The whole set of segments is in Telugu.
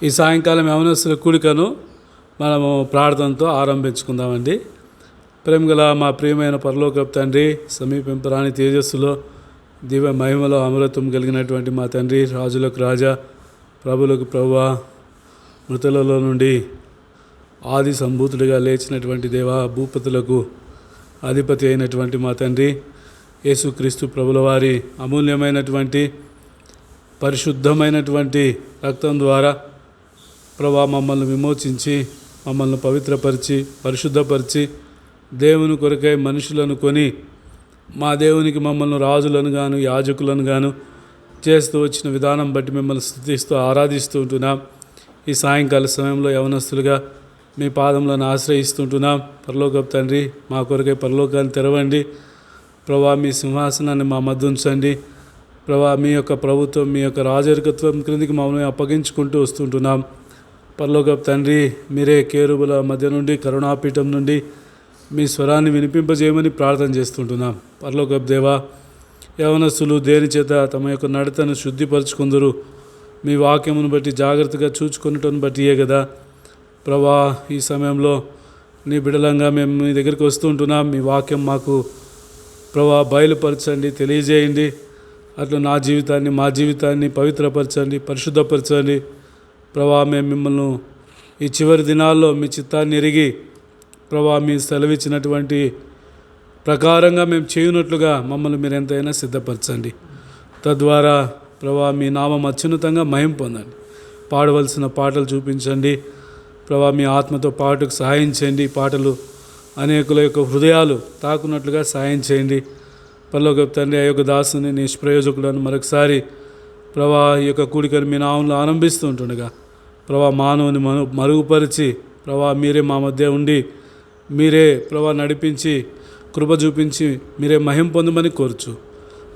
ఈ సాయంకాలం యవనస్తుల కూడికను మనము ప్రార్థనతో ఆరంభించుకుందామండి. ప్రేమగల మా ప్రియమైన పరలోకపు తండ్రి, సమీపింపరాని తేజస్సులో దివ్య మహిమలో అమరత్వం కలిగినటువంటి మా తండ్రి, రాజులకు రాజా, ప్రభులకు ప్రభువా, మృతులలో నుండి ఆది సంభూతుడిగా లేచినటువంటి దేవా, భూపతులకు అధిపతి అయినటువంటి మా తండ్రి యేసుక్రీస్తు ప్రభుల వారి అమూల్యమైనటువంటి పరిశుద్ధమైనటువంటి రక్తం ద్వారా ప్రభా మమ్మల్ని విమోచించి, మమ్మల్ని పవిత్రపరిచి, పరిశుద్ధపరిచి, దేవుని కొరకై మనుషులను కొని మా దేవునికి మమ్మల్ని రాజులను గాను యాజకులను గాను చేస్తూ వచ్చిన విధానం బట్టి మిమ్మల్ని స్తుతిస్తూ ఆరాధిస్తూ ఉంటున్నాం. ఈ సాయంకాల సమయంలో యవనస్తులుగా మీ పాదములను ఆశ్రయిస్తుంటున్నాం. పరలోకపు తండ్రి, మా కొరకై పరలోకాన్ని తెరవండి ప్రభా. మీ సింహాసనాన్ని మా మధ్య ఉంచండి ప్రభా. మీ యొక్క ప్రభుత్వం, మీ యొక్క రాజరికత్వం క్రిందికి మమ్మల్ని అప్పగించుకుంటూ వస్తుంటున్నాం. పరలోకపు తండ్రి, మీరే కేరుబుల మధ్య నుండి, కరుణాపీఠం నుండి మీ స్వరాన్ని వినిపింపజేయమని ప్రార్థన చేస్తుంటున్నాం. పరలోకపు దేవా, యవనస్తులు దేని చేత తమ యొక్క నడతను శుద్ధిపరచుకుందరు, మీ వాక్యమును బట్టి జాగ్రత్తగా చూచుకున్నటను బట్టియే కదా ప్రభా. ఈ సమయంలో నీ బిడలంగా మేము మీ దగ్గరికి వస్తుంటున్నాం. మీ వాక్యం మాకు ప్రభా బయలుపరచండి, తెలియజేయండి. అట్లా నా జీవితాన్ని, మా జీవితాన్ని పవిత్రపరచండి, పరిశుద్ధపరచండి ప్రభా. మేము మిమ్మల్ని ఈ చివరి దినాల్లో మీ చిత్తాన్ని ఎరిగి ప్రభా, మీ సెలవిచ్చినటువంటి ప్రకారంగా మేము చేయునట్లుగా మమ్మల్ని మీరు ఎంతైనా సిద్ధపరచండి. తద్వారా ప్రభా మీ నామం అత్యున్నతంగా మహిమ పొందండి. పాడవలసిన పాటలు చూపించండి ప్రభా. మీ ఆత్మతో పాటకు సహాయం చేయండి. పాటలు అనేకుల యొక్క హృదయాలు తాకున్నట్లుగా సహాయం చేయండి. పరలోకపు తండ్రి, ఆ యొక్క దాసుని నిష్ప్రయోజకులను మరొకసారి ప్రభా ఈ యొక్క కూడికను మీ నామంలో ఆరంభిస్తూ ఉంటుండగా ప్రభా మానవుని మరుగుపరిచి ప్రభా మీరే మా మధ్య ఉండి, మీరే ప్రభా నడిపించి, కృప చూపించి, మీరే మహిమ పొందమని కోరుచు.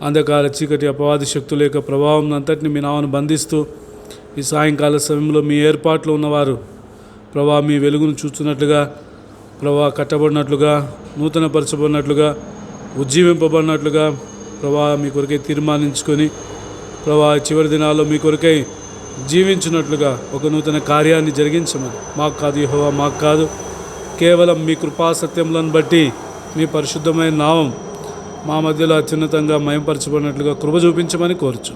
అంధకార చీకటి అపవాది శక్తుల యొక్క ప్రభావం అంతటిని మీ నామను బంధిస్తూ ఈ సాయంకాల సమయంలో మీ ఏర్పాట్లో ఉన్నవారు ప్రభా మీ వెలుగును చూస్తున్నట్లుగా ప్రభా, కట్టబడినట్లుగా, నూతనపరచబడినట్లుగా, ఉజ్జీవింపబడినట్లుగా ప్రభా మీ కొరకై తీర్మానించుకొని ప్రభా చివరి దినాల్లో మీ కొరకై జీవించినట్లుగా ఒక నూతన కార్యాన్ని జరిగించమని, మాకు కాదు యెహోవా, మాకు కాదు, కేవలం మీ కృపా సత్యములను బట్టి మీ పరిశుద్ధమైన నామం మా మధ్యలో అత్యున్నతంగా మయంపరచబడినట్లుగా కృప చూపించమని కోరుచు.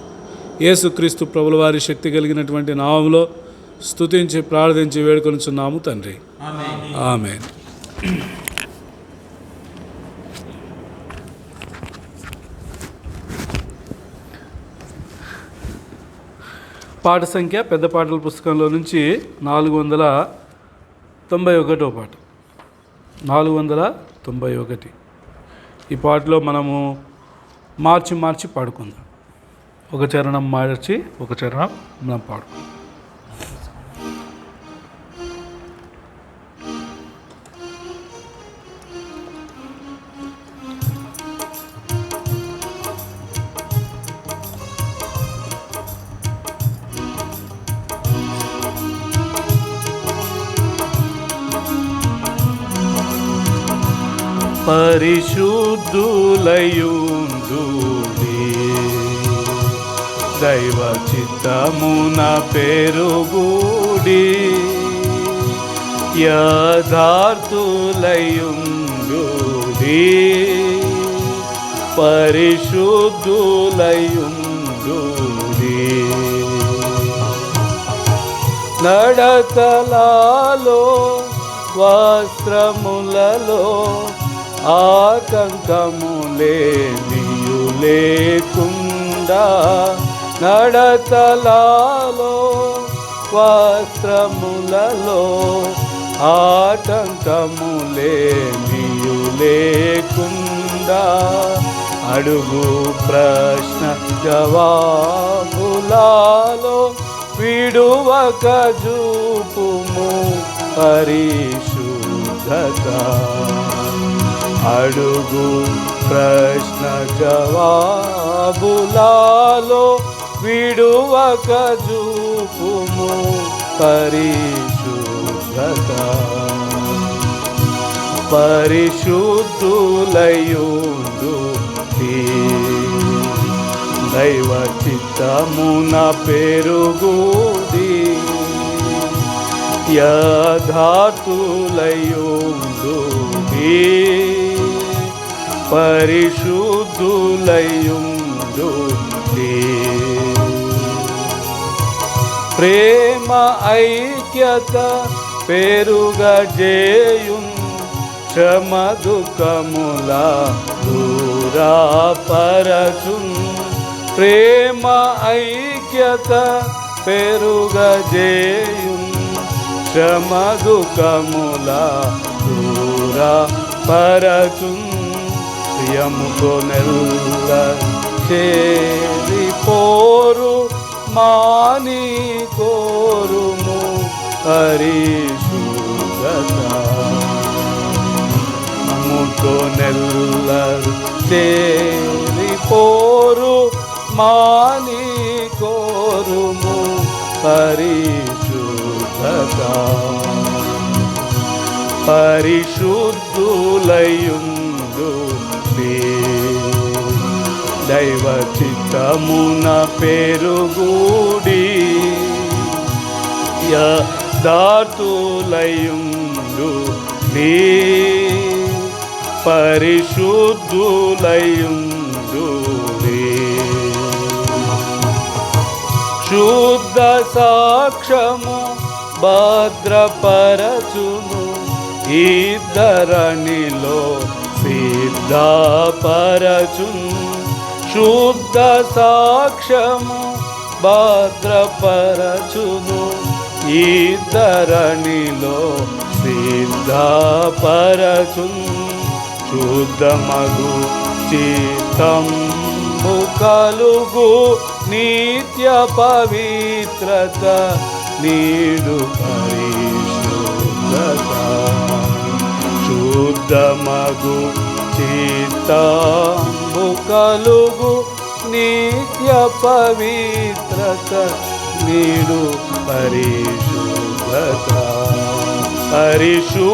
యేసుక్రీస్తు ప్రభుల వారి శక్తి కలిగినటువంటి నామంలో స్తుతించి ప్రార్థించి వేడుకొనుచున్నాము తండ్రి. ఆమేన్. పాట సంఖ్య పెద్ద పాటల పుస్తకంలో నుంచి 491వ పాట. 491. ఈ పాటలో మనము మార్చి పాడుకుందాం. ఒక చరణం మార్చి ఒక చరణం మనం పాడుకుందాం. పరిశుద్ధులయుందుడి దైవ చిత్తమున పెరుగుడి, యథార్థులయుందుడి పరిశుద్ధులయుందుడి. నడతలాలో వస్త్రములలో ఆటంకములేనియు లేకుండా, నడతలాలో వస్త్రములలో ఆటంకములేనియు లేకుండా, అడుగు ప్రశ్న జవాబులలో విడువక చూపుము పరిశుద్ధత. అడుగు ప్రశ్న జవాబులలో విడువక చూపుము పరిశుద్ధత. పరిశుద్ధులయుందుడి దైవ చిత్తమున పెరుగుడి, యథార్థులయుండుడి పరిశుద్ధులయుండుడి ప్రేమ ఐక్యత పెరుగజేయున్ శ్రమ దుఃఖముల దూరపరచున్ ప్రేమ ఐక్యత పెరుగజేయున్ శ్రమ దుఃఖముల దూరపరచున్ ప్రియముతో నెల్ల చేరిపోరు మాని కోరుము పరిశుద్ధత ముతో నెల్లరు చేరిపోరు మాని కోరుము పరిశుద్ధత పరిశుద్ధులయుండు దైవ చిత్తమున పెరుగుడి యథార్థులయుండు పరిశుద్ధులయుండు శుద్ధ సాక్ష్యము భద్రపరచును ఇద్దరనిలో సిద్ధపరచును శుద్ధ సాక్ష్యము భద్రపరచును ఇద్దరనిలో సిద్ధపరచును శుద్ధమగు చిత్తంబు కలుగు నిత్య పవిత్రత నీడు పరిశుద్ధత శుద్ధమగు చిత్తంబు కలుగు నిత్య పవిత్రత నీడు పరిశుద్ధత పరిశుద్ధులయుండు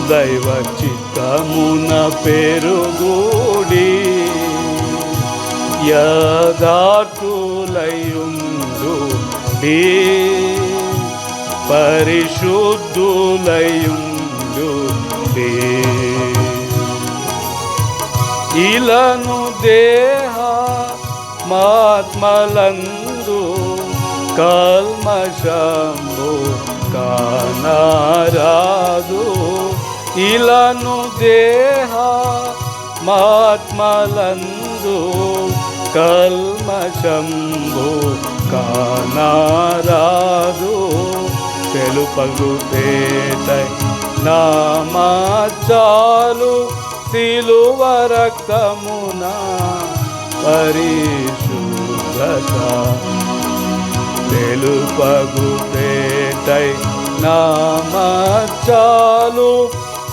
దైవ చిత్తమున పెరుగుడి యథార్థులయుండు పరిశుద్ధులయుండు ఇలను దేహ మాత్మలందు కల్మషంబు కానరాదు ఇలను దేహ మాత్మలందు కల్మషంబు కానరాదు తెలుపగు పేటై నామాచాలు సిలువ రక్తమున పరిశుద్ధత తెలుపగు పేటై నామాచాలు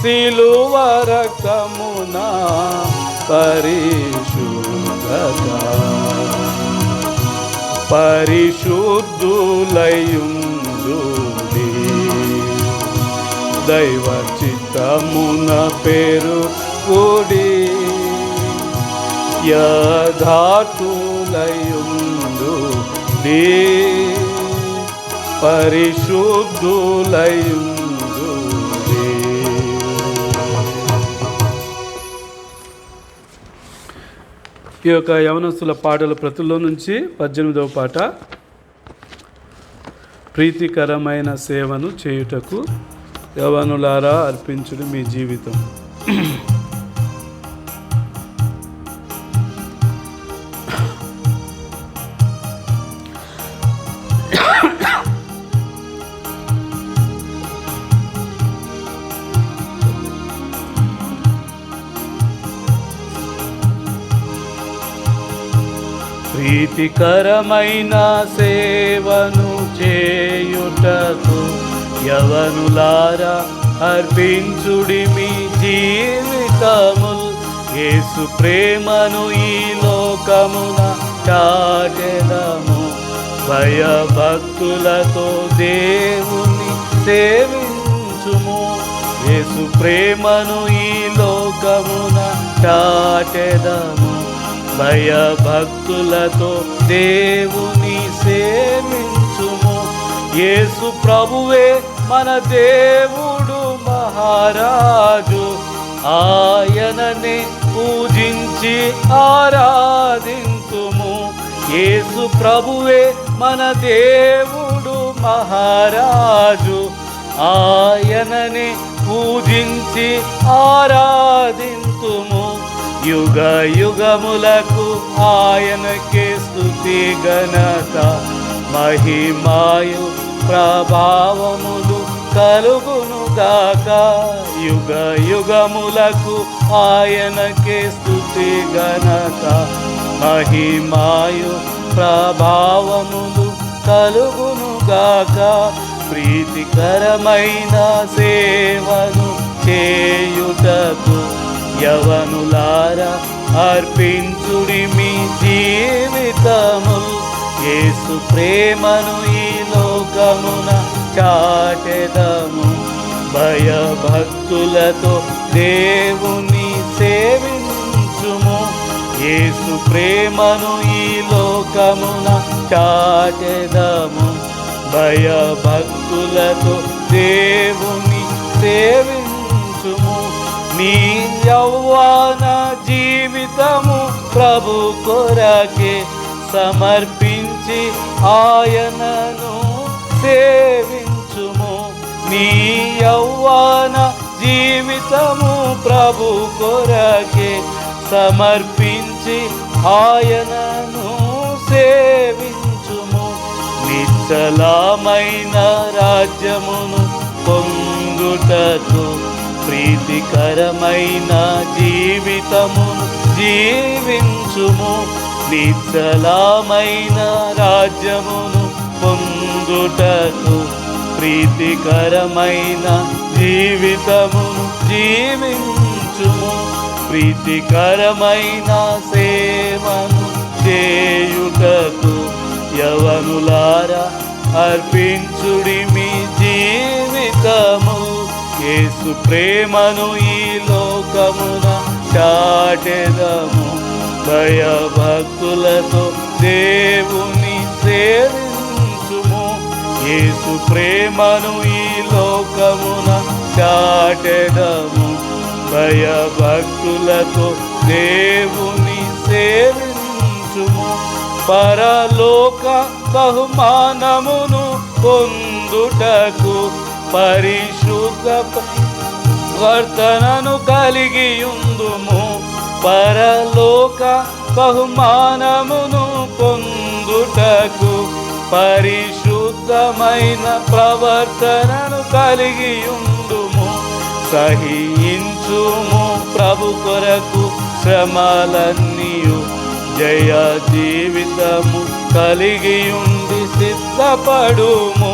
సిలువ రక్తమున పరిశుద్ధత పరిశుద్ధులయుండు దైవ చిత్తమున పెరుగుడి యథార్థులయుండు పరిశుద్ధులయుండు ఈ యొక్క యవనస్తుల పాటల ప్రతుల్లో నుంచి 18వ పాట ప్రీతికరమైన సేవను చేయుటకు యవనులారా అర్పించుడు మీ జీవితం. ప్రీతికరమైన సేవను చేయుటకు యవనులారా అర్పించుడి మీ జీవితముల్. యేసు ప్రేమను ఈ లోకమున చాటెదము. భయభక్తులతో దేవుని సేవించుము. యేసు ప్రేమను ఈ లోకమున చాటెదము. భయభక్తులతో దేవుని సేవించుము. యేసు ప్రభువే మన దేవుడు మహారాజు, ఆయననే పూజించి ఆరాధింతుము. యేసు ప్రభువే మన దేవుడు మహారాజు, ఆయననే పూజించి ఆరాధింతుము. యుగ యుగములకు ఆయనకే స్తుతి ఘనత మహిమాయు ప్రభావములు కలుగునుగాక. యుగ యుగములకు ఆయనకే స్తుతి ఘనత మహిమాయు ప్రభావములు కలుగునుగాక. ప్రీతికరమైన సేవను చేయుటకు యవనులారా అర్పించుడి మీ జీవితములు. యేసు ప్రేమను ఈ లోకమున చాటెదము. భయభక్తులతో దేవుని సేవించుము. యేసు ప్రేమను ఈ లోకమున చాటెదము. భయభక్తులతో దేవుని సేవించుము. నీ యౌవన జీవితము ప్రభు కొరకే సమర్పించి ఆయనను సేవించుము. నీ యౌవన జీవితము ప్రభు కొరకే సమర్పించి ఆయనను సేవించుము. నిశ్చలమైన రాజ్యమును పొందుటకు ప్రీతికరమైన జీవితమును జీవించుము. నిశ్చలమైన రాజ్యమును పొందుటకు ప్రీతికరమైన జీవితమును జీవించుము. ప్రీతికరమైన సేవను చేయుటకు యవనులారా అర్పించుడి మీ జీవితము. యేసు ప్రేమను ఈ లోకమున చాటెదము. భయభక్తులతో దేవుని సేవించుము. యేసు ప్రేమను ఈ లోకమున చాటెదము. భయభక్తులతో దేవుని సేవించుము. పరలోక బహుమానమును పొందుటకు పరిశుద్ధ వర్తనను కలిగియుందుము. పరలోక బహుమానమును పొందుటకు పరిశుద్ధమైన ప్రవర్తనను కలిగియుందుము. సహించుము ప్రభు కొరకు శ్రమలన్నీయు. జయ జీవితము కలిగియుండి సిద్ధపడుము.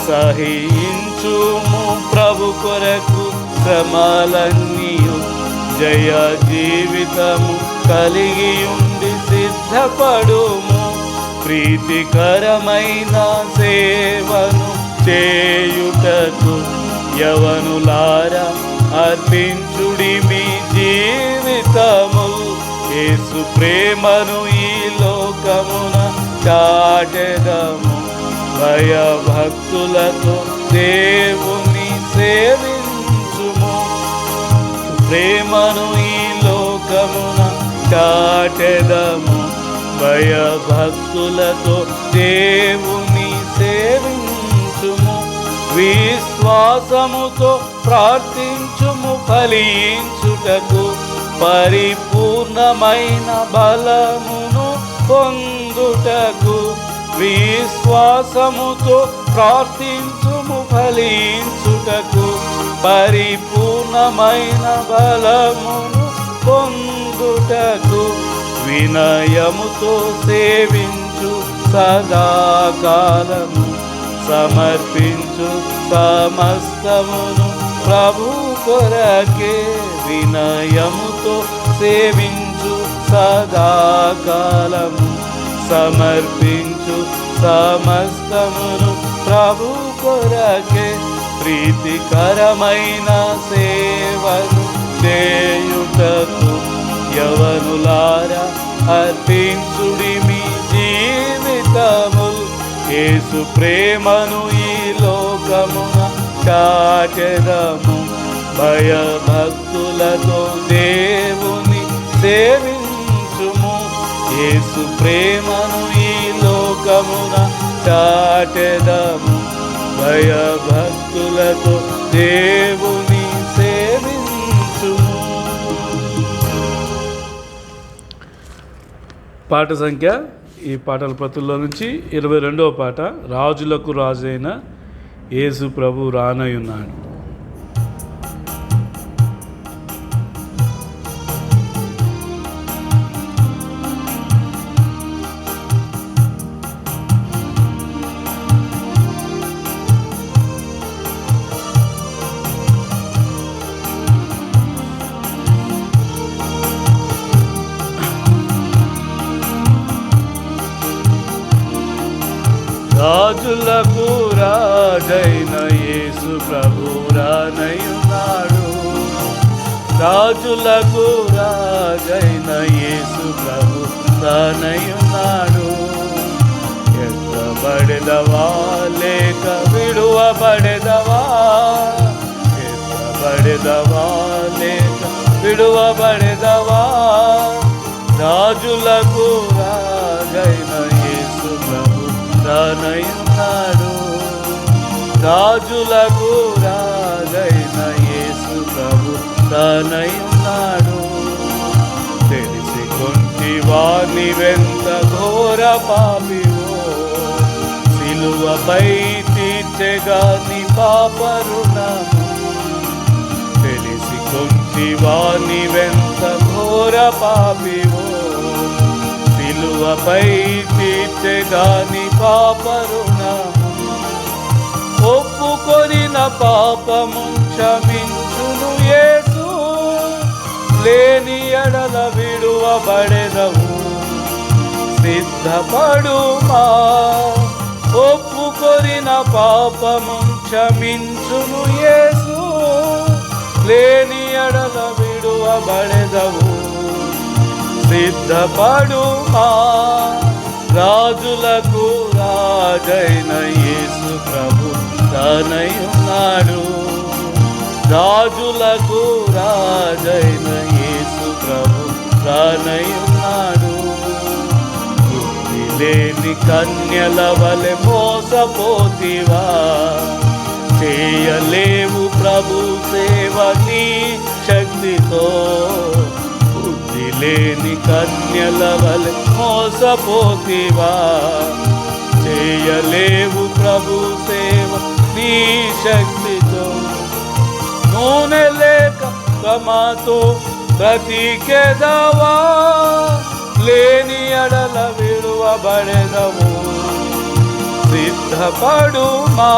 సహించుము ప్రభు కొరకు శ్రమలన్నీయు. జయ జీవితము కలిగియుండి సిద్ధపడుము. ప్రీతికరమైన సేవను చేయుటకు యవనులారా అర్పించుడి మీ జీవితము. యేసు ప్రేమను ఈ లోకమున చాటెదము. భయభక్తులతో దేవుని సేవించుము. ప్రేమను ఈ లోకమున చాటెదము. భయభక్తులతో దేవుని సేవించుము. విశ్వాసముతో ప్రార్థించుము ఫలించుటకు పరిపూర్ణమైన బలమును పొందుటకు. విశ్వాసముతో ప్రార్థించుము ఫలించుటకు పరిపూర్ణమైన బలమును పొందుటకు. వినయముతో సేవించు సదాకాలము. సమర్పించు సమస్తమును ప్రభు కొరకే. వినయముతో సేవించు సదాకాలము. సమర్పించు సమస్తమును ప్రభు కొరకే. ప్రీతికరమైన సేవను చేయుటకు యవనులారా అర్పించుడి మీ జీవితముల్ యేసు ప్రేమను ఈ లోకమున చాటెదము భయభక్తులతో దేవుని సేవించుము యేసు ప్రేమను ఈ లోకమున చాటెదము భయభక్తులతో దేవుని సేవించుము. పాట సంఖ్య ఈ పాటల పత్రుల్లో నుంచి 22వ పాట. రాజులకు రాజైన యేసు ప్రభు రానయున్నాడు. రాజులకు రాజైన యేసు ప్రభు రానయున్నాడు. రాజులకు రాజైన యేసు ప్రభు రానయున్నాడు. ఎత్తబడెదవా లేక విడువబడెదవా, ఎత్తబడెదవా లేక విడువబడెదవా, రాజులకు రాజైన యేసు ప్రభు రానయున్నాడు. రాజులకు రాజైన యేసు ప్రభు రానయున్నాడు. తెలిసి కొంటివా నీవెంత ఘోర పాపివో, సిలువపై తీర్చెగా నీ పాప రుణము. తెలిసి కొంటివా నీవెంత ఘోర పాపివో, సిలువపై తీర్చెగాని పాపరుణము. ఒప్పుకొనిన పాపము క్షమించును యేసు, లేని ఎడల విడువబడెదవు. సిద్ధపడుమా, ఒప్పుకొనిన పాపము క్షమించును యేసు, లేని ఎడల విడువబడెదవు. సిద్ధపడుమా, రాజులకు రాజైన యేసు ప్రభు రానయున్నాడు. రాజులకు రాజైన యేసు ప్రభు రానయున్నాడు. బుద్ధి లేని కన్యల వలె మోసపోతివా, చేయలేవు ప్రభు సేవ నీ శక్తితో. లేని కన్యల వలె మోసపోతివా, చేయలేవు ప్రభు సేవ నీ శక్తితో. నూనె లేక శ్రమతో బ్రతికెదవా, లేని ఎడల విడువబడెదవు. సిద్ధపడుమా,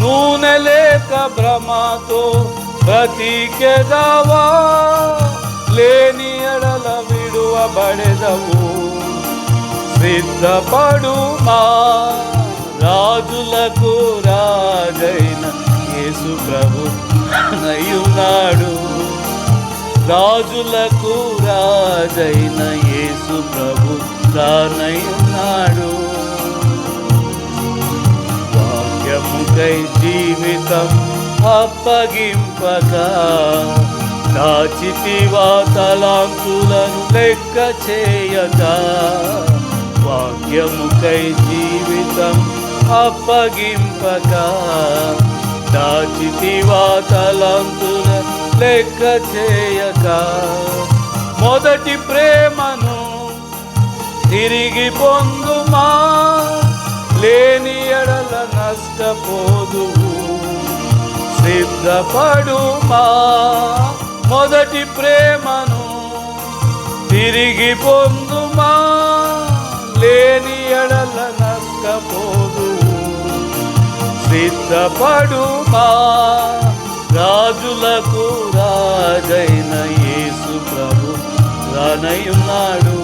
నూనె లేక భ్రమతో బ్రతికెదవా, లేని ఎడల విడువబడెదవు. సిద్ధపడుమా, రాజులకు రాజైన యేసు ప్రభు రానయున్నాడు. రాజులకు రాజైన యేసు ప్రభు రానయున్నాడు. వాక్యముకై జీవితం అప్పగింపగా, దాచితివా తలాంతులను లెక్క చేయక. వాక్యముకై జీవితం అప్పగింపక, దాచితివా తలాంతులను లెక్క చేయక. మొదటి ప్రేమను తిరిగి పొందుమా, లేని ఎడల నష్టపోదువు. సిద్ధపడుమా, మొదటి ప్రేమను తిరిగి పొందుమా, లేని ఎడల నష్టపోదు. సిద్ధపడుమా, రాజులకు రాజైన యేసు ప్రభు రానయున్నాడు.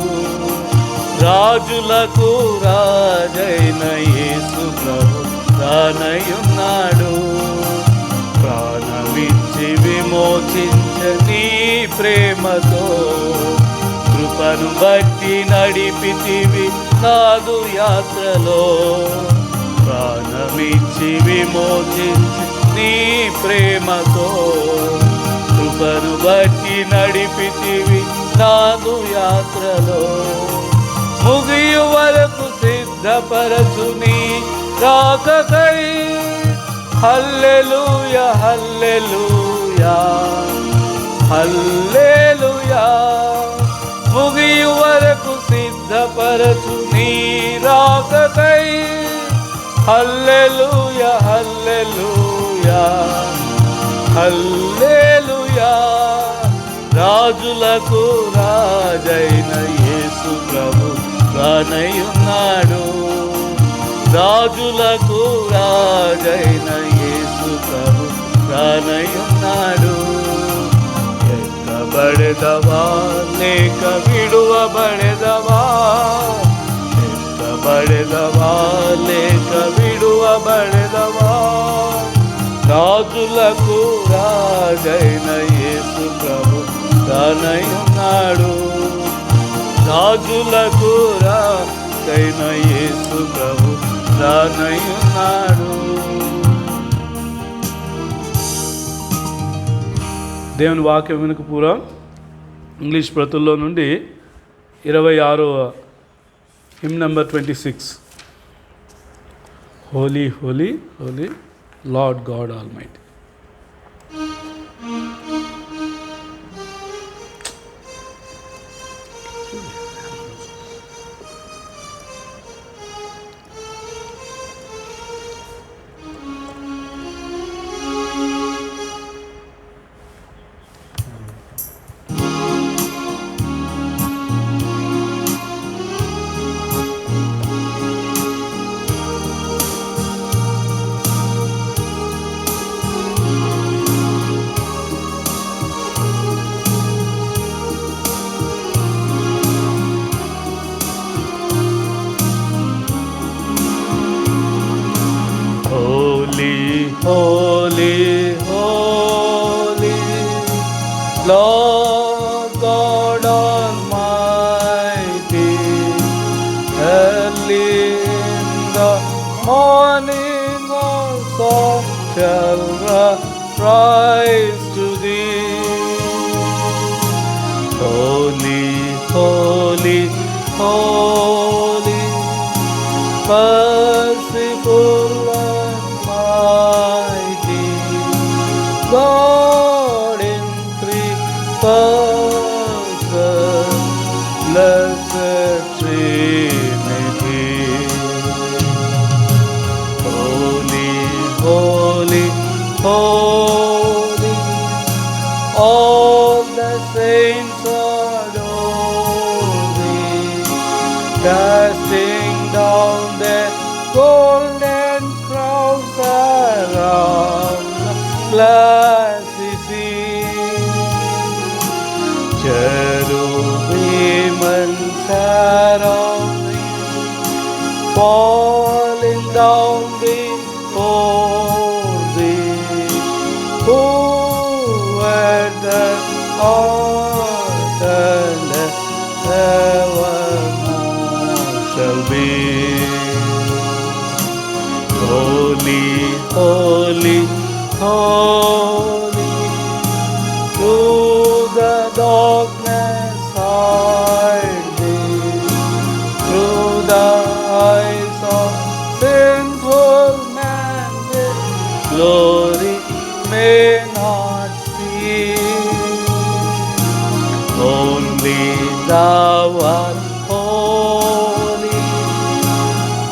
రాజులకు రాజైన యేసు ప్రభు రానయున్నాడు. ప్రాణమిచ్చి విమోచించ నీ ప్రేమతో, కృపను బట్టి నడిపితివి నాదు యాత్రలో, ప్రాణమిచ్చి విమోచించి నీ ప్రేమతో. కృపను బట్టి నడిపితివి నాదు యాత్రలో, ముగియు వరకు సిద్ధపరచు నీ రాకకై. హల్లెలూయా హల్లెలూయా హల్లెలూయా, ముగియు వరకు సిద్ధపరచు నీ రాకకై. హల్లెలూయా హల్లెలూయా హల్లెలూయా, రాజులకు రాజైన యేసు ప్రభు రానయ్యున్నాడు. రాజులకు రాజైన యేసు ప్రభు రానయ్యున్నాడు. ఎత్తబడెదవా లేక విడువబడెదవా, ఎత్తబడెదవా లేక విడువబడెదవా, రాజులకు రాజైన యేసు ప్రభు రానయ్యున్నాడు. రాజులకు రాజైన యేసు ప్రభు రానయ్యున్నాడు. దేవుని వాక్యం వెనుక పూరా ఇంగ్లీష్ ప్రతుల్లో నుండి 26వ hymn number 26. Holy holy holy Lord God Almighty. Holy, holy, Lord God Almighty, early in the morning our song shall rise to thee. Holy, holy, holy, merciful God in three persons, blessed Trinity. Holy, holy, holy, all the saints adore thee, casting down their golden crowns around glassy sea. Cherubim and seraphim falling down before thee, who at the heart and evermore shall be. Holy, holy, holy, through the darkness hide thee, through the eyes of sinful man this glory may not see. Only thou art holy,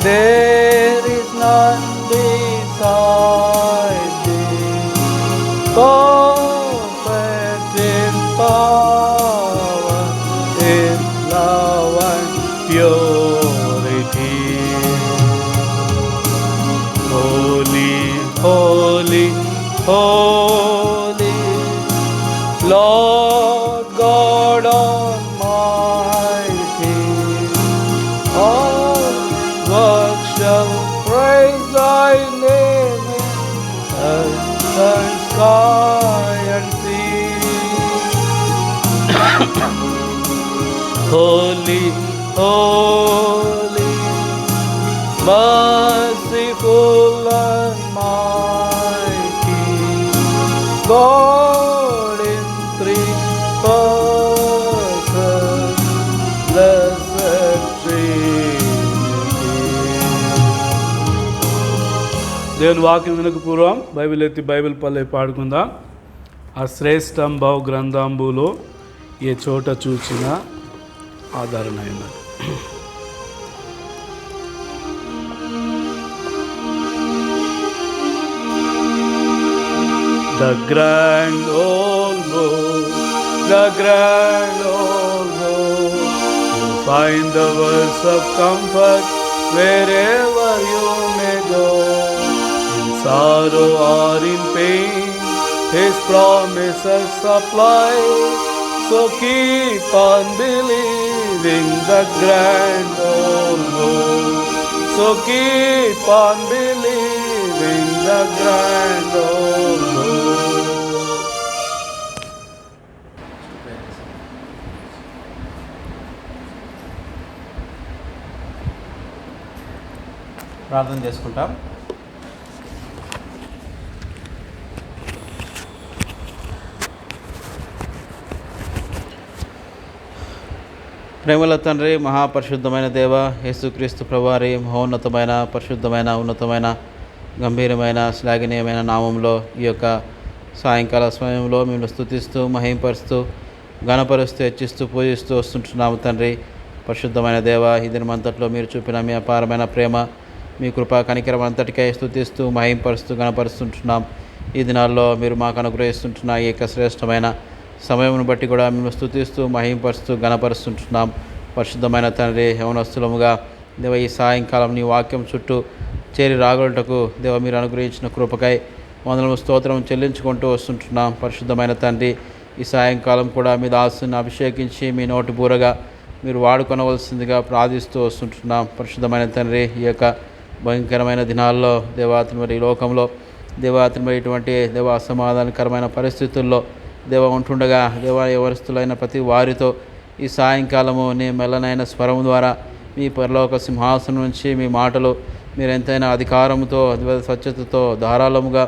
there is none beside thee, perfect in power, in love and purity. Holy, holy, holy, Lord God Almighty, all works shall praise thy name in earth and sky and sea. holy, holy, merciful and mighty, God in three persons, blessed Trinity. దేవుని వాక్యం వినక పూర్వం బైబిల్ ఎత్తి బైబిల్ పల్లె పాడుకుందాం. ఆ శ్రేష్టం బహు గ్రంథంబులో ఏ చోట చూచిన ఆదరణ అయినది. The grand old book, the grand old book, you find the words of comfort wherever you may go. In sorrow or in pain, His promises supply. So keep on believing the grand old book. So keep on believing the grand old book. ప్రార్థన చేసుకుంటాం. ప్రేమల తండ్రి, మహాపరిశుద్ధమైన దేవ, యేసుక్రీస్తు ప్రభువారి మహోన్నతమైన పరిశుద్ధమైన ఉన్నతమైన గంభీరమైన శ్లాఘనీయమైన నామంలో ఈ యొక్క సాయంకాల సమయంలో మేము స్తుతిస్తూ మహింపరుస్తూ ఘనపరుస్తూ హెచ్చిస్తూ పూజిస్తూ వస్తుంటున్నాము తండ్రి. పరిశుద్ధమైన దేవ, ఈ దినమంతట్లో మీరు చూపిన మీ అపారమైన ప్రేమ, మీ కృపా కనికరం అంతటికై స్తుతిస్తూ మహింపరుస్తూ ఘనపరుస్తుంటున్నాం. ఈ దినాల్లో మీరు మాకు అనుగ్రహిస్తుంటున్న ఈ యొక్క శ్రేష్టమైన సమయమును బట్టి కూడా మేము స్తుతిస్తూ మహింపరుస్తూ ఘనపరుస్తుంటున్నాం. పరిశుద్ధమైన తండ్రి, యవనస్తులముగా దేవ ఈ సాయంకాలం నీ వాక్యం చుట్టూ చేరి రాగలుటకు దేవ మీరు అనుగ్రహించిన కృపకై వందనము స్తోత్రం చెల్లించుకుంటూ వస్తుంటున్నాం. పరిశుద్ధమైన తండ్రి, ఈ సాయంకాలం కూడా మీ దాసుని అభిషేకించి మీ నోటి బూరగా మీరు వాడుకొనవలసిందిగా ప్రార్థిస్తూ వస్తుంటున్నాం. పరిశుద్ధమైన తండ్రి, ఈ యొక్క భయంకరమైన దినాల్లో దేవాత్రి మరి ఈ లోకంలో దేవాత్రి మరి ఇటువంటి దేవ అసమాధానకరమైన పరిస్థితుల్లో దేవ ఉంటుండగా దేవ యవనస్తులైన ప్రతి వారితో ఈ సాయంకాలము నీ మెల్లనైన స్వరం ద్వారా మీ పరలోక సింహాసనం నుంచి మీ మాటలు మీరు ఎంతైనా అధికారంతో స్వచ్ఛతతో ధారాళముగా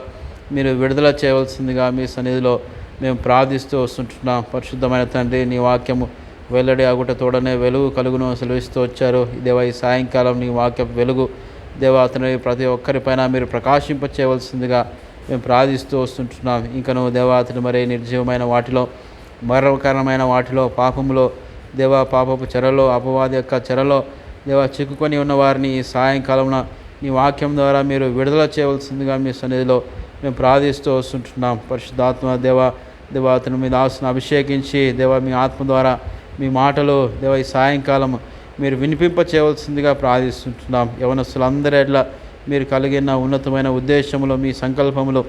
మీరు విడుదల చేయవలసిందిగా మీ సన్నిధిలో మేము ప్రార్థిస్తూ వస్తుంటున్నాం. పరిశుద్ధమైన తండ్రి, నీ వాక్యము వెల్లడి అగుట తోడనే వెలుగు కలుగును సెలవిస్తూ వచ్చారు. దేవ ఈ సాయంకాలం నీ వాక్యపు వెలుగు దేవ అతని ప్రతి ఒక్కరిపైన మీరు ప్రకాశింప చేయవలసిందిగా మేము ప్రార్థిస్తూ వస్తుంటున్నాం. ఇంకను దేవాతని మరి నిర్జీవమైన వాటిలో మరణకరమైన వాటిలో పాపములో దేవ పాపపు చెరలో అపవాది యొక్క చెరలో దేవ చిక్కుకొని ఉన్న వారిని ఈ సాయంకాలంలో నీ వాక్యం ద్వారా మీరు విడుదల చేయవలసిందిగా మీ సన్నిధిలో మేము ప్రార్థిస్తూ వస్తుంటున్నాం. పరిశుద్ధాత్మ దేవాతను మీ దాసును అభిషేకించి దేవ మీ ఆత్మ ద్వారా మీ మాటలు దేవ ఈ సాయంకాలం మీరు వినిపింప చేయవలసిందిగా ప్రార్థిస్తుంటున్నాం. యవనస్తులందరిలా మీరు కలిగిన ఉన్నతమైన ఉద్దేశములు మీ సంకల్పములు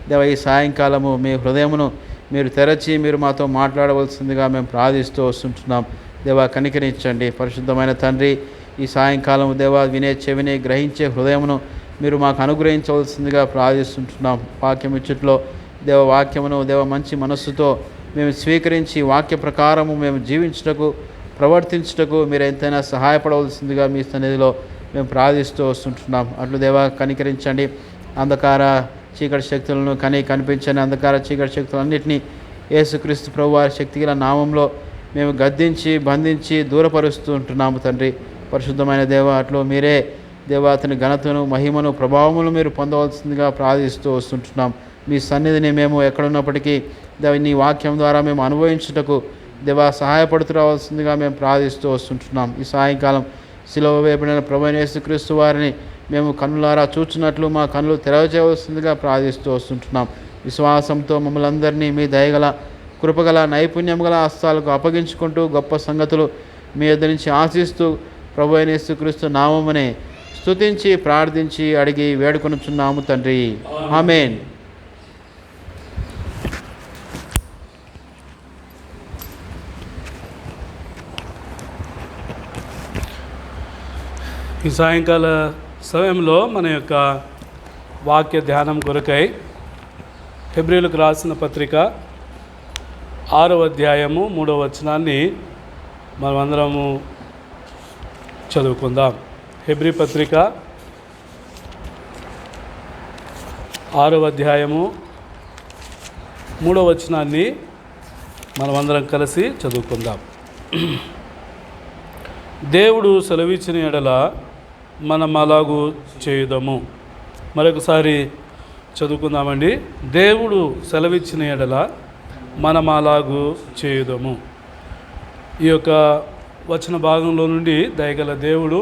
దేవ ఈ సాయంకాలము మీ హృదయమును మీరు తెరచి మీరు మాతో మాట్లాడవలసిందిగా మేము ప్రార్థిస్తూ వస్తుంటున్నాం. దేవ కనికరించండి. పరిశుద్ధమైన తండ్రి, ఈ సాయంకాలం దేవ వినే చెవిని గ్రహించే హృదయమును మీరు మాకు అనుగ్రహించవలసిందిగా ప్రార్థిస్తుంటున్నాం. వాక్యం ఇచ్చట్లో దేవ వాక్యమును దేవ మంచి మనస్సుతో మేము స్వీకరించి వాక్య ప్రకారము మేము జీవించుటకు ప్రవర్తించుటకు మీరు ఎంతైనా సహాయపడవలసిందిగా మీ సన్నిధిలో మేము ప్రార్థిస్తూ వస్తుంటున్నాం. అట్లు దేవ కనికరించండి. అంధకార చీకటి శక్తులను కనిపించని అంధకార చీకటి శక్తులన్నింటినీ యేసుక్రీస్తు ప్రభువారి శక్తిగల నామంలో మేము గద్దించి బంధించి దూరపరుస్తూ ఉంటున్నాము తండ్రి. పరిశుద్ధమైన దేవ, అట్లు మీరే దేవ అతని ఘనతను మహిమను ప్రభావమును మీరు పొందవలసిందిగా ప్రార్థిస్తూ వస్తుంటున్నాం. మీ సన్నిధిని మేము ఎక్కడున్నప్పటికీ దేవ నీ వాక్యం ద్వారా మేము అనుభవించుటకు దేవ సహాయపడుతూ రావాల్సిందిగా మేము ప్రార్థిస్తూ వస్తుంటున్నాం. ఈ సాయంకాలం శిలువ వేయబడిన ప్రభువైన యేసుక్రీస్తు వారిని మేము కన్నులారా చూచున్నట్లు మా కన్నులు తెరవచేయవలసిందిగా ప్రార్థిస్తూ వస్తుంటున్నాం. విశ్వాసంతో మమ్మల్ని అందరినీ మీ దయగల కృపగల నైపుణ్యం గల హస్తాలకు అప్పగించుకుంటూ గొప్ప సంగతులు మీ యొద్ద నుంచి ఆశిస్తూ ప్రభువైన యేసుక్రీస్తు నామమునే స్తుతించి ప్రార్థించి అడిగి వేడుకొనుచున్నాము తండ్రి. ఆమేన్. ఈ సాయంకాల సమయంలో మన యొక్క వాక్య ధ్యానం కొరకై హెబ్రీయులకు రాసిన పత్రిక 6వ అధ్యాయము 3వ వచనాన్ని మనమందరము చదువుకుందాం. హెబ్రీ పత్రిక 6వ అధ్యాయము 3వ వచనాన్ని మనమందరం కలిసి చదువుకుందాం. దేవుడు సెలవిచ్చిన ఎడల మనం అలాగూ చేయుదము. మరొకసారి చదువుకుందామండి. దేవుడు సెలవిచ్చిన ఎడల మనం అలాగూ చేయుదము. ఈ యొక్క వచన భాగంలో నుండి దయగల దేవుడు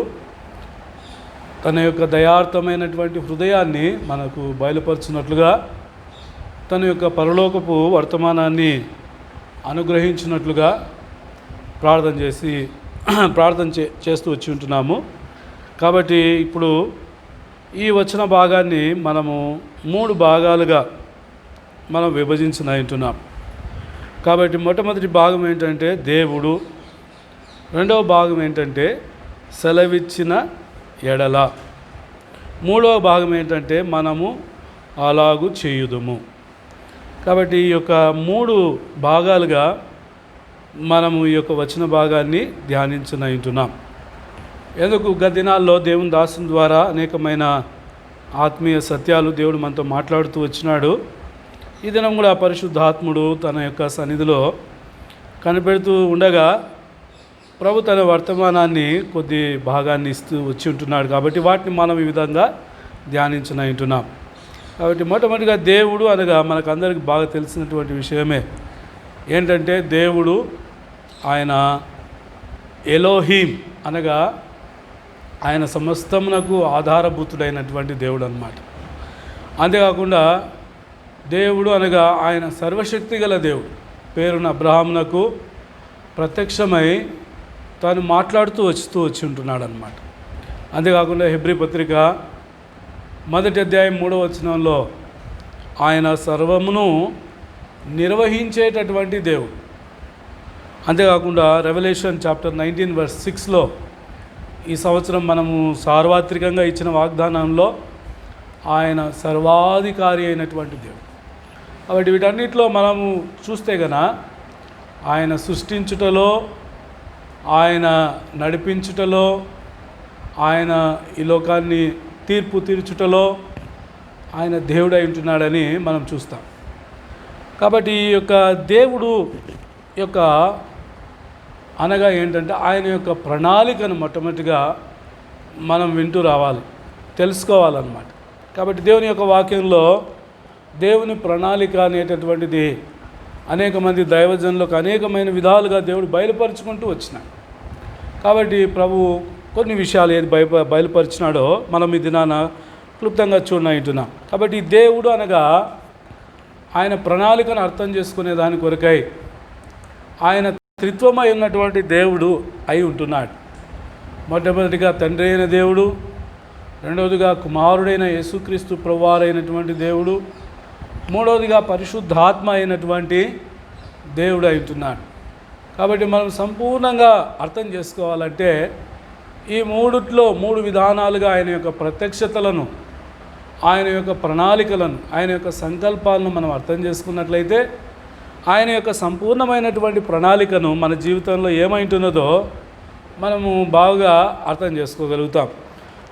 తన యొక్క దయార్థమైనటువంటి హృదయాన్ని మనకు బయలుపరుచున్నట్లుగా తన యొక్క పరలోకపు వర్తమానాన్ని అనుగ్రహించినట్లుగా ప్రార్థన చేస్తూ వచ్చి ఉంటున్నాము. కాబట్టి ఇప్పుడు ఈ వచన భాగాన్ని మనము 3 భాగాలుగా మనం విభజించిన ఉంటున్నాం. కాబట్టి మొట్టమొదటి భాగం ఏంటంటే దేవుడు, రెండవ భాగం ఏంటంటే సెలవిచ్చిన ఎడల, మూడవ భాగం ఏంటంటే మనము అలాగూ చేయుదుము. కాబట్టి ఈ యొక్క 3 భాగాలుగా మనము ఈ యొక్క వచన భాగాన్ని ధ్యానించనంటున్నాం. ఎందుకు గత దినాల్లో దేవుని దాసుని ద్వారా అనేకమైన ఆత్మీయ సత్యాలు దేవుడు మనతో మాట్లాడుతూ వచ్చినాడు. ఈ దినం కూడా పరిశుద్ధాత్ముడు తన యొక్క సన్నిధిలో కనిపెడుతూ ఉండగా ప్రభు తన వర్తమానాన్ని కొద్ది భాగాన్ని ఇస్తూ వచ్చి ఉంటున్నాడు. కాబట్టి వాటిని మనం ఈ విధంగా ధ్యానించనంటున్నాం. కాబట్టి మొట్టమొదటిగా దేవుడు అనగా మనకందరికీ బాగా తెలిసినటువంటి విషయమే ఏంటంటే దేవుడు ఆయన ఎలోహీం అనగా ఆయన సమస్తమునకు ఆధారభూతుడైనటువంటి దేవుడు అన్నమాట. అంతేకాకుండా దేవుడు అనగా ఆయన సర్వశక్తి గల దేవుడు. పేరున అబ్రహామునకు ప్రత్యక్షమై తాను మాట్లాడుతూ వచ్చి ఉంటున్నాడు అన్నమాట. అంతేకాకుండా హెబ్రీ పత్రిక 1వ అధ్యాయం 3వ వచనంలో ఆయన సర్వమును నిర్వహించేటటువంటి దేవుడు. అంతేకాకుండా రెవల్యూషన్ చాప్టర్ 19:6లో ఈ సంవత్సరం మనము సార్వత్రికంగా ఇచ్చిన వాగ్దానంలో ఆయన సర్వాధికారి అయినటువంటి దేవుడు. కాబట్టి వీటన్నిటిలో మనము చూస్తే గన ఆయన సృష్టించుటలో, ఆయన నడిపించుటలో, ఆయన ఈ లోకాన్ని తీర్పు తీర్చుటలో ఆయన దేవుడై ఉంటున్నాడని మనం చూస్తాం. కాబట్టి ఈ యొక్క దేవుడు యొక్క అనగా ఏంటంటే ఆయన యొక్క ప్రణాళికను మొట్టమొదటిగా మనం వింటూ రావాలి, తెలుసుకోవాలన్నమాట. కాబట్టి దేవుని యొక్క వాక్యంలో దేవుని ప్రణాళిక అనేటటువంటిది అనేక మంది దైవజనులకు అనేకమైన విధాలుగా దేవుడు బయలుపరుచుకుంటూ వచ్చినాడు. కాబట్టి ప్రభు కొన్ని విషయాలు ఏది బయలుపరిచినాడో మనం ఈ దినాన క్లుప్తంగా చూడనంటున్నాం. కాబట్టి దేవుడు అనగా ఆయన ప్రణాళికను అర్థం చేసుకునే దాని కొరకై ఆయన త్రిత్వమై ఉన్నటువంటి దేవుడు అయి ఉంటున్నాడు. మొట్టమొదటిగా తండ్రి అయిన దేవుడు, రెండవదిగా కుమారుడైన యేసుక్రీస్తు ప్రభువారైనటువంటి దేవుడు, మూడవదిగా పరిశుద్ధాత్మ అయినటువంటి దేవుడు అయి ఉంటున్నాడు. కాబట్టి మనం సంపూర్ణంగా అర్థం చేసుకోవాలంటే ఈ 3 విధానాలుగా ఆయన యొక్క ప్రత్యక్షతలను, ఆయన యొక్క ప్రణాళికలను, ఆయన యొక్క సంకల్పాలను మనం అర్థం చేసుకున్నట్లయితే ఆయన యొక్క సంపూర్ణమైనటువంటి ప్రణాళికను మన జీవితంలో ఏమైంటున్నదో మనము బాగా అర్థం చేసుకోగలుగుతాం.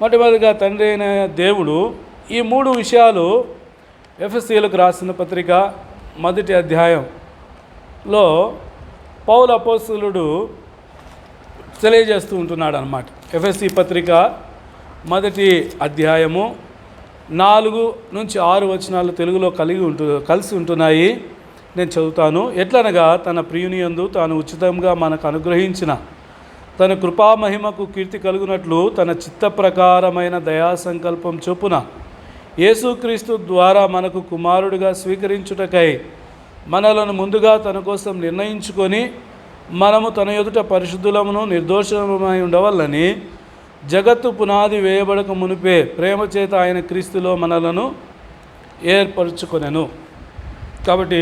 మొట్టమొదటిగా తండ్రి అయిన దేవుడు ఈ 3 విషయాలు ఎఫెసీయులకు రాసిన పత్రిక 1వ అధ్యాయంలో పౌలు అపోస్తలుడు తెలియజేస్తూ ఉంటున్నాడు అన్నమాట. ఎఫెసీ పత్రిక 1వ అధ్యాయము 4 నుంచి 6 వచనాలు తెలుగులో కలిసి ఉంటున్నాయి. నేను చదువుతాను. ఎట్లనగా తన ప్రియునియందు తాను ఉచితంగా మనకు అనుగ్రహించిన తన కృపామహిమకు కీర్తి కలుగునట్లు తన చిత్త ప్రకారమైన దయా సంకల్పం చొప్పున యేసుక్రీస్తు ద్వారా మనకు కుమారుడిగా స్వీకరించుటకై మనలను ముందుగా తన కోసం నిర్ణయించుకొని మనము తన ఎదుట పరిశుద్ధులమును నిర్దోషమై ఉండవల్లని జగత్తు పునాది వేయబడక మునిపే ప్రేమ చేత ఆయన క్రీస్తులో మనలను ఏర్పరచుకొనెను. కాబట్టి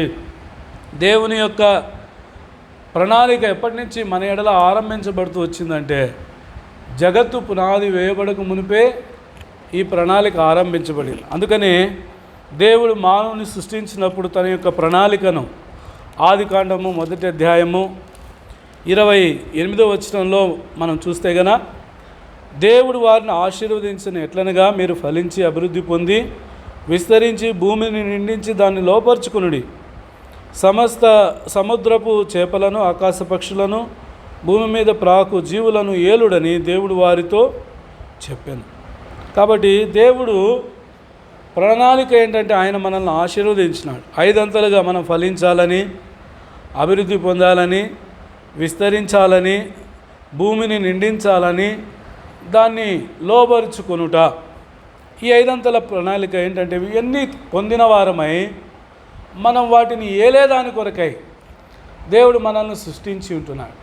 దేవుని యొక్క ప్రణాళిక ఎప్పటి నుంచి మన ఎడల ఆరంభించబడుతూ వచ్చిందంటే జగత్తు పునాది వేయబడక మునిపే ఈ ప్రణాళిక ఆరంభించబడింది. అందుకని దేవుడు మానవుని సృష్టించినప్పుడు తన యొక్క ప్రణాళికను ఆదికాండము 1వ అధ్యాయము 28వ వచనంలో మనం చూస్తే గన, దేవుడు వారిని ఆశీర్వదించిన ఎట్లనగా మీరు ఫలించి అభివృద్ధి పొంది విస్తరించి భూమిని నిండించి దాన్ని లోపరుచుకునుడి. సమస్త సముద్రపు చేపలను ఆకాశ పక్షులను భూమి మీద ప్రాకు జీవులను ఏలుడని దేవుడు వారితో చెప్పాను. కాబట్టి దేవుడు ప్రణాళిక ఏంటంటే ఆయన మనల్ని ఆశీర్వదించినాడు. 5 అంతలుగా మనం ఫలించాలని, అభివృద్ధి పొందాలని, విస్తరించాలని, భూమిని నిండించాలని, దాన్ని లోబరుచుకొనుట. ఈ 5 అంతల ప్రణాళిక ఏంటంటే ఇవన్నీ పొందిన వారమై మనం వాటిని ఏలేదాని కొరకై దేవుడు మనల్ని సృష్టించి ఉంటున్నాడు.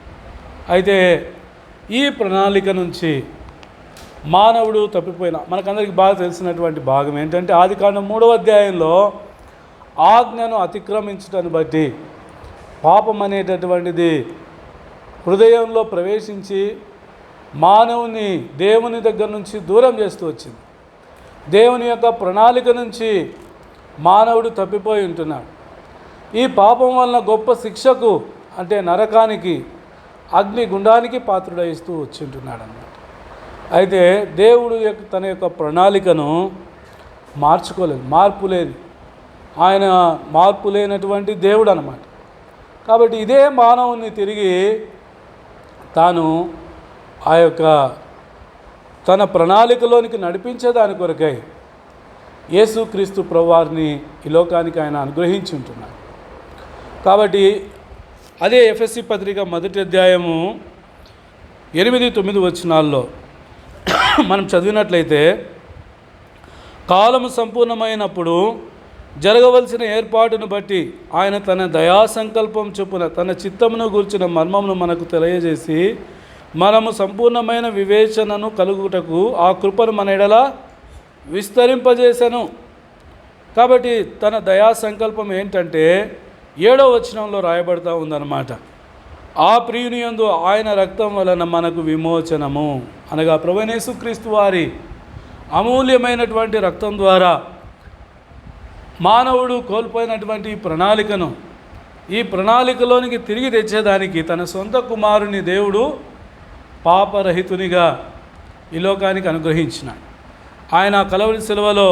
అయితే ఈ ప్రణాళిక నుంచి మానవుడు తప్పిపోయిన మనకందరికీ బాగా తెలిసినటువంటి భాగం ఏంటంటే ఆదికాండం 3వ అధ్యాయంలో ఆజ్ఞను అతిక్రమించటాన్ని బట్టి పాపం అనేటటువంటిది హృదయంలో ప్రవేశించి మానవుని దేవుని దగ్గర నుంచి దూరం చేస్తూ వచ్చింది. దేవుని యొక్క ప్రణాళిక నుంచి మానవుడు తప్పిపోయి ఉంటున్నాడు. ఈ పాపం వలన గొప్ప శిక్షకు అంటే నరకానికి, అగ్ని గుండానికి పాత్రుడయిస్తూ వచ్చి ఉంటున్నాడు అన్నమాట. అయితే దేవుడు తన యొక్క ప్రణాళికను మార్చుకోలేదు, మార్పు లేదు. ఆయన మార్పు లేనటువంటి దేవుడు అన్నమాట. కాబట్టి ఇదే మానవుని తిరిగి తాను ఆ యొక్క తన ప్రణాళికలోనికి నడిపించేదాని కొరకై యేసుక్రీస్తు ప్రభువారిని ఈ లోకానికి ఆయన అనుగ్రహించి ఉంటున్నాడు. కాబట్టి అదే ఎఫెసీ పత్రిక 1వ అధ్యాయము 8-9 వచనాల్లో మనం చదివినట్లయితే, కాలము సంపూర్ణమైనప్పుడు జరగవలసిన ఏర్పాటును బట్టి ఆయన తన దయా సంకల్పం చొప్పున తన చిత్తమును గూర్చిన మర్మమును మనకు తెలియజేసి మనము సంపూర్ణమైన వివేచనను కలుగుటకు ఆ కృపను మన ఎడల విస్తరింపజేశాను. కాబట్టి తన దయా సంకల్పం ఏంటంటే 7వ వచనంలో రాయబడతా ఉందన్నమాట. ఆ ప్రియుని యందు ఆయన రక్తం వలన మనకు విమోచనము, అనగా ప్రభువైన యేసుక్రీస్తు వారి అమూల్యమైనటువంటి రక్తం ద్వారా మానవుడు కోల్పోయినటువంటి ఈ ప్రణాళికలోనికి తిరిగి తెచ్చేదానికి తన సొంత కుమారుని దేవుడు పాపరహితునిగా ఈ లోకానికి అనుగ్రహించినాడు. ఆయన కలవరి శిలువలో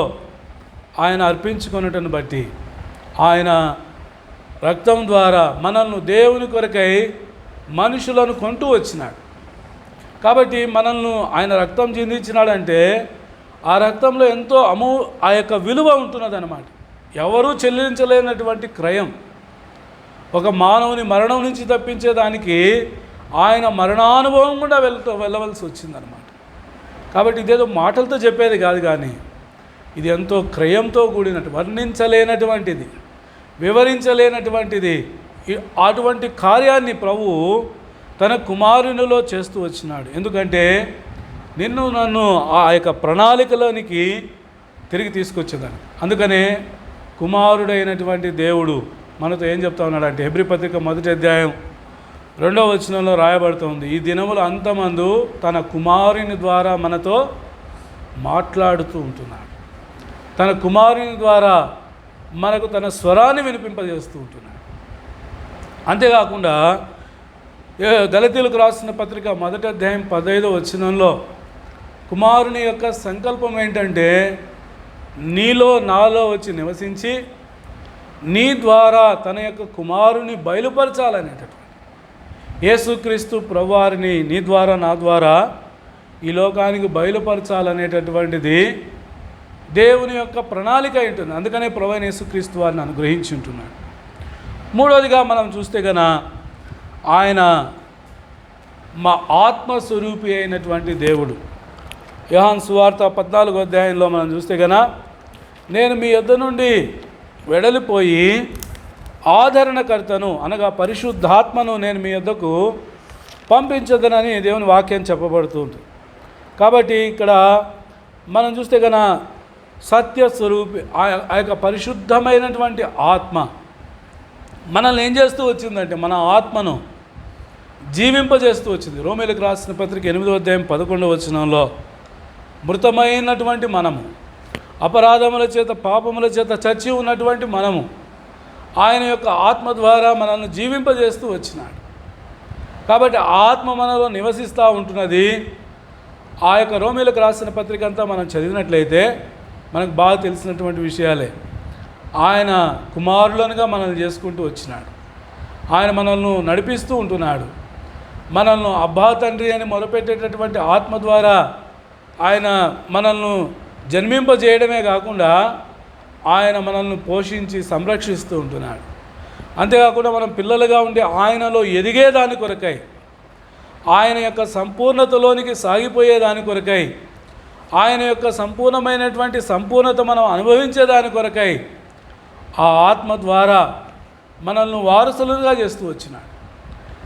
ఆయన అర్పించుకొనుటను బట్టి ఆయన రక్తం ద్వారా మనల్ని దేవుని కొరకై మనుషులను కొంటూ వచ్చినాడు. కాబట్టి మనల్ని ఆయన రక్తం చిందించినాడంటే ఆ రక్తంలో ఎంతో ఆ యొక్క విలువ ఉంటున్నదన్నమాట. ఎవరూ చెల్లించలేనటువంటి క్రయం. ఒక మానవుని మరణం నుంచి తప్పించేదానికి ఆయన మరణానుభవం కూడా వెళ్ళవలసి వచ్చిందనమాట. కాబట్టి ఇదేదో మాటలతో చెప్పేది కాదు, కానీ ఇది ఎంతో క్రయంతో కూడినట్టు, వర్ణించలేనటువంటిది, వివరించలేనటువంటిది. అటువంటి కార్యాన్ని ప్రభువు తన కుమారునిలో చేస్తూ వచ్చినాడు. ఎందుకంటే నన్ను ఆ యొక్క ప్రణాళికలోనికి తిరిగి తీసుకొచ్చేదాన్ని. అందుకనే కుమారుడైనటువంటి దేవుడు మనతో ఏం చెప్తా ఉన్నాడంటే హెబ్రీ పత్రిక 1వ అధ్యాయం 2వ వచనంలో రాయబడుతుంది, ఈ దినముల అంతమందు తన కుమారుని ద్వారా మనతో మాట్లాడుతూ ఉంటున్నాడు. తన కుమారుని ద్వారా మనకు తన స్వరాన్ని వినిపింపజేస్తూ ఉంటున్నాడు. అంతేకాకుండా గలతీయులకు రాసిన పత్రిక 1వ అధ్యాయం 15వ వచనంలో కుమారుని యొక్క సంకల్పం ఏంటంటే నీలో నాలో వచ్చి నివసించి నీ ద్వారా తన యొక్క కుమారుని బయలుపరచాలనేటటువంటి యేసుక్రీస్తు ప్రభువారిని నీ ద్వారా నా ద్వారా ఈ లోకానికి బయలుపరచాలనేటటువంటిది దేవుని యొక్క ప్రణాళిక ఉంటుంది. అందుకనే ప్రభువైన యేసుక్రీస్తు వారిని అనుగ్రహించి ఉంటున్నాడు. 3వదిగా మనం చూస్తే గన ఆయన మా ఆత్మస్వరూపి అయినటువంటి దేవుడు. యోహాను సువార్త 14వ అధ్యాయంలో మనం చూస్తే గన నేను మీ యొద్ద నుండి వెడలిపోయి ఆదరణకర్తను అనగా పరిశుద్ధాత్మను నేను మీ యొద్దకు పంపించదనని దేవుని వాక్యం చెప్పబడుతూ ఉంటుంది. కాబట్టి ఇక్కడ మనం చూస్తే గన సత్యస్వరూపి ఆ యొక్క పరిశుద్ధమైనటువంటి ఆత్మ మనల్ని ఏం చేస్తూ వచ్చిందంటే మన ఆత్మను జీవింపజేస్తూ వచ్చింది. రోమీయులకు రాసిన పత్రిక 8వ అధ్యాయం 11వ వచనంలో మృతమైనటువంటి మనము, అపరాధముల చేత పాపముల చేత చచ్చి ఉన్నటువంటి మనము ఆయన యొక్క ఆత్మ ద్వారా మనల్ని జీవింపజేస్తూ వచ్చినాడు. కాబట్టి ఆత్మ మనలో నివసిస్తూ ఉంటున్నది. ఆ యొక్క రోమీలకు రాసిన పత్రిక అంతా మనం చదివినట్లయితే మనకు బాగా తెలిసినటువంటి విషయాలే. ఆయన కుమారులనుగా మనల్ని చేసుకుంటూ వచ్చినాడు. ఆయన మనల్ని నడిపిస్తూ ఉంటున్నాడు. మనల్ని అబ్బా తండ్రి అని మొదలుపెట్టేటటువంటి ఆత్మ ద్వారా ఆయన మనల్ని జన్మింపజేయడమే కాకుండా ఆయన మనల్ని పోషించి సంరక్షిస్తూ ఉంటున్నాడు. అంతేకాకుండా మనం పిల్లలుగా ఉండి ఆయనలో ఎదిగేదాని కొరకై, ఆయన యొక్క సంపూర్ణతలోనికి సాగిపోయేదాని కొరకై, ఆయన యొక్క సంపూర్ణమైనటువంటి సంపూర్ణత మనం అనుభవించేదాని కొరకై ఆ ఆత్మ ద్వారా మనల్ని వారసులుగా చేస్తూ వచ్చినాడు.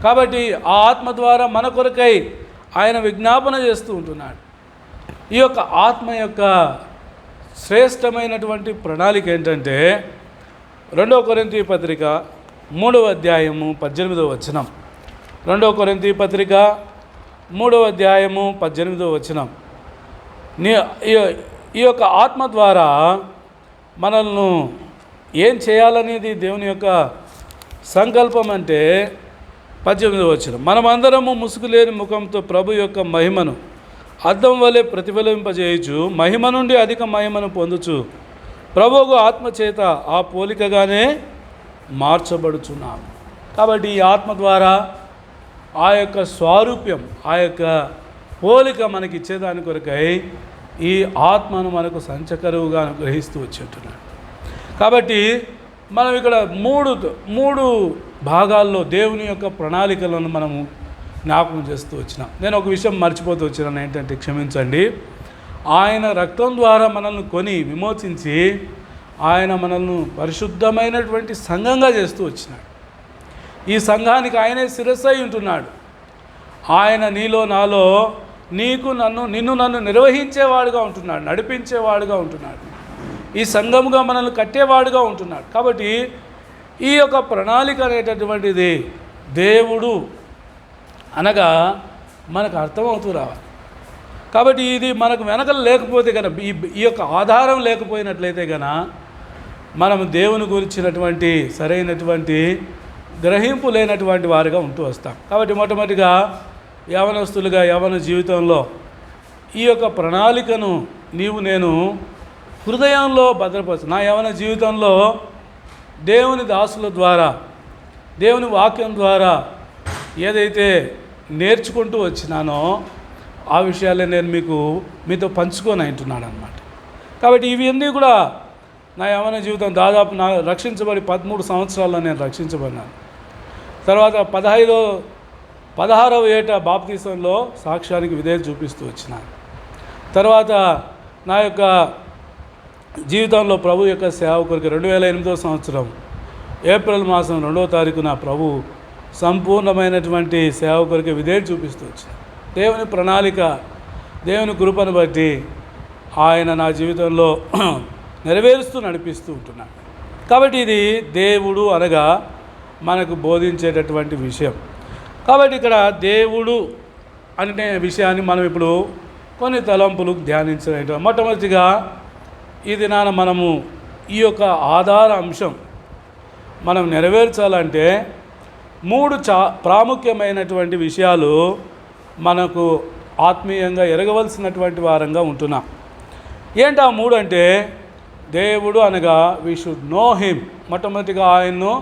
కాబట్టి ఆ ఆత్మ ద్వారా మన కొరకై ఆయన విజ్ఞాపన చేస్తూ ఉంటున్నాడు. ఈ యొక్క ఆత్మ యొక్క శ్రేష్టమైనటువంటి ప్రణాళిక ఏంటంటే 2 కొరింథీ పత్రిక 3వ అధ్యాయము 18వ వచనం. 2 కొరింథీ పత్రిక 3వ అధ్యాయము 18వ వచనం. ఈ యొక్క ఆత్మ ద్వారా మనల్ని ఏం చేయాలనేది దేవుని యొక్క సంకల్పం అంటే 18వ వచనం. మనమందరము ముసుగులేని ముఖంతో ప్రభు యొక్క మహిమను అద్దం వలె ప్రతిఫలింపజేయచ్చు, మహిమ నుండి అధిక మహిమను పొందుచు ప్రభువుకు ఆత్మచేత ఆ పోలికగానే మార్చబడుచున్నాము. కాబట్టి ఈ ఆత్మ ద్వారా ఆ యొక్క స్వారూప్యం, ఆ యొక్క పోలిక మనకి ఇచ్చేదాని కొరకై ఈ ఆత్మను మనకు సంచకరువుగా గ్రహిస్తూ వచ్చేట్టున్నాడు. కాబట్టి మనం ఇక్కడ మూడు భాగాల్లో దేవుని యొక్క ప్రణాళికలను మనము జ్ఞాపకం చేస్తూ వచ్చినాం. నేను ఒక విషయం మర్చిపోతూ వచ్చినాను, ఏంటంటే క్షమించండి. ఆయన రక్తం ద్వారా మనల్ని కొని విమోచించి ఆయన మనల్ని పరిశుద్ధమైనటువంటి సంఘంగా చేస్తూ వచ్చినాడు. ఈ సంఘానికి ఆయనే శిరస్సు అయి ఉంటున్నాడు. ఆయన నీలో నాలో నిన్ను నన్ను నిర్వహించేవాడుగా ఉంటున్నాడు, నడిపించేవాడుగా ఉంటున్నాడు, ఈ సంఘముగా మనల్ని కట్టేవాడుగా ఉంటున్నాడు. కాబట్టి ఈ యొక్క ప్రణాళిక అనేటటువంటిది దేవుడు అనగా మనకు అర్థమవుతూ రావాలి. కాబట్టి ఇది మనకు వెనకలు లేకపోతే కనుక, ఈ యొక్క ఆధారం లేకపోయినట్లయితే కనుక మనం దేవుని గురించినటువంటి సరైనటువంటి గ్రహింపు లేనటువంటి వారిగా ఉంటూ వస్తాం. కాబట్టి మొట్టమొదటిగా యవనస్తులుగా యవన జీవితంలో ఈ యొక్క ప్రణాళికను నేను హృదయంలో భద్రపరచు. నా యవన జీవితంలో దేవుని దాసుల ద్వారా, దేవుని వాక్యం ద్వారా ఏదైతే నేర్చుకుంటూ వచ్చినానో ఆ విషయాలే నేను మీతో పంచుకొని అంటున్నాను అన్నమాట. కాబట్టి ఇవన్నీ కూడా నా యవన జీవితం దాదాపు రక్షించబడి 13 సంవత్సరాల్లో నేను రక్షించబడినాను. తర్వాత 16వ ఏట బాప్తీసంలో సాక్ష్యానికి విధేయత చూపిస్తూ వచ్చినాను. తర్వాత నా యొక్క జీవితంలో ప్రభు యొక్క సేవ కొరకు 2008వ సంవత్సరం ఏప్రిల్ మాసం 2వ తారీఖున ప్రభు సంపూర్ణమైనటువంటి సేవ కొరకు విధేయత చూపిస్తూ వచ్చినాను. దేవుని ప్రణాళిక, దేవుని కృపను బట్టి ఆయన నా జీవితంలో నెరవేరుస్తూ నడిపిస్తూ ఉంటున్నాడు. కాబట్టి ఇది దేవుడు అనగా మనకు బోధించేటటువంటి విషయం. కాబట్టి ఇక్కడ దేవుడు అనే విషయాన్ని మనం ఇప్పుడు కొన్ని తలంపులు ధ్యానించడం. మొట్టమొదటిగా ఈ దినాన మనము ఈ యొక్క ఆధార అంశం మనం నెరవేర్చాలంటే 3 ప్రాముఖ్యమైనటువంటి విషయాలు మనకు ఆత్మీయంగా ఎరగవలసినటువంటి వారంగా ఉంటున్నాం. ఏంటి ఆ 3 అంటే, దేవుడు అనగా వీ షుడ్ నో హిమ్. మొట్టమొదటిగా ఆయన్ను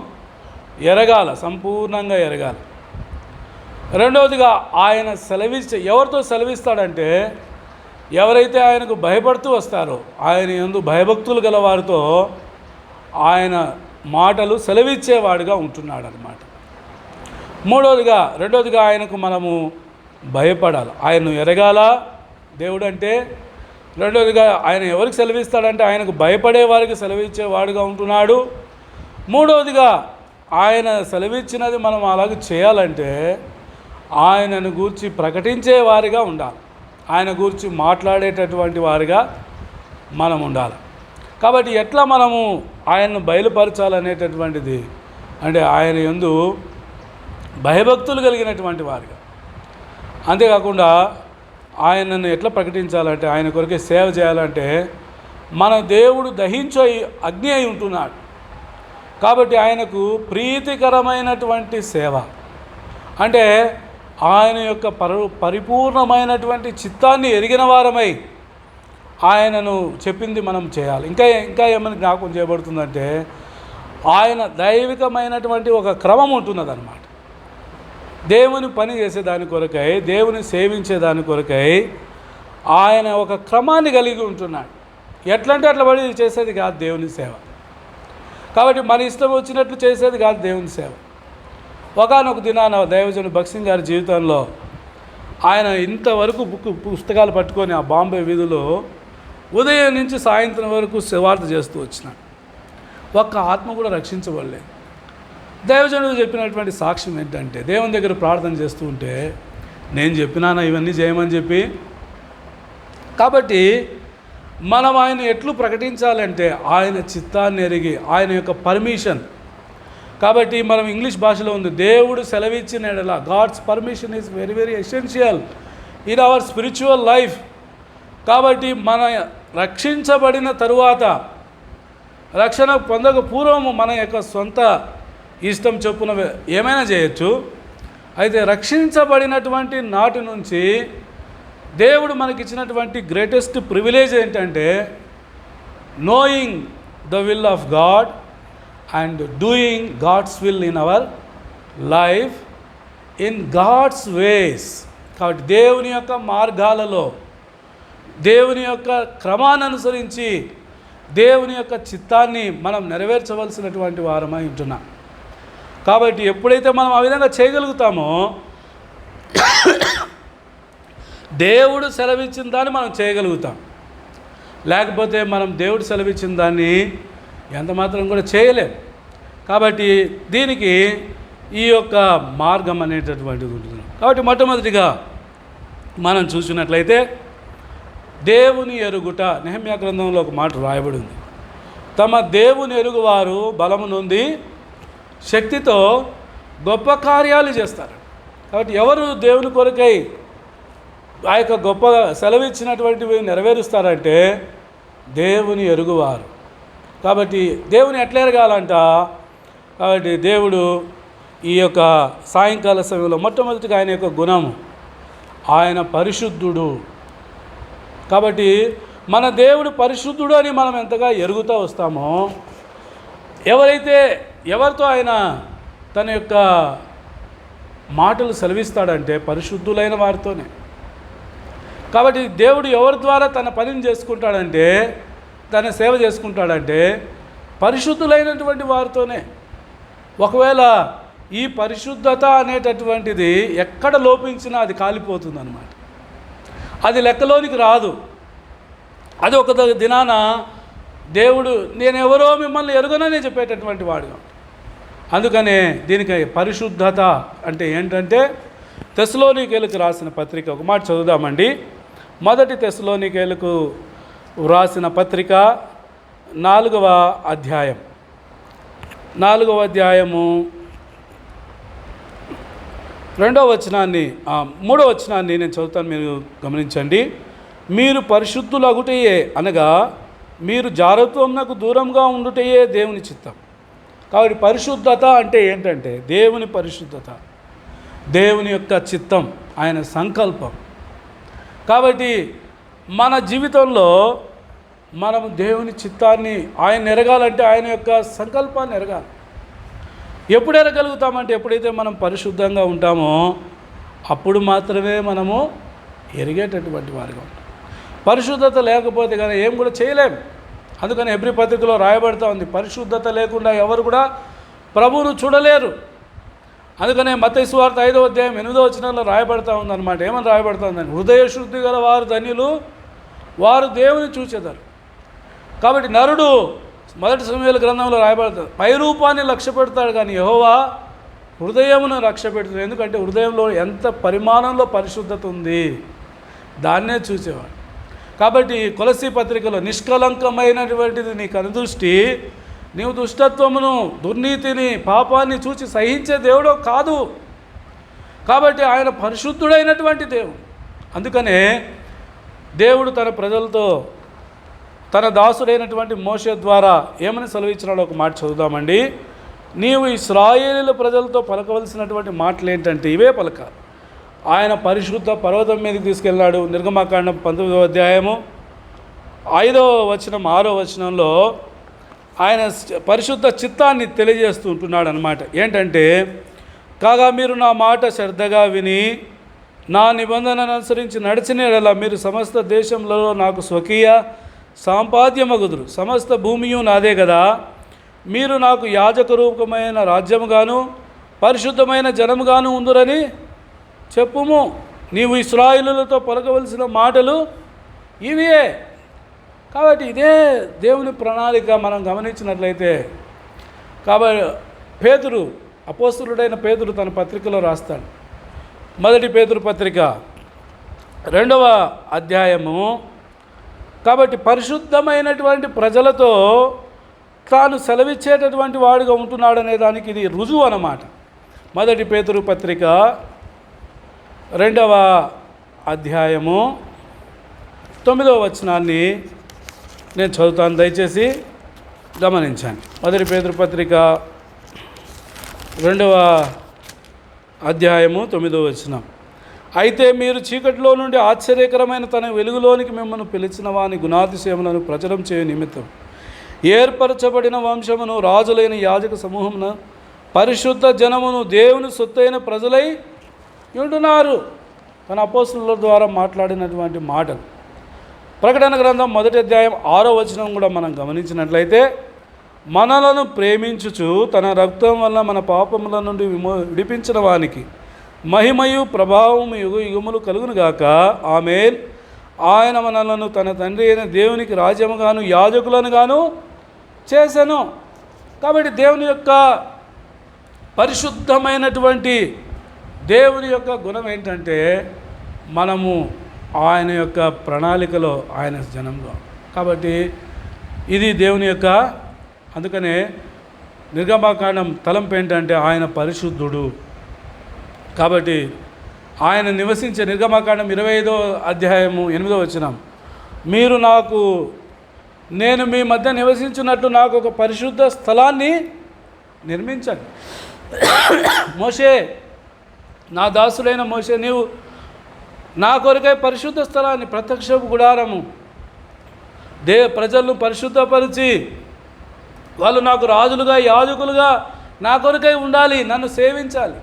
ఎరగాల, సంపూర్ణంగా ఎరగాల. రెండవదిగా ఆయన ఎవరితో సెలవిస్తాడంటే, ఎవరైతే ఆయనకు భయపడుతూ వస్తారో, ఆయన యందు భయభక్తులు గల వారితో ఆయన మాటలు సెలవిచ్చేవాడుగా ఉంటున్నాడు అన్నమాట. రెండవదిగా ఆయనకు మనము భయపడాలి, ఆయన్ను ఎరగాల దేవుడు అంటే. రెండవదిగా ఆయన ఎవరికి సెలవిస్తాడంటే ఆయనకు భయపడే వారికి సెలవిచ్చేవాడుగా ఉంటున్నాడు. మూడవదిగా ఆయన సెలవిచ్చినది మనం అలాగే చేయాలంటే ఆయనను గూర్చి ప్రకటించే వారిగా ఉండాలి, ఆయన గూర్చి మాట్లాడేటటువంటి వారిగా మనం ఉండాలి. కాబట్టి ఎట్లా మనము ఆయన్ను బయలుపరచాలనేటటువంటిది అంటే ఆయన యందు భయభక్తులు కలిగినటువంటి వారిగా, అంతేకాకుండా ఆయనను ఎట్లా ప్రకటించాలంటే, ఆయన కొరకే సేవ చేయాలంటే మన దేవుడు దహించే అగ్ని అయి ఉంటున్నాడు. కాబట్టి ఆయనకు ప్రీతికరమైనటువంటి సేవ అంటే ఆయన యొక్క పరిపూర్ణమైనటువంటి చిత్తాన్ని ఎరిగిన వారమై ఆయనను చెప్పింది మనం చేయాలి. ఇంకా ఏమైనా జ్ఞాపకం చేయబడుతుందంటే ఆయన దైవికమైనటువంటి ఒక క్రమం ఉంటున్నదన్నమాట. దేవుని పని చేసేదాని కొరకై, దేవుని సేవించేదాని కొరకై ఆయన ఒక క్రమాన్ని కలిగి ఉంటున్నాడు. ఎట్లంటే అట్లా పడి చేసేది కాదు దేవుని సేవ. కాబట్టి మన ఇష్టం వచ్చినట్లు చేసేది కాదు దేవుని సేవ. ఒకానొక దినాన దైవజనుడు భగత్ సింగ్ గారి జీవితంలో ఆయన ఇంతవరకు పుస్తకాలు పట్టుకొని ఆ బాంబే వీధిలో ఉదయం నుంచి సాయంత్రం వరకు సువార్త చేస్తూ వచ్చినాడు. ఒక్క ఆత్మ కూడా రక్షించబడలేదు. దైవజనుడు చెప్పినటువంటి సాక్ష్యం ఏంటంటే, దేవుని దగ్గర ప్రార్థన చేస్తూ ఉంటే నేను చెప్పినానా ఇవన్నీ చేయమని చెప్పి. కాబట్టి మనం ఆయన ఎట్లు ప్రకటించాలంటే ఆయన చిత్తాన్ని ఎరిగి, ఆయన యొక్క పర్మిషన్. కాబట్టి మనం ఇంగ్లీష్ భాషలో ఉంది, దేవుడు సెలవిచ్చిన ఎడల, God's permission is very very essential in our spiritual life. కాబట్టి మన రక్షించబడిన తరువాత, రక్షణ పొందక పూర్వము మన యొక్క సొంత ఇష్టం చొప్పున ఏమైనా చేయొచ్చు. అయితే రక్షించబడినటువంటి నాటి నుంచి దేవుడు మనకిచ్చినటువంటి గ్రేటెస్ట్ ప్రివిలేజ్ ఏంటంటే knowing the will of God and doing God's will in our life in God's ways. కాబట్టి దేవుని యొక్క మార్గాలలో, దేవుని యొక్క క్రమాన్ని అనుసరించి దేవుని యొక్క చిత్తాన్ని మనం నెరవేర్చవలసినటువంటి వారమై ఉంటున్నాం. కాబట్టి ఎప్పుడైతే మనం ఆ విధంగా చేయగలుగుతామో దేవుడు సెలవిచ్చిన దాన్ని మనం చేయగలుగుతాం. లేకపోతే మనం దేవుడు సెలవిచ్చిన దాన్ని ఎంత మాత్రం కూడా చేయలేం. కాబట్టి దీనికి ఈ యొక్క మార్గం అనేటటువంటిది ఉంటుంది. కాబట్టి మొట్టమొదటిగా మనం చూసినట్లయితే దేవుని ఎరుగుట, నెహెమ్యా గ్రంథంలో ఒక మాట రాయబడి ఉంది, తమ దేవుని ఎరుగువారు బలము నొంది శక్తితో గొప్ప కార్యాలు చేస్తారు. కాబట్టి ఎవరు దేవుని కొరకై ఆ యొక్క గొప్ప సెలవిచ్చినటువంటివి నెరవేరుస్తారంటే దేవుని ఎరుగువారు. కాబట్టి దేవుని ఎట్లా ఎరగాలంట? కాబట్టి దేవుడు ఈ యొక్క సాయంకాల సమయంలో మొట్టమొదటిగా ఆయన యొక్క గుణము, ఆయన పరిశుద్ధుడు. కాబట్టి మన దేవుడు పరిశుద్ధుడు అని మనం ఎంతగా ఎరుగుతూ వస్తామో, ఎవరితో ఆయన తన యొక్క మాటలు సెలవిస్తాడంటే పరిశుద్ధులైన వారితోనే. కాబట్టి దేవుడు ఎవరి ద్వారా తన పనిని చేసుకుంటాడంటే, తన సేవ చేసుకుంటాడంటే పరిశుద్ధులైనటువంటి వారితోనే. ఒకవేళ ఈ పరిశుద్ధత అనేటటువంటిది ఎక్కడ లోపించినా అది కాలిపోతుంది అన్నమాట. అది లెక్కలోనికి రాదు. అది ఒక దినాన దేవుడు నేనెవరో మిమ్మల్ని ఎరుగనని చెప్పేటటువంటి వాడుగా. అందుకనే దీనికి పరిశుద్ధత అంటే ఏంటంటే, తెస్సలోనికీయులకు రాసిన పత్రిక ఒక మాట చదువుదామండి. మొదటి తెస్సలోనికీయులకు రాసిన పత్రిక 4వ అధ్యాయం 4వ అధ్యాయము 2వ వచనాన్ని 3వ వచనాన్ని నేను చదువుతాను, మీరు గమనించండి. మీరు పరిశుద్ధులగుటయే అనగా మీరు జారత్వమునకు దూరంగా ఉండుటయే దేవుని చిత్తం. కాబట్టి పరిశుద్ధత అంటే ఏంటంటే దేవుని పరిశుద్ధత, దేవుని యొక్క చిత్తం, ఆయన సంకల్పం. కాబట్టి మన జీవితంలో మనం దేవుని చిత్తాన్ని ఆయన ఎరగాలంటే ఆయన యొక్క సంకల్పాన్ని ఎరగాలి. ఎప్పుడు ఎరగలుగుతామంటే ఎప్పుడైతే మనం పరిశుద్ధంగా ఉంటామో అప్పుడు మాత్రమే మనము ఎరిగేటటువంటి వారిగా ఉంటాం. పరిశుద్ధత లేకపోతే కానీ ఏం కూడా చేయలేం. అందుకని హెబ్రీ పత్రికలో రాయబడుతూ ఉంది, పరిశుద్ధత లేకుండా ఎవరు కూడా ప్రభువును చూడలేరు. అందుకనే మత్తయి సువార్త 5వ అధ్యాయం 8వ వచనంలో రాయబడుతూ ఉందన్నమాట. ఏమని రాయబడుతూ ఉందని, హృదయ శుద్ధి గల వారు ధన్యులు, వారు దేవుని చూచెదరు. కాబట్టి నరుడు మొదటి సమూయేలు గ్రంథంలో రాయబడుతుంది, పై రూపాన్ని లక్ష్య పెడతాడు కానీ యెహోవా హృదయమును లక్ష్య పెడుతుంది. ఎందుకంటే హృదయంలో ఎంత పరిమాణంలో పరిశుద్ధత ఉంది దాన్నే చూసేవాడు. కాబట్టి కొలసీ పత్రికలో నిష్కలంకమైనటువంటిది నీ కనుదృష్టి, నీవు దుష్టత్వమును, దుర్నీతిని, పాపాన్ని చూచి సహించే దేవుడు కాదు. కాబట్టి ఆయన పరిశుద్ధుడైనటువంటి దేవుడు. అందుకనే దేవుడు తన ప్రజలతో, తన దాసుడైనటువంటి మోషే ద్వారా ఏమని సెలవిచ్చినాడో ఒక మాట చదువుదామండి. నీవు ఇశ్రాయేలీయుల ప్రజలతో పలకవలసినటువంటి మాటలు ఏంటంటే ఇవే పలకాలి. ఆయన పరిశుద్ధ పర్వతం మీదకి తీసుకెళ్ళాడు. నిర్గమకాండం 19వ అధ్యాయము 5వ వచనం 6వ వచనంలో ఆయన పరిశుద్ధ చిత్తాన్ని తెలియజేస్తూ ఉంటున్నాడు అన్నమాట. ఏంటంటే, కాగా మీరు నా మాట శ్రద్ధగా విని నా నిబంధనను అనుసరించి నడిచిన యెడల మీరు సమస్త దేశంలో నాకు స్వకీయ సాంపాద్యమగుదురు. సమస్త భూమియు నాదే కదా. మీరు నాకు యాజక రూపమైన రాజ్యముగాను పరిశుద్ధమైన జనముగాను ఉందురని చెప్పుము. నీవు ఇశ్రాయేలులతో పలకవలసిన మాటలు ఇవే. కాబట్టి ఇదే దేవుని ప్రణాళిక మనం గమనించినట్లయితే. కాబట్టి పేతురు, అపోస్తలుడైన పేతురు తన పత్రికలో రాస్తాడు. మొదటి పేతురు పత్రిక 2వ అధ్యాయము. కాబట్టి పరిశుద్ధమైనటువంటి ప్రజలతో తాను సెలవిచ్చేటటువంటి వాడుగా ఉంటున్నాడనే దానికి ఇది రుజువు అన్నమాట. మొదటి పేతురు పత్రిక 2వ అధ్యాయము 9వ వచనాన్ని నేను చదువుతాను, దయచేసి గమనించండి. మొదటి పేతురు పత్రిక 2వ అధ్యాయము 9వ వచనం. అయితే మీరు చీకటిలో నుండి ఆశ్చర్యకరమైన తన వెలుగులోనికి మిమ్మల్ని పిలిచిన వాని గుణాతిశయములను ప్రచురం చేయ నిమిత్తం ఏర్పరచబడిన వంశమును, రాజులైన యాజక సమూహమును, పరిశుద్ధ జనమును, దేవుని సొత్తైన ప్రజలై ఉంటున్నారు. తన అపోస్తలుల ద్వారా మాట్లాడినటువంటి మాటలు. ప్రకటన గ్రంథం 1వ అధ్యాయం 6వ వచనం కూడా మనం గమనించినట్లయితే, మనలను ప్రేమించుచు తన రక్తం వల్ల మన పాపముల నుండి విడిపించిన వానికి మహిమయు ప్రభావము యుగ యుగములు కలుగునుగాక. ఆమేన్. ఆయన మనలను తన తండ్రి అయిన దేవునికి రాజ్యముగాను యాజకులను గాను చేసెను. కాబట్టి దేవుని యొక్క పరిశుద్ధమైనటువంటి దేవుని యొక్క గుణం ఏంటంటే, మనము ఆయన యొక్క ప్రణాళికలో, ఆయన జనంలో. కాబట్టి ఇది దేవుని యొక్క, అందుకనే నిర్గమకాండం తలంపు ఏంటంటే ఆయన పరిశుద్ధుడు. కాబట్టి ఆయన నివసించే నిర్గమకాండం 25వ అధ్యాయము 8వ వచనం, నేను మీ మధ్య నివసించున్నట్లు నాకు ఒక పరిశుద్ధ స్థలాన్ని నిర్మించండి. మోషే, నా దాసుడైన మోషే, నీవు నా కొరకై పరిశుద్ధ స్థలాన్ని, ప్రత్యక్ష గుడారము, ప్రజలను పరిశుద్ధపరిచి వాళ్ళు నాకు రాజులుగా యాజకులుగా నా కొరకై ఉండాలి, నన్ను సేవించాలి.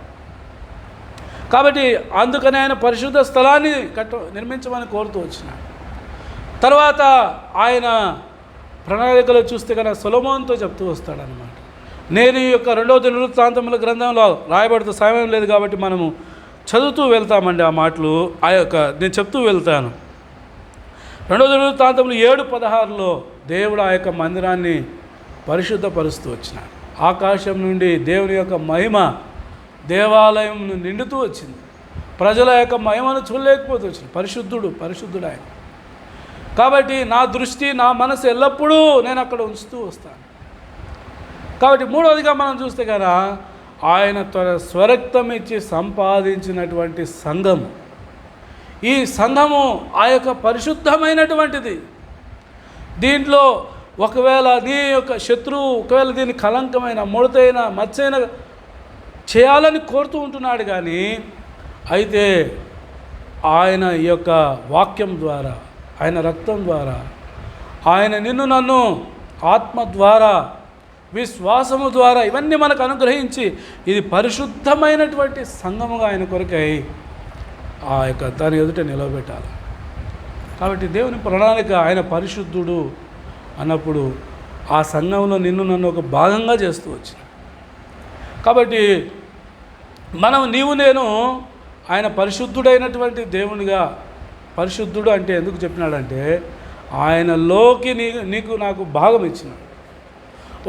కాబట్టి అందుకని ఆయన పరిశుద్ధ స్థలాన్ని నిర్మించమని కోరుతూ వచ్చినాడు. తర్వాత ఆయన ప్రణాళికలో చూస్తే కనుక సొలొమోనుతో చెప్తూ వస్తాడనమాట. నేను ఈ యొక్క 2వ దినవృత్తాంతముల గ్రంథంలో రాయబడుతూ సమయం లేదు కాబట్టి మనము చదువుతూ వెళ్తామండి ఆ మాటలు. నేను చెప్తూ వెళ్తాను. 2వ దినవృత్తాంతములు 7:16లో దేవుడు ఆ యొక్క మందిరాన్ని పరిశుద్ధపరుస్తూ వచ్చినాడు. ఆకాశం నుండి దేవుని యొక్క మహిమ దేవాలయం నిండుతూ వచ్చింది. ప్రజల యొక్క మహిమను చూడలేకపోతూ వచ్చింది. పరిశుద్ధుడు ఆయన. కాబట్టి నా దృష్టి, నా మనసు ఎల్లప్పుడూ నేను అక్కడ ఉంచుతూ వస్తాను. కాబట్టి 3వదిగా మనం చూస్తే కదా, ఆయన తన స్వరక్తం ఇచ్చి సంపాదించినటువంటి సంఘము. ఈ సంఘము ఆ యొక్క పరిశుద్ధమైనటువంటిది. దీంట్లో ఒకవేళ నీ యొక్క శత్రువు ఒకవేళ దీన్ని కలంకమైన, ముడతైన, మచ్చైన చేయాలని కోరుతూ ఉంటున్నాడు. కానీ అయితే ఆయన ఈ యొక్క వాక్యం ద్వారా, ఆయన రక్తం ద్వారా, ఆయన నిన్ను నన్ను ఆత్మ ద్వారా, విశ్వాసము ద్వారా ఇవన్నీ మనకు అనుగ్రహించి ఇది పరిశుద్ధమైనటువంటి సంఘముగా ఆయన కొరకై ఆ యొక్క దాని ఎదుట నిలవబెట్టాలి. కాబట్టి దేవుని ప్రణాళిక, ఆయన పరిశుద్ధుడు అన్నప్పుడు ఆ సంఘంలో నిన్ను నన్ను ఒక భాగంగా చేస్తూ వచ్చింది. కాబట్టి నేను ఆయన పరిశుద్ధుడైనటువంటి దేవునిగా, పరిశుద్ధుడు అంటే ఎందుకు చెప్పినాడంటే ఆయనలోకి నీకు నాకు భాగం ఇచ్చినాడు.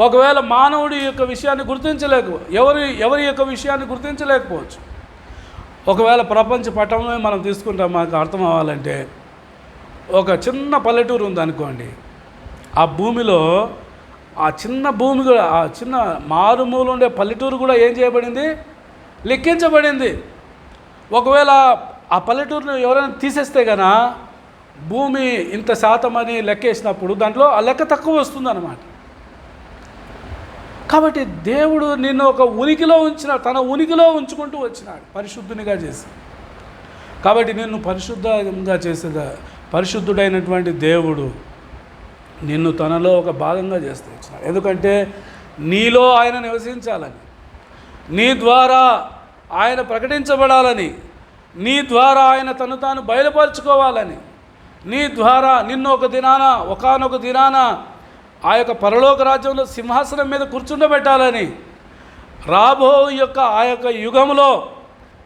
ఒకవేళ మానవుడి యొక్క విషయాన్ని ఎవరి యొక్క విషయాన్ని గుర్తించలేకపోవచ్చు. ఒకవేళ ప్రపంచ పట్టణమే మనం తీసుకుంటాం, మాకు అర్థం అవ్వాలంటే ఒక చిన్న పల్లెటూరు ఉందనుకోండి. ఆ భూమిలో ఆ చిన్న భూమి కూడా, ఆ చిన్న మారుమూలు ఉండే పల్లెటూరు కూడా ఏం చేయబడింది? లెక్కించబడింది. ఒకవేళ ఆ పల్లెటూరును ఎవరైనా తీసేస్తే కనుక భూమి ఇంత శాతం అని లెక్కేసినప్పుడు దాంట్లో ఆ లెక్క తక్కువ వస్తుందన్నమాట. కాబట్టి దేవుడు నిన్ను ఒక ఉనికిలో తన ఉనికిలో ఉంచుకుంటూ వచ్చినాడు పరిశుద్ధునిగా చేసి. కాబట్టి నిన్ను పరిశుద్ధంగా పరిశుద్ధుడైనటువంటి దేవుడు నిన్ను తనలో ఒక భాగంగా చేస్తూ వచ్చినాడు. ఎందుకంటే నీలో ఆయన నివసించాలని, నీ ద్వారా ఆయన ప్రకటించబడాలని, నీ ద్వారా ఆయన తను తాను బయలుపరుచుకోవాలని, నీ ద్వారా నిన్ను ఒకానొక దినాన ఆ యొక్క పరలోక రాజ్యంలో సింహాసనం మీద కూర్చుండబెట్టాలని, రాబో ఆ యొక్క యుగంలో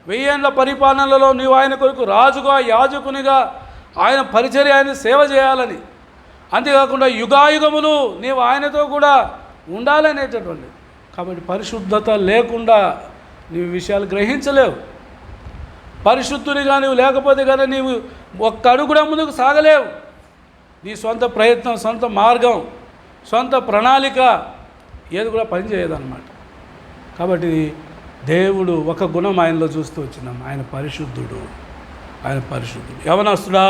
1000 ఏళ్ల పరిపాలనలో నీవు ఆయన కొరకు రాజుగా యాజకునిగా ఆయన పరిచర్య ఆయన సేవ చేయాలని, అంతేకాకుండా యుగాయుగములు నీవు ఆయనతో కూడా ఉండాలనేటటువంటి. కాబట్టి పరిశుద్ధత లేకుండా నీవు విషయాలు గ్రహించలేవు. పరిశుద్ధునిగా నీవు లేకపోతే కదా నీవు ఒక్క అడుగు కూడా ముందుకు సాగలేవు. నీ సొంత ప్రయత్నం, సొంత మార్గం, సొంత ప్రణాళిక ఏది కూడా పనిచేయదన్నమాట. కాబట్టి దేవుడు ఒక గుణం ఆయనలో చూస్తూ వచ్చినాం, ఆయన పరిశుద్ధుడు. యవనస్తుడా,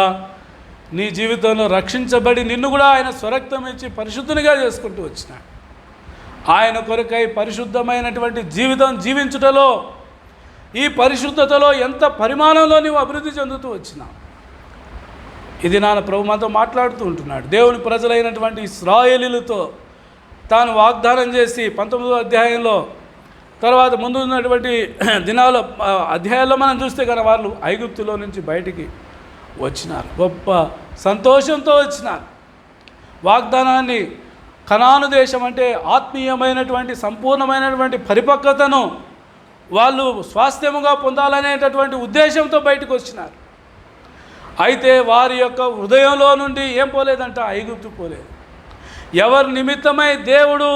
నీ జీవితంలో రక్షించబడి నిన్ను కూడా ఆయన స్వరక్తం ఇచ్చి పరిశుద్ధునిగా చేసుకుంటూ వచ్చినాడు. ఆయన కొరకై పరిశుద్ధమైనటువంటి జీవితం జీవించుటలో, ఈ పరిశుద్ధతలో ఎంత పరిమాణంలో నీవు అభివృద్ధి చెందుతూ వచ్చినావు. ఇది నాన్న ప్రభు మనతో మాట్లాడుతూ ఉంటున్నాడు. దేవుని ప్రజలైనటువంటి ఇశ్రాయేలీలతో తాను వాగ్దానం చేసి 19వ అధ్యాయంలో, తర్వాత ముందు ఉన్నటువంటి అధ్యాయాల్లో మనం చూస్తే కనుక వాళ్ళు ఐగుప్తులో నుంచి బయటికి వచ్చినారు, గొప్ప సంతోషంతో వచ్చినారు. వాగ్దానాన్ని, కనాను దేశం అంటే ఆత్మీయమైనటువంటి సంపూర్ణమైనటువంటి పరిపక్వతను వాళ్ళు స్వాస్థ్యముగా పొందాలనేటటువంటి ఉద్దేశంతో బయటకు వచ్చినారు. అయితే వారి యొక్క హృదయంలో నుండి ఏం పోలేదంట, ఐగుప్తు పోలేదు. ఎవరి నిమిత్తమై దేవుడు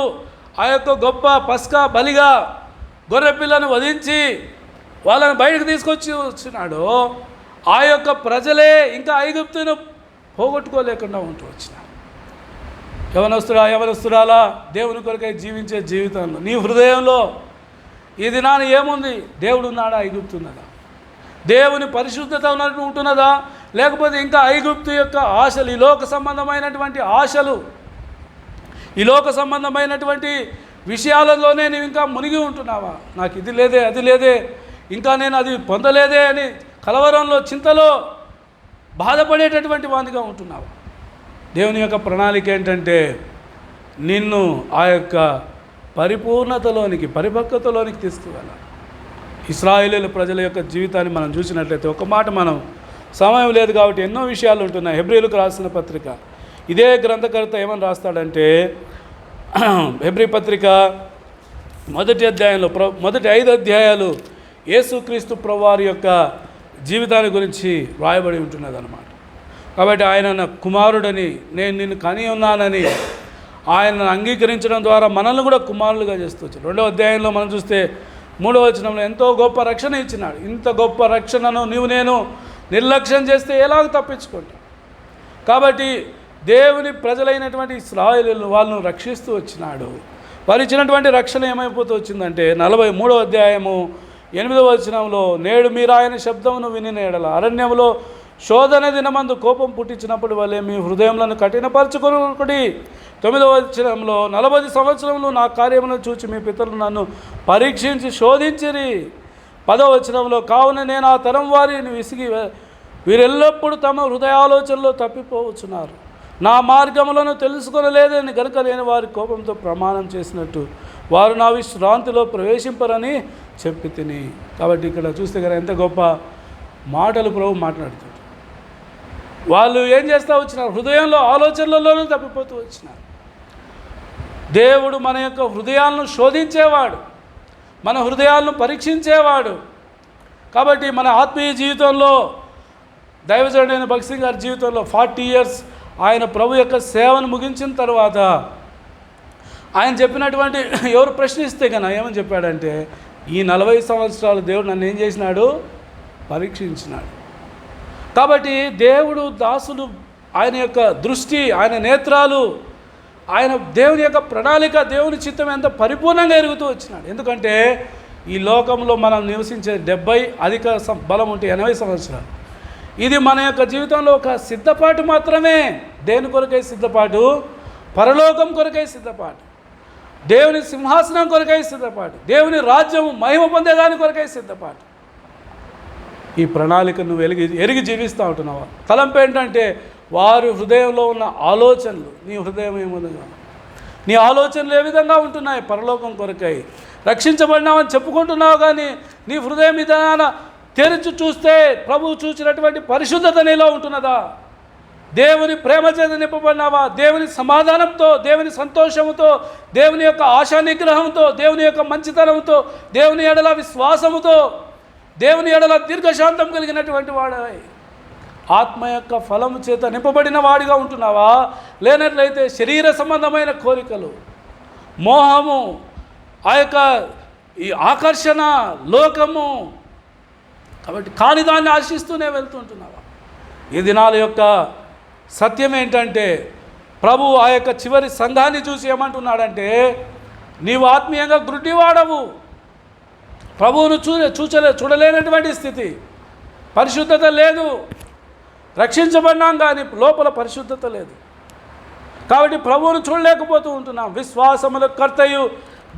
ఆ యొక్క గొప్ప పస్కా బలిగా గొర్రెపిల్లను వధించి వాళ్ళని బయటకు తీసుకొచ్చి వచ్చినాడో, ఆ యొక్క ప్రజలే ఇంకా ఐగుప్తును పోగొట్టుకోలేకుండా ఉంటూ వచ్చినారు. యవనస్తురాలా, దేవుని కొరకై జీవించే జీవితంలో నీ హృదయంలో ఈ దినాన ఏముంది? దేవుడు ఉన్నాడా? ఐగుప్తు ఉన్నదా? దేవుని పరిశుద్ధత ఉన్నట్టు ఉంటున్నదా? లేకపోతే ఇంకా ఐగుప్తు యొక్క ఆశలు, ఈ లోక సంబంధమైనటువంటి ఆశలు, ఈ లోక సంబంధమైనటువంటి విషయాలలోనే నీవు ఇంకా మునిగి ఉంటున్నావా? నాకు ఇది లేదే, అది లేదే, ఇంకా నేను అది పొందలేదే అని కలవరంలో, చింతలో బాధపడేటటువంటి వానిగా ఉంటున్నావా? దేవుని యొక్క ప్రణాళిక ఏంటంటే నిన్ను ఆ యొక్క పరిపూర్ణతలోనికి, పరిపక్వతలోనికి తీసుకువెళ్ళాలి. ఇశ్రాయేలీయుల ప్రజల యొక్క జీవితాన్ని మనం చూసినట్లయితే, ఒక మాట, మనం సమయం లేదు కాబట్టి ఎన్నో విషయాలు ఉంటున్నాయి. హెబ్రీలకు రాసిన పత్రిక, ఇదే గ్రంథకర్త ఏమని రాస్తాడంటే, హెబ్రీ పత్రిక మొదటి అధ్యాయంలో మొదటి 5 అధ్యాయాలు యేసుక్రీస్తు ప్రభువారి యొక్క జీవితాన్ని గురించి రాయబడి ఉంటున్నది అన్నమాట. కాబట్టి ఆయన నా కుమారుడని, నేను నిన్ను కని ఉన్నానని ఆయనను అంగీకరించడం ద్వారా మనల్ని కూడా కుమారులుగా చేస్తూ వచ్చాడు. 2వ అధ్యాయంలో మనం చూస్తే 3వ వచనంలో ఎంతో గొప్ప రక్షణ ఇచ్చినాడు. ఇంత గొప్ప రక్షణను నేను నిర్లక్ష్యం చేస్తే ఎలాగ తప్పించుకుంటా? కాబట్టి దేవుని ప్రజలైనటువంటి ఇశ్రాయేలీయులను వాళ్ళను రక్షిస్తూ వచ్చినాడు. వారు ఇచ్చినటువంటి రక్షణ ఏమైపోతూ వచ్చిందంటే 43వ అధ్యాయము 8వ వచనంలో, నేడు మీరు ఆయన శబ్దమును వినిన ఎడల అరణ్యములో శోధన దినమందు కోపం పుట్టించినప్పుడు వల్లే మీ హృదయములను కఠినపరచుకొనుడి. 9వ వచనంలో, 40 సంవత్సరములు నా కార్యములను చూచి మీ పితరులు నన్ను పరీక్షించి శోధించిరి. 10వ వచనంలో, కావున నేను ఆ తరం వారిని విసిగి వీరెల్లప్పుడూ తమ హృదయాలోచనలో తప్పిపోవచ్చున్నారు, నా మార్గములను తెలుసుకొనలేదని గనుక నేను వారి కోపంతో ప్రమాణం చేసినట్టు వారు నా విశ్రాంతిలో ప్రవేశింపరని చెప్పి తిని. కాబట్టి ఇక్కడ చూస్తే కదా ఎంత గొప్ప మాటలు ప్రభు మాట్లాడుతాడు. వాళ్ళు ఏం చేస్తూ వచ్చినారు? హృదయంలో, ఆలోచనలలోనూ తప్పిపోతూ వచ్చినారు. దేవుడు మన యొక్క హృదయాలను శోధించేవాడు, మన హృదయాలను పరీక్షించేవాడు. కాబట్టి మన ఆత్మీయ జీవితంలో, దైవజనుడైన భగత్ సింగ్ గారి జీవితంలో 40 years ఆయన ప్రభు యొక్క సేవను ముగించిన తర్వాత ఆయన చెప్పినటువంటి, ఎవరు ప్రశ్నిస్తే కన్నా ఏమని చెప్పాడంటే, ఈ 40 సంవత్సరాలు దేవుడు నన్ను ఏం చేసినాడు? పరీక్షించినాడు. కాబట్టి దేవుడు దాసులు, ఆయన యొక్క దృష్టి, ఆయన నేత్రాలు, ఆయన దేవుని యొక్క ప్రణాళిక, దేవుని చిత్తం ఎంత పరిపూర్ణంగా ఎరుగుతూ వచ్చినాడు. ఎందుకంటే ఈ లోకంలో మనం నివసించే 70, అధిక బలం ఉంటే 80 సంవత్సరాలు. ఇది మన యొక్క జీవితంలో ఒక సిద్ధపాటు మాత్రమే. దేని కొరకై సిద్ధపాటు? పరలోకం కొరకై సిద్ధపాటు, దేవుని సింహాసనం కొరకై సిద్ధపాటు, దేవుని రాజ్యం మహిమ పొందేదాని కొరకై సిద్ధపాటు. ఈ ప్రణాళికను ఎరిగి జీవిస్తూ ఉంటున్నావా? తలంపు ఏంటంటే వారి హృదయంలో ఉన్న ఆలోచనలు, నీ హృదయం ఏముందిగా, నీ ఆలోచనలు ఏ విధంగా ఉంటున్నాయి? పరలోకం కొరకై రక్షించబడినావని చెప్పుకుంటున్నావు, కానీ నీ హృదయం విధాన తెరిచి చూస్తే ప్రభువు చూసినటువంటి పరిశుద్ధత నీలో ఉంటున్నదా? దేవుని ప్రేమ చేత నింపబడినావా? దేవుని సమాధానంతో, దేవుని సంతోషముతో, దేవుని యొక్క ఆశా నిగ్రహంతో, దేవుని యొక్క మంచితనంతో, దేవుని ఎడల విశ్వాసముతో, దేవుని ఎడల దీర్ఘశాంతం కలిగినటువంటి వాడవై ఆత్మ యొక్క ఫలము చేత నింపబడిన వాడిగా ఉంటున్నావా? లేనట్లయితే శరీర సంబంధమైన కోరికలు, మోహము, ఆ యొక్క ఈ ఆకర్షణ, లోకము, కాబట్టి కాని దాన్ని ఆశిస్తూనే వెళ్తుంటున్నావా? ఈ దినాల యొక్క సత్యం ఏంటంటే ప్రభు ఆ యొక్క చివరి సంఘాన్ని చూసి ఏమంటున్నాడంటే, నీవు ఆత్మీయంగా గుడ్డివాడవు, ప్రభువును చూడలేనటువంటి స్థితి, పరిశుద్ధత లేదు, రక్షించబడినాం కానీ లోపల పరిశుద్ధత లేదు. కాబట్టి ప్రభువును చూడలేకపోతూ ఉంటున్నాం. విశ్వాసముల కర్తయు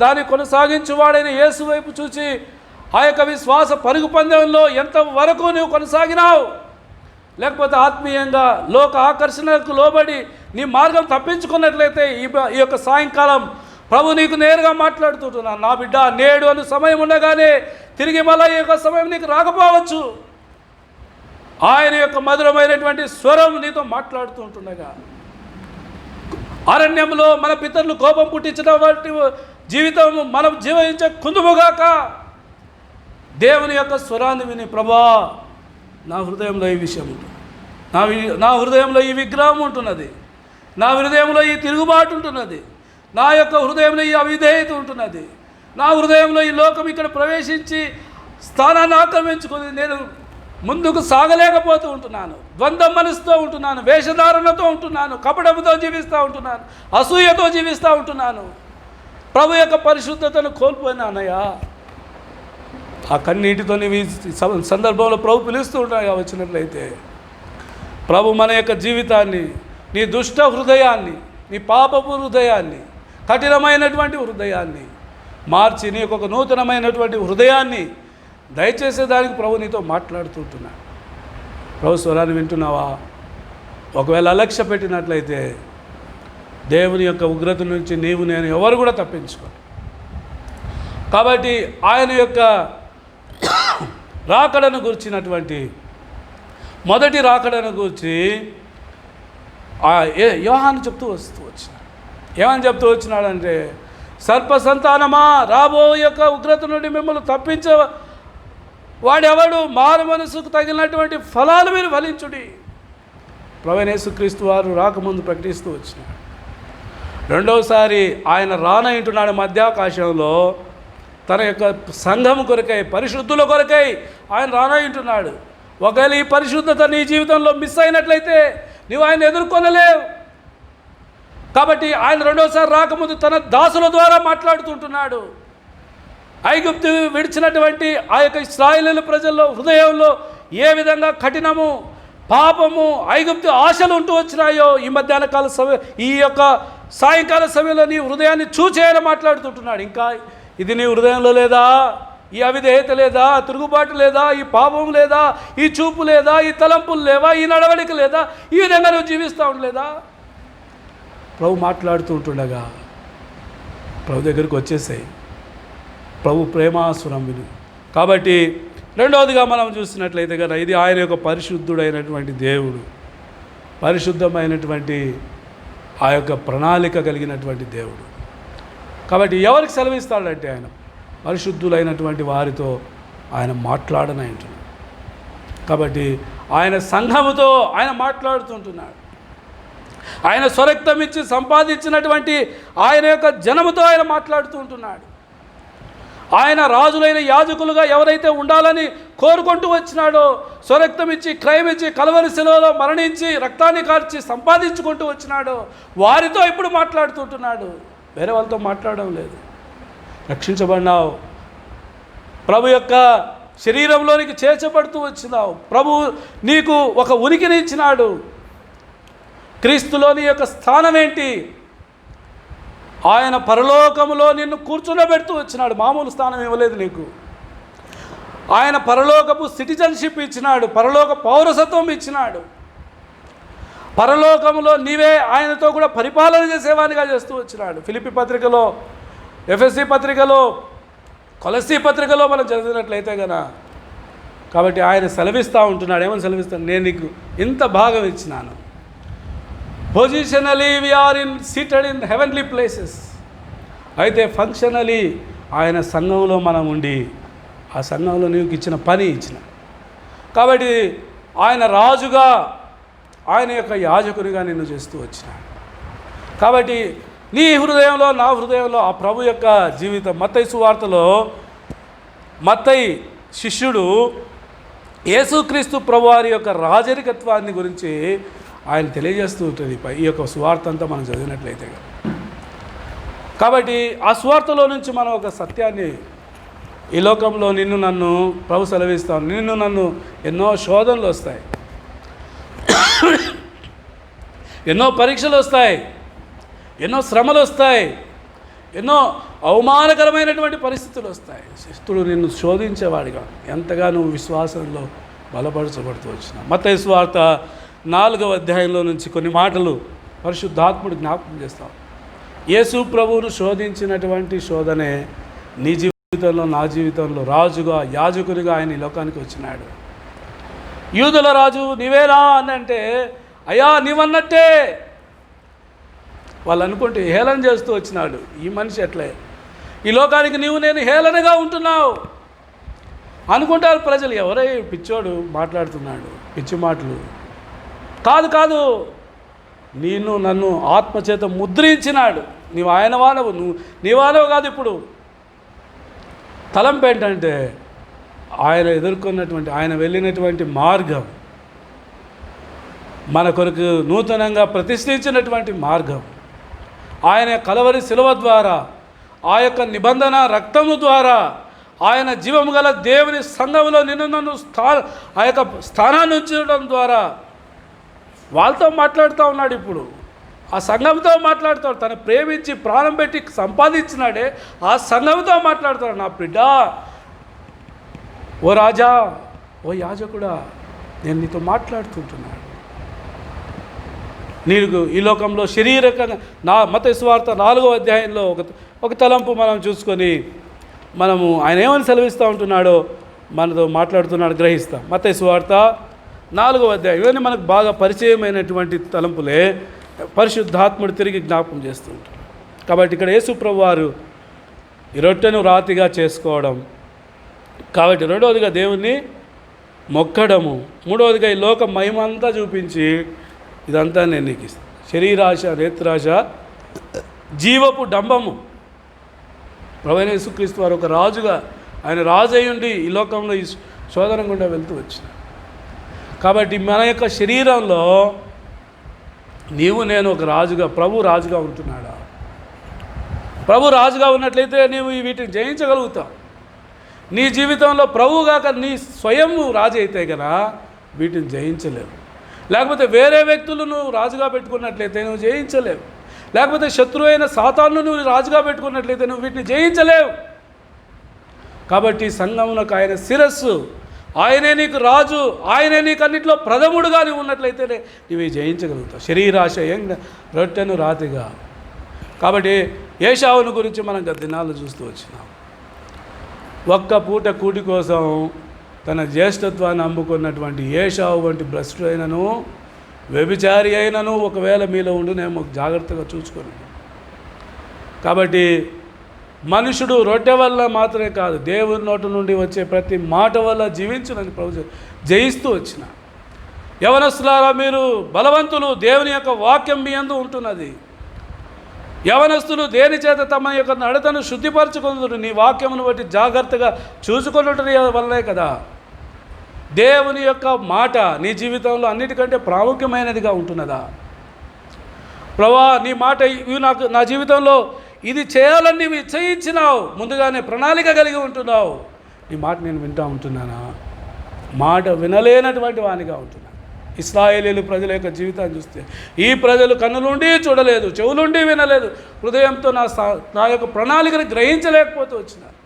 దాన్ని కొనసాగించువాడైన యేసు వైపు చూసి ఆ యొక్క విశ్వాస పరుగు పందెంలో ఎంతవరకు నువ్వు కొనసాగినావు? లేకపోతే ఆత్మీయంగా లోక ఆకర్షణకు లోబడి నీ మార్గం తప్పించుకున్నట్లయితే ఈ యొక్క సాయంకాలం ప్రభు నీకు నేరుగా మాట్లాడుతుంటున్నాను, నా బిడ్డ, నేడు అని సమయం ఉండగానే తిరిగి మళ్ళీ ఈ యొక్క సమయం నీకు రాకపోవచ్చు. ఆయన యొక్క మధురమైనటువంటి స్వరం నీతో మాట్లాడుతూ ఉంటుండగా, అరణ్యంలో మన పితరులు కోపం పుట్టించినటువంటి జీవితం మనం జీవించే కుందుముగాక. దేవుని యొక్క స్వరాన్ని విని, ప్రభా నా హృదయంలో ఈ విషయం ఉంటుంది, నా హృదయంలో ఈ విగ్రహం ఉంటున్నది, నా హృదయంలో ఈ తిరుగుబాటు ఉంటున్నది, నా యొక్క హృదయంలో ఈ అవిధేయత ఉంటున్నది, నా హృదయంలో ఈ లోకం ఇక్కడ ప్రవేశించి స్థానాన్ని ఆక్రమించుకుని నేను ముందుకు సాగలేకపోతూ ఉంటున్నాను, ద్వంద్వ మనసుతో ఉంటున్నాను, వేషధారణతో ఉంటున్నాను, కపటముతో జీవిస్తూ ఉంటున్నాను, అసూయతో జీవిస్తూ ఉంటున్నాను, ప్రభు యొక్క పరిశుద్ధతను కోల్పోయినానయ్యా. ఆ కన్నీటితో నీవు సందర్భంలో ప్రభు పిలుస్తూ ఉంటాయా వచ్చినట్లయితే, ప్రభు మన యొక్క జీవితాన్ని, నీ దుష్ట హృదయాన్ని, నీ పాపపు హృదయాన్ని, కఠినమైనటువంటి హృదయాన్ని మార్చి నీ యొక్క నూతనమైనటువంటి హృదయాన్ని దయచేసేదానికి ప్రభు నీతో మాట్లాడుతుంటున్నాడు. ప్రభు స్వరాన్ని వింటున్నావా? ఒకవేళ అలక్ష్య పెట్టినట్లయితే దేవుని యొక్క ఉగ్రత నుంచి నీవు నేను ఎవరు కూడా తప్పించుకో. కాబట్టి ఆయన యొక్క రాకడను గురించినటువంటి మొదటి రాకడను గురించి యోహాను చెప్తూ వచ్చినాడు. ఏమని చెప్తూ వచ్చినాడంటే, సర్ప సంతానమా, రాబో యొక్క ఉగ్రత నుండి మిమ్మల్ని తప్పించ వాడెవడు, మారు మనసుకు తగిలినటువంటి ఫలాలు మీరు ఫలించుడి. ప్రభువైన యేసుక్రీస్తు వారు రాకముందు ప్రకటిస్తూ వచ్చినాడు. రెండవసారి ఆయన రానంటున్నాడు మధ్యాకాశంలో, తన యొక్క సంఘం కొరకై, పరిశుద్ధుల కొరకై ఆయన రానంటున్నాడు. ఒకవేళ ఈ పరిశుద్ధత నీ జీవితంలో మిస్ అయినట్లయితే నీవు ఆయన ఎదుర్కొనలేవు. కాబట్టి ఆయన రెండోసారి రాకముందు తన దాసుల ద్వారా మాట్లాడుతుంటున్నాడు. ఐగుప్తు విడిచినటువంటి ఆ యొక్క ఇశ్రాయేలు ప్రజల్లో హృదయంలో ఏ విధంగా కఠినము, పాపము, ఐగుప్తు ఆశలు ఉంటూ వచ్చినాయో ఈ మధ్యాహ్న కాల సమయం, ఈ యొక్క సాయంకాల సమయంలో నీ హృదయాన్ని చూచేయాలని మాట్లాడుతుంటున్నాడు. ఇంకా ఇది నీ హృదయంలో లేదా? ఈ అవిధేయత లేదా? తిరుగుబాటు లేదా? ఈ పాపం లేదా? ఈ చూపు లేదా? ఈ తలంపులు లేవా? ఈ నడవడిక లేదా? ఈ విధంగా నువ్వు జీవిస్తూ ఉండలేదా? ప్రభు మాట్లాడుతూ ఉంటుండగా ప్రభు దగ్గరికి వచ్చేసాయి. ప్రభు ప్రేమాసురం విని. కాబట్టి రెండవదిగా మనం చూసినట్లయితే కదా, ఇది ఆయన యొక్క పరిశుద్ధుడైనటువంటి దేవుడు, పరిశుద్ధమైనటువంటి ఆ యొక్క ప్రణాళిక కలిగినటువంటి దేవుడు. కాబట్టి ఎవరికి సెలవిస్తాడంటే ఆయన పరిశుద్ధులైనటువంటి వారితో ఆయన మాట్లాడనై ఉంటున్నాడు. కాబట్టి ఆయన సంఘముతో ఆయన మాట్లాడుతుంటున్నాడు. ఆయన స్వరక్తం ఇచ్చి సంపాదించినటువంటి ఆయన యొక్క జనముతో ఆయన మాట్లాడుతూ ఉంటున్నాడు. ఆయన రాజులైన యాజకులుగా ఎవరైతే ఉండాలని కోరుకుంటూ వచ్చినాడో, స్వరక్తం ఇచ్చి, క్రయం ఇచ్చి, కలవరి శిలువలో మరణించి, రక్తాన్ని కార్చి సంపాదించుకుంటూ వచ్చినాడో వారితో ఇప్పుడు మాట్లాడుతుంటున్నాడు. వేరే వాళ్ళతో మాట్లాడడం లేదు. రక్షించబడినావు, ప్రభు యొక్క శరీరంలోనికి చేర్చబడుతూ వచ్చినావు, ప్రభు నీకు ఒక ఉనికిని ఇచ్చినాడు. క్రీస్తులోని యొక్క స్థానం ఏంటి? ఆయన పరలోకములో నిన్ను కూర్చుండబెడుతూ వచ్చినాడు. మామూలు స్థానం ఇవ్వలేదు నీకు. ఆయన పరలోకపు సిటిజన్షిప్ ఇచ్చినాడు, పరలోక పౌరసత్వం ఇచ్చినాడు. పరలోకంలో నీవే ఆయనతో కూడా పరిపాలన చేసేవానిగా చేస్తూ వచ్చినాడు. ఫిలిప్పీ పత్రికలో, ఎఫెసీ పత్రికలో, కొలస్సీ పత్రికలో మనం చదివినట్లయితే కదా. కాబట్టి ఆయన సెలవిస్తూ ఉంటున్నాడు. ఏమని సెలవిస్తాడు? నేను నీకు ఇంత భాగం ఇచ్చినాను. Positionally we are seated in heavenly places. అయితే ఫంక్షనలీ ఆయన సంఘంలో మనం ఉండి ఆ సంఘంలో నీకు ఇచ్చిన పని ఇచ్చిన. కాబట్టి ఆయన రాజుగా, ఆయన యొక్క యాజకునిగా నిన్ను చేస్తూ వచ్చినాడు. కాబట్టి నీ హృదయంలో, నా హృదయంలో ఆ ప్రభు యొక్క జీవితం. మత్తయి సువార్తలో మత్తయి శిష్యుడు యేసుక్రీస్తు ప్రభువారి యొక్క రాజరికత్వాన్ని గురించి ఆయన తెలియజేస్తూ ఉంటుంది ఈ యొక్క సువార్త అంతా మనం చదివినట్లయితే. కాబట్టి ఆ సువార్తలో నుంచి మనం ఒక సత్యాన్ని, ఈ లోకంలో నిన్ను నన్ను ప్రభు సెలవిస్తాను, నిన్ను నన్ను ఎన్నో శోధనలు వస్తాయి, ఎన్నో పరీక్షలు వస్తాయి, ఎన్నో శ్రమలు వస్తాయి, ఎన్నో అవమానకరమైనటువంటి పరిస్థితులు వస్తాయి. శిస్తుడు నిన్ను శోధించేవాడిగా ఎంతగా నువ్వు విశ్వాసంలో బలపరచబడుతూ వచ్చిన. మత్తయి సువార్త 4వ అధ్యాయంలో నుంచి కొన్ని మాటలు పరిశుద్ధాత్ముడు జ్ఞాపకం చేస్తాం. యేసు ప్రభువును శోధించినటువంటి శోధనే నీ జీవితంలో, నా జీవితంలో రాజుగా, యాజకునిగా ఆయన ఈ లోకానికి వచ్చినాడు. యూదుల రాజు నీవేనా అని అంటే, అయ్యా నీవన్నట్టే వాళ్ళు అనుకుంటే హేళన చేస్తూ వచ్చినాడు. ఈ మనిషి ఎట్లే, ఈ లోకానికి నీవు నేను హేళనగా ఉంటున్నావు అనుకుంటారు ప్రజలు. ఎవరై పిచ్చోడు మాట్లాడుతున్నాడు, పిచ్చి మాటలు. కాదు కాదు, నిన్ను నన్ను ఆత్మచేత ముద్రించినాడు. నీవు ఆయన వానవు, నువ్వు నీ వానవు కాదు. ఇప్పుడు తలంపు ఏంటంటే ఆయన ఎదుర్కొన్నటువంటి, ఆయన వెళ్ళినటువంటి మార్గం, మన కొరకు నూతనంగా ప్రతిష్ఠించినటువంటి మార్గం, ఆయన కలవరి శిలువ ద్వారా, ఆ యొక్క నిబంధన రక్తము ద్వారా, ఆయన జీవము గల దేవుని సంఘంలో నిన్ను నన్ను ఆ యొక్క స్థానాన్ని ఉంచడం ద్వారా వాళ్ళతో మాట్లాడుతూ ఉన్నాడు. ఇప్పుడు ఆ సంఘంతో మాట్లాడుతాడు. తను ప్రేమించి ప్రాణం పెట్టి సంపాదించినాడే ఆ సంఘంతో మాట్లాడతాడు. నా బిడ్డ, ఓ రాజా, ఓ యాజకుడా, నేను నీతో మాట్లాడుతుంటున్నాను. నీకు ఈ లోకంలో శరీరకంగా, మత్తయి సువార్త 4వ అధ్యాయంలో ఒక తలంపు మనం చూసుకొని మనము ఆయన ఏమని సెలవిస్తూ ఉంటున్నాడో మనతో మాట్లాడుతున్నాడు గ్రహిస్తాం. మత్తయి సువార్త 4వ అధ్యాయం. ఇవన్నీ మనకు బాగా పరిచయమైనటువంటి తలంపులే పరిశుద్ధాత్ముడు తిరిగి జ్ఞాపకం చేస్తూ ఉంటాడు. కాబట్టి ఇక్కడ యేసు ప్రభువారు ఈ రొట్టెను రాతిగా చేసుకోవడం, కాబట్టి రెండవదిగా దేవుణ్ణి మొక్కడము, మూడవదిగా ఈ లోక మహిమంతా చూపించి ఇదంతా నేను నీకు ఇస్తాను. శరీరాశ, నేత్రాశ, జీవపు డంబము. ప్రభువైన యేసుక్రీస్తు వారు ఒక రాజుగా, ఆయన రాజు అయ్యుండి ఈ లోకంలో ఈ శోధన గుండా వెళ్తూ వచ్చిన. కాబట్టి మన యొక్క శరీరంలో నీవు నేను ఒక రాజుగా, ప్రభు రాజుగా ఉంటున్నాడా? ప్రభు రాజుగా ఉన్నట్లయితే నీవు వీటిని జయించగలుగుతావు. నీ జీవితంలో ప్రభువుగాక నీ స్వయం రాజు అయితే కదా వీటిని జయించలేవు. లేకపోతే వేరే వ్యక్తులు నువ్వు రాజుగా పెట్టుకున్నట్లయితే నువ్వు జయించలేవు. లేకపోతే శత్రువు అయిన సాతాను నువ్వు రాజుగా పెట్టుకున్నట్లయితే నువ్వు వీటిని జయించలేవు. కాబట్టి సంఘమునకు ఆయన శిరస్సు, ఆయనే నీకు రాజు, ఆయనే నీకు అన్నింటిలో ప్రథముడుగా నీవు ఉన్నట్లయితేనే నీవు జయించగలుగుతావు. శరీరాశ రొట్టెను రాతిగా. కాబట్టి ఏశావుని గురించి మనం గత దినాలు చూస్తూ వచ్చినాం. ఒక్క పూట కూటి కోసం తన జ్యేష్ఠత్వాన్ని అమ్ముకున్నటువంటి ఏశావు వంటి భ్రష్టుడైనను, వ్యభిచారి అయినను ఒకవేళ మీలో ఉండునేమో జాగ్రత్తగా చూసుకొని. కాబట్టి మనుషుడు రొట్టె వల్ల మాత్రమే కాదు, దేవుని నోటి నుండి వచ్చే ప్రతి మాట వల్ల జీవించునని ప్రభు జయిస్తూ వచ్చిన. యవనస్తులారా, మీరు బలవంతులు, దేవుని యొక్క వాక్యం మీ యందు ఉంటున్నది. యవనస్తులు దేని చేత తమ యొక్క నడతను శుద్ధిపరచుకుంటున్నారు? నీ వాక్యమును బట్టి జాగ్రత్తగా చూసుకున్నట్టు వల్లే కదా దేవుని యొక్క మాట నీ జీవితంలో అన్నిటికంటే ప్రాముఖ్యమైనదిగా ఉంటున్నదా? ప్రభువా, నీ మాట ఇవి నా జీవితంలో ఇది చేయాలని నీవు ఇచ్చయించినావు, ముందుగానే ప్రణాళిక కలిగి ఉంటున్నావు. నీ మాట నేను వింటూ ఉంటున్నానా? మాట వినలేనటువంటి వానిగా ఉంటున్నాను. ఇశ్రాయేలీయుల ప్రజల యొక్క జీవితాన్ని చూస్తే ఈ ప్రజలు కన్నులుండి చూడలేదు, చెవులుండి వినలేదు, హృదయంతో నా యొక్క ప్రణాళికను గ్రహించలేకపోతూ వచ్చినారు.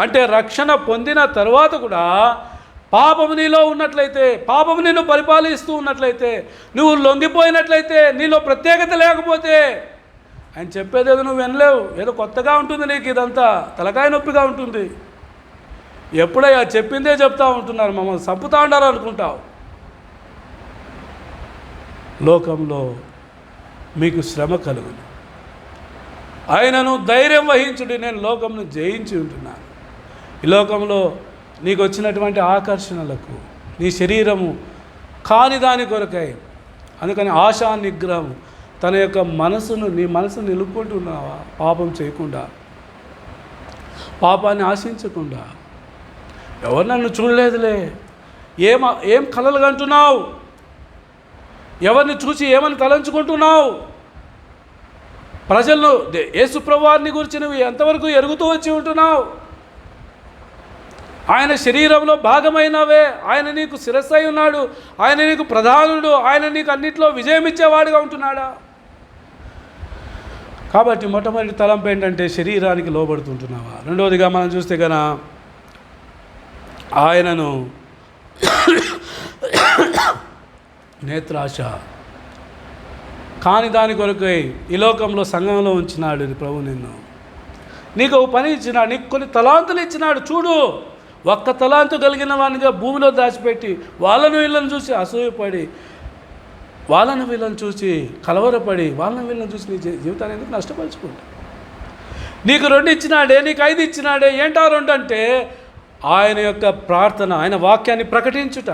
అంటే రక్షణ పొందిన తర్వాత కూడా పాపము నీలో ఉన్నట్లయితే, పాపము నిన్ను పరిపాలిస్తూ ఉన్నట్లయితే, నువ్వు లొంగిపోయినట్లయితే, నీలో ప్రత్యేకత లేకపోతే ఆయన చెప్పేది ఏదో నువ్వు వినలేవు. ఏదో కొత్తగా ఉంటుంది నీకు, ఇదంతా తలకాయ నొప్పిగా ఉంటుంది. ఎప్పుడయ్యా చెప్పిందే చెప్తా ఉంటున్నారు, మమ్మల్ని చంపుతా ఉండారు అనుకుంటావు. లోకంలో మీకు శ్రమ కలుగును, ఆయనను ధైర్యం వహించుడి, నేను లోకంను జయించి ఉంటున్నాను. ఈ లోకంలో నీకు వచ్చినటువంటి ఆకర్షణలకు నీ శరీరము కాని దాని కొరకై, అందుకని ఆశా నిగ్రహం, తన యొక్క నీ మనసును నిలుపుకుంటున్నావా? పాపం చేయకుండా, పాపాన్ని ఆశించకుండా. ఎవరు నన్ను చూడలేదులే, ఏం కలలు కంటున్నావు? ఎవరిని చూసి ఏమని తలంచుకుంటున్నావు? ప్రజలను యేసుప్రభువారిని గురించి నువ్వు ఎంతవరకు ఎరుగుతూ వచ్చి ఉంటున్నావు? ఆయన శరీరంలో భాగమైనవే, ఆయన నీకు శిరస్సై ఉన్నాడు, ఆయన నీకు ప్రధానుడు, ఆయన నీకు అన్నింటిలో విజయం ఇచ్చేవాడుగా ఉంటున్నాడా? కాబట్టి మొట్టమొదటి తలంపు ఏంటంటే శరీరానికి లోబడుతుంటున్నావా? రెండవదిగా మనం చూస్తే కనుక ఆయనను నేత్రాశ కాని దాని కొరకై ఈ లోకంలో సంఘంలో ఉంచినాడు ప్రభు నిన్ను. నీకు ఒక పని ఇచ్చినాడు, నీకు కొన్ని తలాంతులు ఇచ్చినాడు. చూడు, ఒక్క తలాంతు కలిగిన వానిగా భూమిలో దాచిపెట్టి వాళ్ళను వీళ్ళని చూసి అసూయపడి, వాళ్ళను వీళ్ళని చూసి కలవరపడి, వాళ్ళని వీళ్ళని చూసి నీ జీవితాన్ని ఎందుకు నష్టపరుచుకుంటా? నీకు 2 ఇచ్చినాడే, నీకు 5 ఇచ్చినాడే. ఏంటా 2 అంటే ఆయన యొక్క ప్రార్థన, ఆయన వాక్యాన్ని ప్రకటించుట.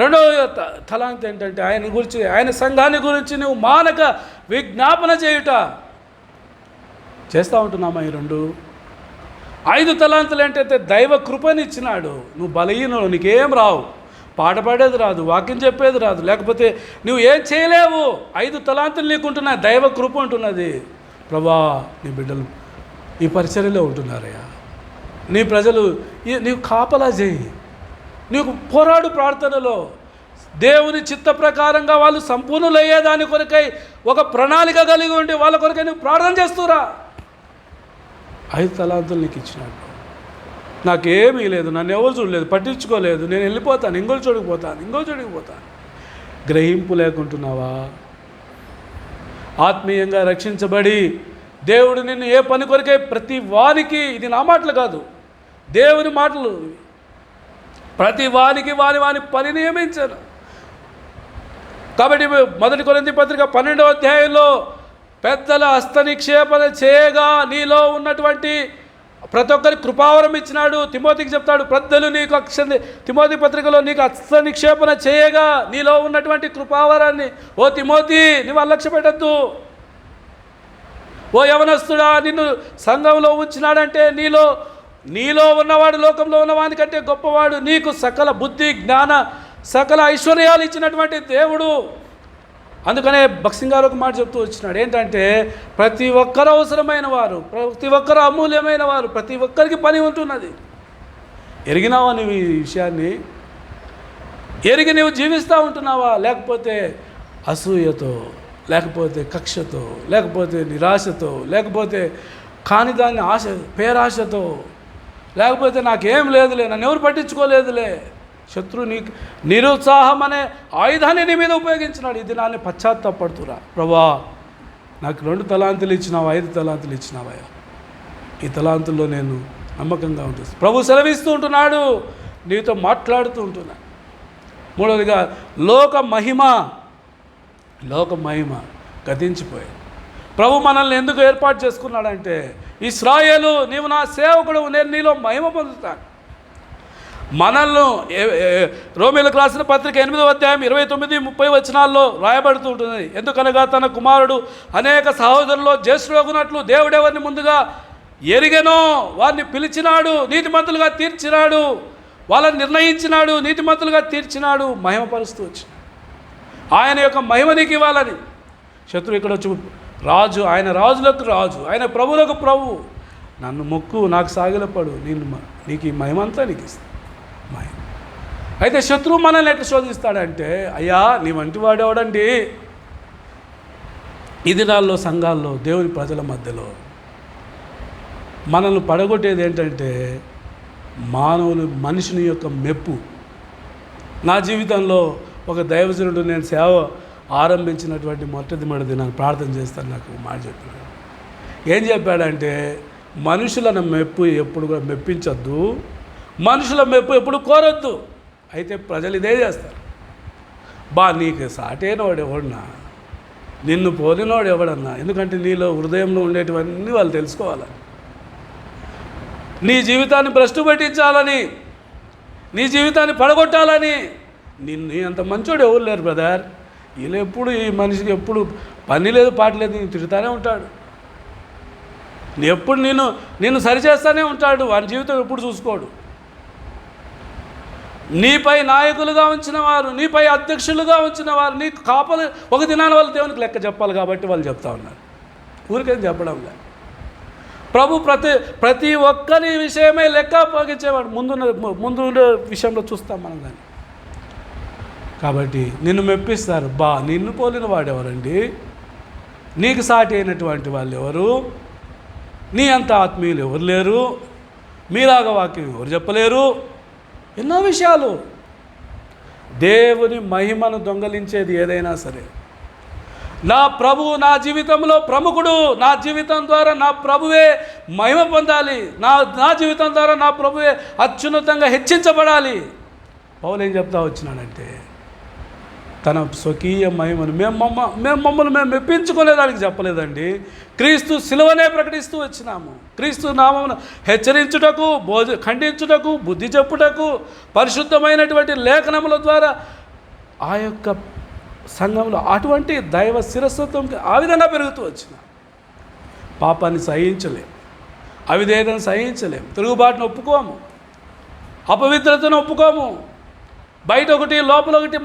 రెండవ తలాంతు ఏంటంటే ఆయన గురించి, ఆయన సంఘాన్ని గురించి నువ్వు మానక విజ్ఞాపన చేయుట. చేస్తూ ఉంటున్నామా ఈ 2? 5 తలాంతులు ఏంటంటే దైవ కృపనిచ్చినాడు. నువ్వు బలహీనుడు, నీకేం రావు, పాట పాడేది రాదు, వాక్యం చెప్పేది రాదు, లేకపోతే నువ్వు ఏం చేయలేవు. 5 తలాంతులు నీకుంటున్నాయి, దైవ కృప ఉంటున్నది. ప్రభా, నీ బిడ్డలు ఈ పరిచర్యలో ఉంటున్నారయ్యా, నీ ప్రజలు నీవు కాపలా చేయి, నీకు పోరాడు ప్రార్థనలో. దేవుని చిత్త ప్రకారంగా వాళ్ళు సంపూర్ణులయ్యేదాని కొరకై ఒక ప్రణాళిక కలిగి ఉండి వాళ్ళ కొరకై నువ్వు ప్రార్థన చేస్తురా. 5 తలాంతులు నీకు ఇచ్చినాడు. నాకేమీ లేదు, నన్ను ఎవరు చూడలేదు, పట్టించుకోలేదు, నేను వెళ్ళిపోతాను, ఇంకో చోటుకు పోతాను. గ్రహింపు లేకుంటున్నావా? ఆత్మీయంగా రక్షించబడి దేవుడు నిన్ను ఏ పని కొరకై, ప్రతి వానికి, ఇది నా మాటలు కాదు, దేవుని మాటలు, ప్రతి వానికి వాని పని నియమించాను. కాబట్టి 1 కొరింథీ పత్రిక 12వ అధ్యాయంలో పెద్దల హస్త నిక్షేపణ చేయగా నీలో ఉన్నటువంటి ప్రతి ఒక్కరి కృపావరం ఇచ్చినాడు. తిమోతికి చెప్తాడు, పెద్దలు నీకు తిమోతి పత్రికలో నీకు హస్త నిక్షేపణ చేయగా నీలో ఉన్నటువంటి కృపావరాన్ని, ఓ తిమోతి నువ్వు అలక్ష్య పెట్టద్దు. ఓ యవనస్తుడా, నిన్ను సంఘంలో ఉంచినాడంటే నీలో ఉన్నవాడు లోకంలో ఉన్నవానికంటే గొప్పవాడు. నీకు సకల బుద్ధి జ్ఞాన సకల ఐశ్వర్యాలు ఇచ్చినటువంటి దేవుడు. అందుకనే భక్సింగ్ గారు ఒక మాట చెప్తూ వచ్చినాడు, ఏంటంటే ప్రతి ఒక్కరు అవసరమైన వారు, ప్రతి ఒక్కరు అమూల్యమైన వారు, ప్రతి ఒక్కరికి పని ఉంటున్నది. ఎరిగినావా నువ్వు ఈ విషయాన్ని? ఎరిగి నువ్వు జీవిస్తూ ఉంటున్నావా? లేకపోతే అసూయతో, లేకపోతే కక్షతో, లేకపోతే నిరాశతో, లేకపోతే కాని దాన్ని పేరాశతో, లేకపోతే నాకేం లేదులే, నన్ను ఎవరు పట్టించుకోలేదులే. శత్రువు నీకు నిరుత్సాహం అనే ఆయుధాన్ని నీ మీద ఉపయోగించినాడు. ఇది నాన్ని పశ్చాత్తాపడుతురా. ప్రభా, నాకు 2 తలాంతులు ఇచ్చినావా, 5 తలాంతులు ఇచ్చినావా? ఈ తలాంతుల్లో నేను నమ్మకంగా ఉంటుంది. ప్రభు సెలవిస్తూ ఉంటున్నాడు, నీతో మాట్లాడుతూ ఉంటున్నా. మూడవదిగా లోక మహిమ గతించిపోయాయి. ప్రభు మనల్ని ఎందుకు ఏర్పాటు చేసుకున్నాడంటే, ఇశ్రాయేలు నీవు నా సేవకుడు, నేను నీలో మహిమ పొందుతాను. మనల్ని రోమీయులకు రాసిన పత్రిక 8వ అధ్యాయం 29-30 వచనాల్లో రాయబడుతూ ఉంటుంది. ఎందుకనగా తన కుమారుడు అనేక సహోదరుల్లో జ్యేష్ఠుడగునట్లు దేవుడెవరిని ముందుగా ఎరిగెనో వారిని పిలిచినాడు, నీతిమంతులుగా తీర్చినాడు, వాళ్ళని నిర్ణయించినాడు, నీతిమంతులుగా తీర్చినాడు, మహిమపరుస్తూ వచ్చి ఆయన యొక్క మహిమ నీకు ఇవ్వాలని. శత్రువు ఇక్కడ వచ్చి రాజు, ఆయన రాజులకు రాజు, ఆయన ప్రభువులకు ప్రభు, నన్ను మొక్కు, నాకు సాగిలపడు, నీకు ఈ మహిమంతా నీకు ఇస్తాను. అయితే శత్రువు మనల్ని ఎట్లా శోధిస్తాడంటే, అయ్యా నీ వంటి వాడేవాడండి. ఈ దినాల్లో సంఘాల్లో దేవుని ప్రజల మధ్యలో మనల్ని పడగొట్టేది ఏంటంటే మనుషుని యొక్క మెప్పు. నా జీవితంలో ఒక దైవజనుడు నేను సేవ ఆరంభించినటువంటి మొదటి నాకు ప్రార్థన చేస్తాను, నాకు మాట చెప్పాడు. ఏం చెప్పాడంటే, మనుషులను మెప్పు ఎప్పుడు కూడా మెప్పించొద్దు, మనుషుల మెప్పు ఎప్పుడు కోరొద్దు. అయితే ప్రజలు ఇదే చేస్తారు. నీకు సాటైనవాడు ఎవడన్నా, నిన్ను పోలినవాడు ఎవడన్నా, ఎందుకంటే నీలో హృదయంలో ఉండేటివన్నీ వాళ్ళు తెలుసుకోవాలి. నీ జీవితాన్ని భ్రష్టు పట్టించాలని, నీ జీవితాన్ని పడగొట్టాలని నిన్ను అంత మంచోడు ఎవరు లేరు బ్రదర్. వీళ్ళు ఎప్పుడు ఈ మనిషికి ఎప్పుడు పని లేదు పాట లేదు, నేను తిడుతూనే ఉంటాడు. ఎప్పుడు నిన్ను సరిచేస్తూనే ఉంటాడు. వాని జీవితం ఎప్పుడు చూసుకోడు. నీపై నాయకులుగా ఉంచిన వారు, నీపై అధ్యక్షులుగా ఉంచిన వారు, నీకు కాపలు ఒక దినాన వాళ్ళు దేవునికి లెక్క చెప్పాలి కాబట్టి వాళ్ళు చెప్తా ఉన్నారు. ఊరికేం చెప్పడం లేదు. ప్రభు ప్రతి ఒక్కరి విషయమే లెక్క అప్పగించేవాడు. ముందు విషయంలో చూస్తాం మనం దాన్ని. కాబట్టి నిన్ను మెప్పిస్తారు. నిన్ను పోలిన వాడెవరండి? నీకు సాటి అయినటువంటి వాళ్ళు ఎవరు? నీ అంత ఆత్మీయులు ఎవరు లేరు? మీలాగా వాక్యం ఎవరు చెప్పలేరు? ఎన్నో విషయాలు. దేవుని మహిమను దొంగలించేది ఏదైనా సరే, నా ప్రభువు నా జీవితంలో ప్రముఖుడు, నా జీవితం ద్వారా నా ప్రభువే మహిమ పొందాలి, నా జీవితం ద్వారా నా ప్రభువే అత్యున్నతంగా హెచ్చించబడాలి. పౌలు ఏం చెప్తా వచ్చినాడంటే, తన స్వకీయ మహిమను మమ్మల్ని మెప్పించుకునేదానికి చెప్పలేదండి. క్రీస్తు సిలువనే ప్రకటిస్తూ వచ్చినాము. క్రీస్తు నామమును హెచ్చరించుటకు, ఖండించుటకు, బుద్ధి చెప్పుటకు, పరిశుద్ధమైనటువంటి లేఖనముల ద్వారా ఆ యొక్క సంఘంలో అటువంటి దైవ శిరస్వత్వం ఆ విధంగా పెరుగుతూ వచ్చిన. పాపాన్ని సహించలేం, అవిధేయతను సహించలేం, తిరుగుబాటును ఒప్పుకోము, అపవిత్రతను ఒప్పుకోము. బయట ఒకటి లోపల ఒకటి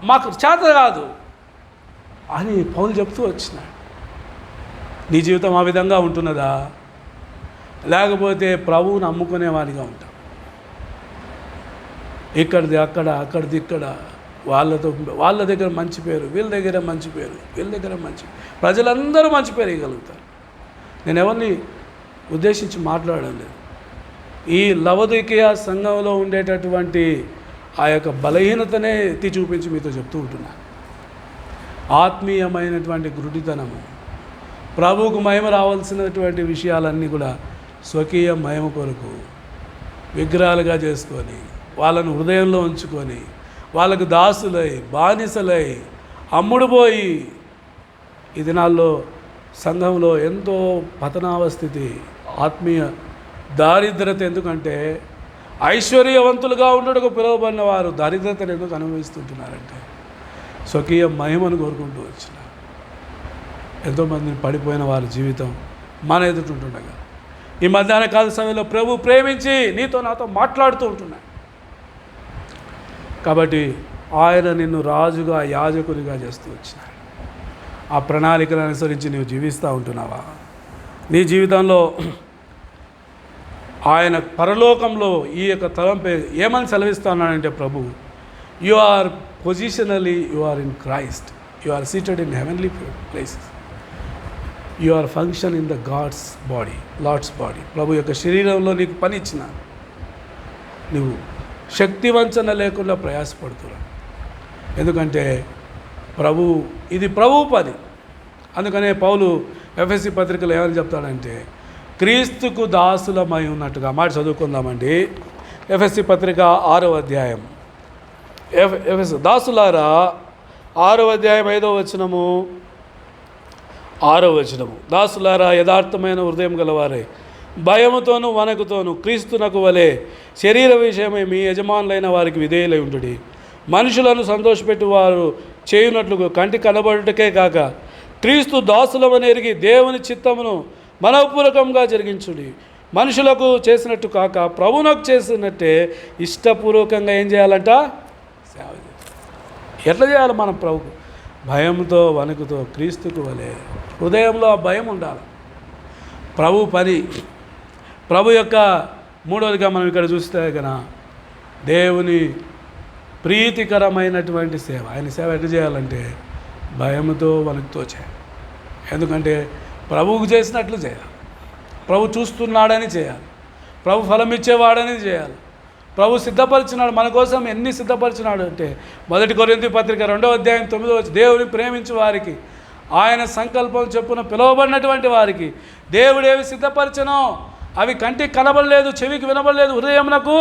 మాకు చేత కాదు అని పౌలు చెప్తూ వచ్చినాడు. నీ జీవితం ఆ విధంగా ఉంటున్నదా? లేకపోతే ప్రభువుని అమ్ముకునేవాడిగా ఉంటాం. ఇక్కడిది అక్కడ, అక్కడిది ఇక్కడ, వాళ్ళ దగ్గర మంచి పేరు, వీళ్ళ దగ్గర మంచి పేరు, వీళ్ళ దగ్గర మంచి, ప్రజలందరూ మంచి పేరు ఇవ్వగలుగుతారు. నేను ఎవరిని ఉద్దేశించి మాట్లాడడం లేదు. ఈ లవోదికీయ సంఘంలో ఉండేటటువంటి ఆ యొక్క బలహీనతనే ఎత్తి చూపించి మీతో చెప్తూ ఉంటున్నా. ఆత్మీయమైనటువంటి గురుడితనము, ప్రభువుకు మహిమ రావాల్సినటువంటి విషయాలన్నీ కూడా స్వకీయ మహిమ కొరకు విగ్రహాలుగా చేసుకొని, వాళ్ళను హృదయంలో ఉంచుకొని, వాళ్ళకు దాసులై, బానిసలై, అమ్ముడుపోయి, ఈ దినాల్లో సంఘంలో ఎంతో పతనావస్థితి, ఆత్మీయ దారిద్రత. ఎందుకంటే ఐశ్వర్యవంతులుగా ఉండటకు పిలువబడిన వారు దారిద్రతను ఎందుకు అనుభవిస్తుంటున్నారంటే స్వకీయ మహిమను కోరుకుంటూ వచ్చిన ఎంతోమందిని పడిపోయిన వారి జీవితం మన ఎదుటుంటుండగా ఈ మధ్యాహ్న కాల సమయంలో ప్రభు ప్రేమించి నీతో నాతో మాట్లాడుతూ ఉంటున్నాడు. కాబట్టి ఆయన నిన్ను రాజుగా, యాజకునిగా చేస్తూ వచ్చినాడు. ఆ ప్రణాళికను అనుసరించి నీవు జీవిస్తూ ఉంటున్నావా? నీ జీవితంలో ఆయన పరలోకంలో ఈ యొక్క తలంపై ఏమని సెలవిస్తా ఉన్నాడంటే, ప్రభు, you are positionally, you are in Christ, you are seated in heavenly places, you are function in the God's body, Lord's body. ప్రభు యొక్క శరీరంలో నీకు పని ఇచ్చిన, నువ్వు శక్తి వంచన లేకుండా ప్రయాసపడుతున్నావు. ఎందుకంటే ఇది ప్రభు పని. అందుకనే పౌలు ఎఫెసీ పత్రికలో ఏమని చెప్తాడంటే, క్రీస్తుకు దాసులమై ఉన్నట్టుగా. మాట చదువుకుందామండి. ఎఫెసీ పత్రిక 6వ అధ్యాయం. దాసులారా 6వ అధ్యాయం 5వ వచనము. 6వ వచనము, దాసులారా యథార్థమైన హృదయం గలవారే, భయముతోనూ వణకుతోనూ క్రీస్తునకు వలె శరీర విషయమై మీ యజమానులైన వారికి విధేయులై ఉండుడి. మనుషులను సంతోషపెట్టు వారు చేయునట్లు కంటి కనబడుటకే కాక క్రీస్తు దాసులమని ఎరిగి దేవుని చిత్తమును మనఃపూర్వకంగా జరిగించుడి. మనుషులకు చేసినట్టు కాక ప్రభువునకు చేసినట్టే ఇష్టపూర్వకంగా ఏం చేయాలంట? సేవ చేయాలి. ఎట్లా చేయాలి మనం ప్రభుకు? భయంతో వణుకుతో క్రీస్తుకు వలె. హృదయంలో ఆ భయం ఉండాలి. ప్రభు పని, ప్రభు యొక్క మూడవదిగా మనం ఇక్కడ చూస్తే కనుక దేవుని ప్రీతికరమైనటువంటి సేవ. ఆయన సేవ ఎట్లా చేయాలంటే భయంతో వణుకుతో చేయాలి. ఎందుకంటే ప్రభువుకు చేసినట్లు చేయాలి. ప్రభు చూస్తున్నాడని చేయాలి, ప్రభు ఫలం ఇచ్చేవాడని చేయాలి. ప్రభు సిద్ధపరిచినాడు మన కోసం. ఎన్ని సిద్ధపరిచినాడు అంటే 1 కొరింథీ పత్రిక 2వ అధ్యాయం 9వ వచనం, దేవుని ప్రేమించు వారికి ఆయన సంకల్పం చొప్పున పిలువబడినటువంటి వారికి దేవుడేవి సిద్ధపరిచనో అవి కంటికి కనబడలేదు, చెవికి వినబడలేదు, హృదయమునకు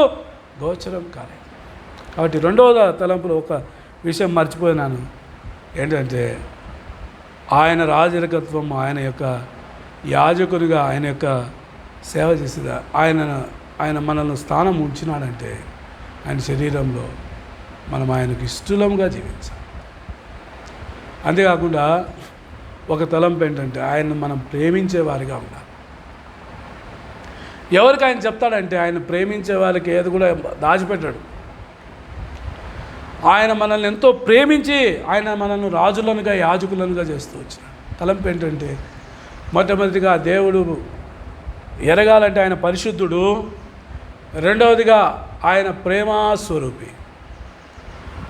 గోచరం కాలేదు. కాబట్టి 2వ తలంపులో ఒక విషయం మర్చిపోయినాను. ఏంటంటే ఆయన రాజరికత్వం, ఆయన యొక్క యాజకునిగా ఆయన యొక్క సేవ చేసేదా, ఆయన మనల్ని స్థానం ఉంచినాడంటే ఆయన శరీరంలో మనం ఆయనకు ఇష్టలంగా జీవించాలి. అంతేకాకుండా ఒక తలంపు ఏంటంటే ఆయన మనం ప్రేమించే వారిగా ఉండాలి. ఎవరికి ఆయన చెప్తాడంటే ఆయన ప్రేమించే వాళ్ళకి ఏది కూడా దాచిపెట్టాడు. ఆయన మనల్ని ఎంతో ప్రేమించి ఆయన మనల్ని రాజులనుగా యాజకులనుగా చేస్తూ వచ్చినాడు. తలంపు ఏంటంటే మొట్టమొదటిగా దేవుడు ఎరగాలంటే ఆయన పరిశుద్ధుడు, రెండవదిగా ఆయన ప్రేమాస్వరూపి.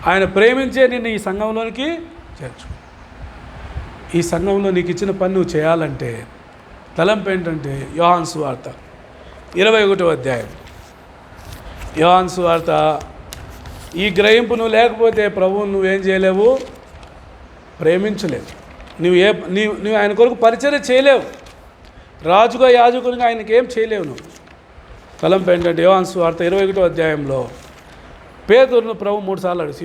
ఆయన ప్రేమించే నిన్ను ఈ సంఘంలోనికి చేర్చు. ఈ సంఘంలో నీకు ఇచ్చిన పని నువ్వు చేయాలంటే తలంపు ఏంటంటే యోహాను సువార్త 21వ అధ్యాయం. యోహాను సువార్త, ఈ గ్రహింపు నువ్వు లేకపోతే ప్రభువును నువ్వేం చేయలేవు, ప్రేమించలేవు. నువ్వు ఆయన కొరకు పరిచర్య చేయలేవు. రాజుగా యాజకునిగా ఆయనకి ఏం చేయలేవు నువ్వు. తలంపు ఏంటంటే యోహాను సువార్త 21వ అధ్యాయంలో పేతురును ప్రభు 3 సార్లు అడుగు.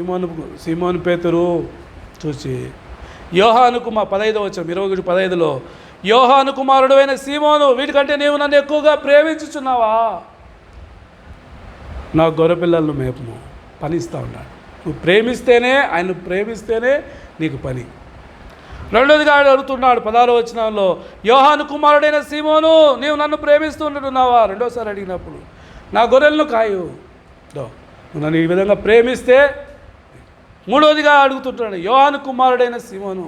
సీమోను పేతురు చూసి యోహానుకు 15వ వచనం 21:15లో, యోహాను కుమారుడు అయిన సీమోను, వీటికంటే నీవు నన్ను ఎక్కువగా ప్రేమించుచున్నావా? నా గొర్రెపిల్లలను మేపుము, పని ఇస్తూ ఉన్నాడు. నువ్వు ప్రేమిస్తేనే, ఆయన ప్రేమిస్తేనే నీకు పని. రెండోదిగా ఆయన అడుగుతున్నాడు 16వ వచనంలో, యోహాను కుమారుడైన సీమోను, నీవు నన్ను ప్రేమిస్తుంటున్నావా? రెండోసారి అడిగినప్పుడు, నా గొర్రెలను కాయు. నువ్వు నన్ను ఈ విధంగా ప్రేమిస్తే. మూడోదిగా అడుగుతుంటాడు, యోహాను కుమారుడైన సీమోను,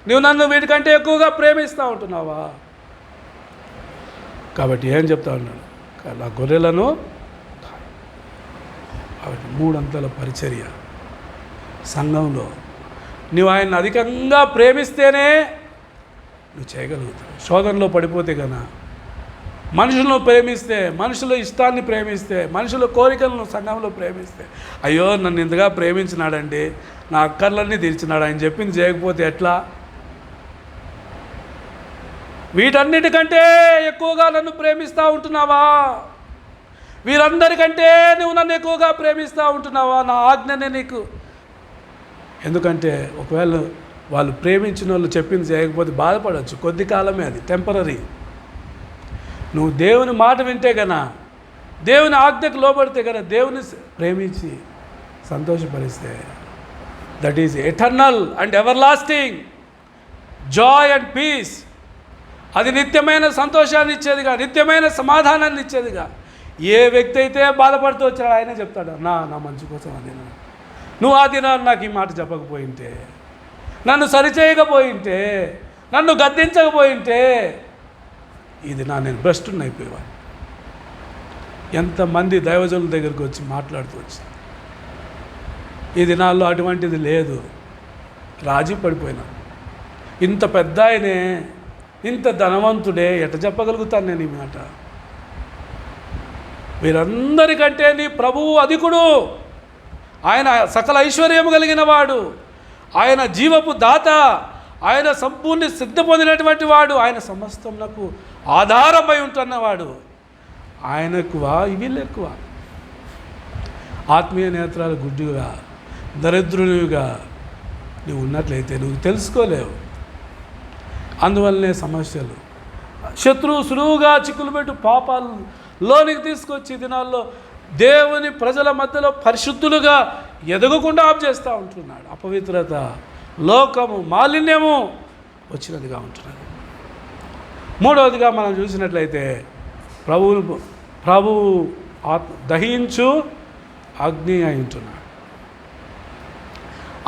నువ్వు నన్ను వీటికంటే ఎక్కువగా ప్రేమిస్తూ ఉంటున్నావా? కాబట్టి ఏం చెప్తా ఉన్నాడు, నా గొర్రెలను. కాబట్టి 3 అంతల పరిచర్య సంఘంలో నువ్వు ఆయన్ని అధికంగా ప్రేమిస్తేనే నువ్వు చేయగలుగుతావు. శోధనలో పడిపోతే కన్నా, మనుషులను ప్రేమిస్తే, మనుషుల ఇష్టాన్ని ప్రేమిస్తే, మనుషుల కోరికలను సంఘంలో ప్రేమిస్తే, అయ్యో నన్ను ఇంతగా ప్రేమించినాడండి, నా అక్కర్లన్నీ తీర్చినాడు, ఆయన చెప్పింది చేయకపోతే ఎట్లా? వీటన్నిటికంటే ఎక్కువగా నన్ను ప్రేమిస్తూ ఉంటున్నావా? వీరందరికంటే నువ్వు నన్ను ఎక్కువగా ప్రేమిస్తూ ఉంటున్నావా? నా ఆజ్ఞనే నీకు. ఎందుకంటే ఒకవేళ వాళ్ళు ప్రేమించిన వాళ్ళు చెప్పింది చేయకపోతే బాధపడవచ్చు, కొద్ది కాలమే, అది టెంపరీ. నువ్వు దేవుని మాట వింటే కన్నా, దేవుని ఆజ్ఞకు లోబడితే కన్నా, దేవుని ప్రేమించి సంతోషపరిస్తే, that is eternal and ever lasting joy and peace. అది నిత్యమైన సంతోషాన్ని ఇచ్చేదిగా, నిత్యమైన సమాధానాన్ని ఇచ్చేదిగా. ఏ వ్యక్తి అయితే బాధపడుతూ వచ్చాడో ఆయనే చెప్తాడు, నా మంచి కోసం అది. నువ్వు ఆ దినాన్ని నాకు ఈ మాట చెప్పకపోయింటే, నన్ను సరిచేయకపోయింటే, నన్ను గద్దించకపోయింటే, ఇది నేను భ్రష్టుని అయిపోయేవాడు. ఎంతమంది దైవజనుల దగ్గరికి వచ్చి మాట్లాడుతూ వచ్చాను. ఈ దినాల్లో అటువంటిది లేదు. రాజీ పడిపోయినా. ఇంత పెద్ద ఆయనే, ఇంత ధనవంతుడే, ఎట్ట చెప్పగలుగుతాను నేను ఈ మాట? వీరందరికంటే నీ ప్రభువు అధికుడు. ఆయన సకల ఐశ్వర్యము కలిగిన వాడు, ఆయన జీవపు దాత, ఆయన సంపూర్ణ సిద్ధ పొందినటువంటి వాడు, ఆయన సమస్తమునకు ఆధారమై ఉంటున్నవాడు. ఆయనకువా వీళ్ళు ఎక్కువ? ఆత్మీయ నేత్రాలు గుడ్డిగా, దరిద్రునిగా నువ్వు ఉన్నట్లయితే నువ్వు తెలుసుకోలేవు. అందువల్లనే సమస్యలు, శత్రువు సులువుగా చిక్కులు పెట్టు పాపాలలోనికి తీసుకొచ్చి దినాల్లో దేవుని ప్రజల మధ్యలో పరిశుద్ధులుగా ఎదగకుండా ఆపు చేస్తూ ఉంటున్నాడు. అపవిత్రత, లోకము, మాలిన్యము వచ్చినదిగా ఉంటున్నది. మూడవదిగా మనం చూసినట్లయితే ప్రభువు దహించు అగ్ని అయి ఉంటున్నాడు.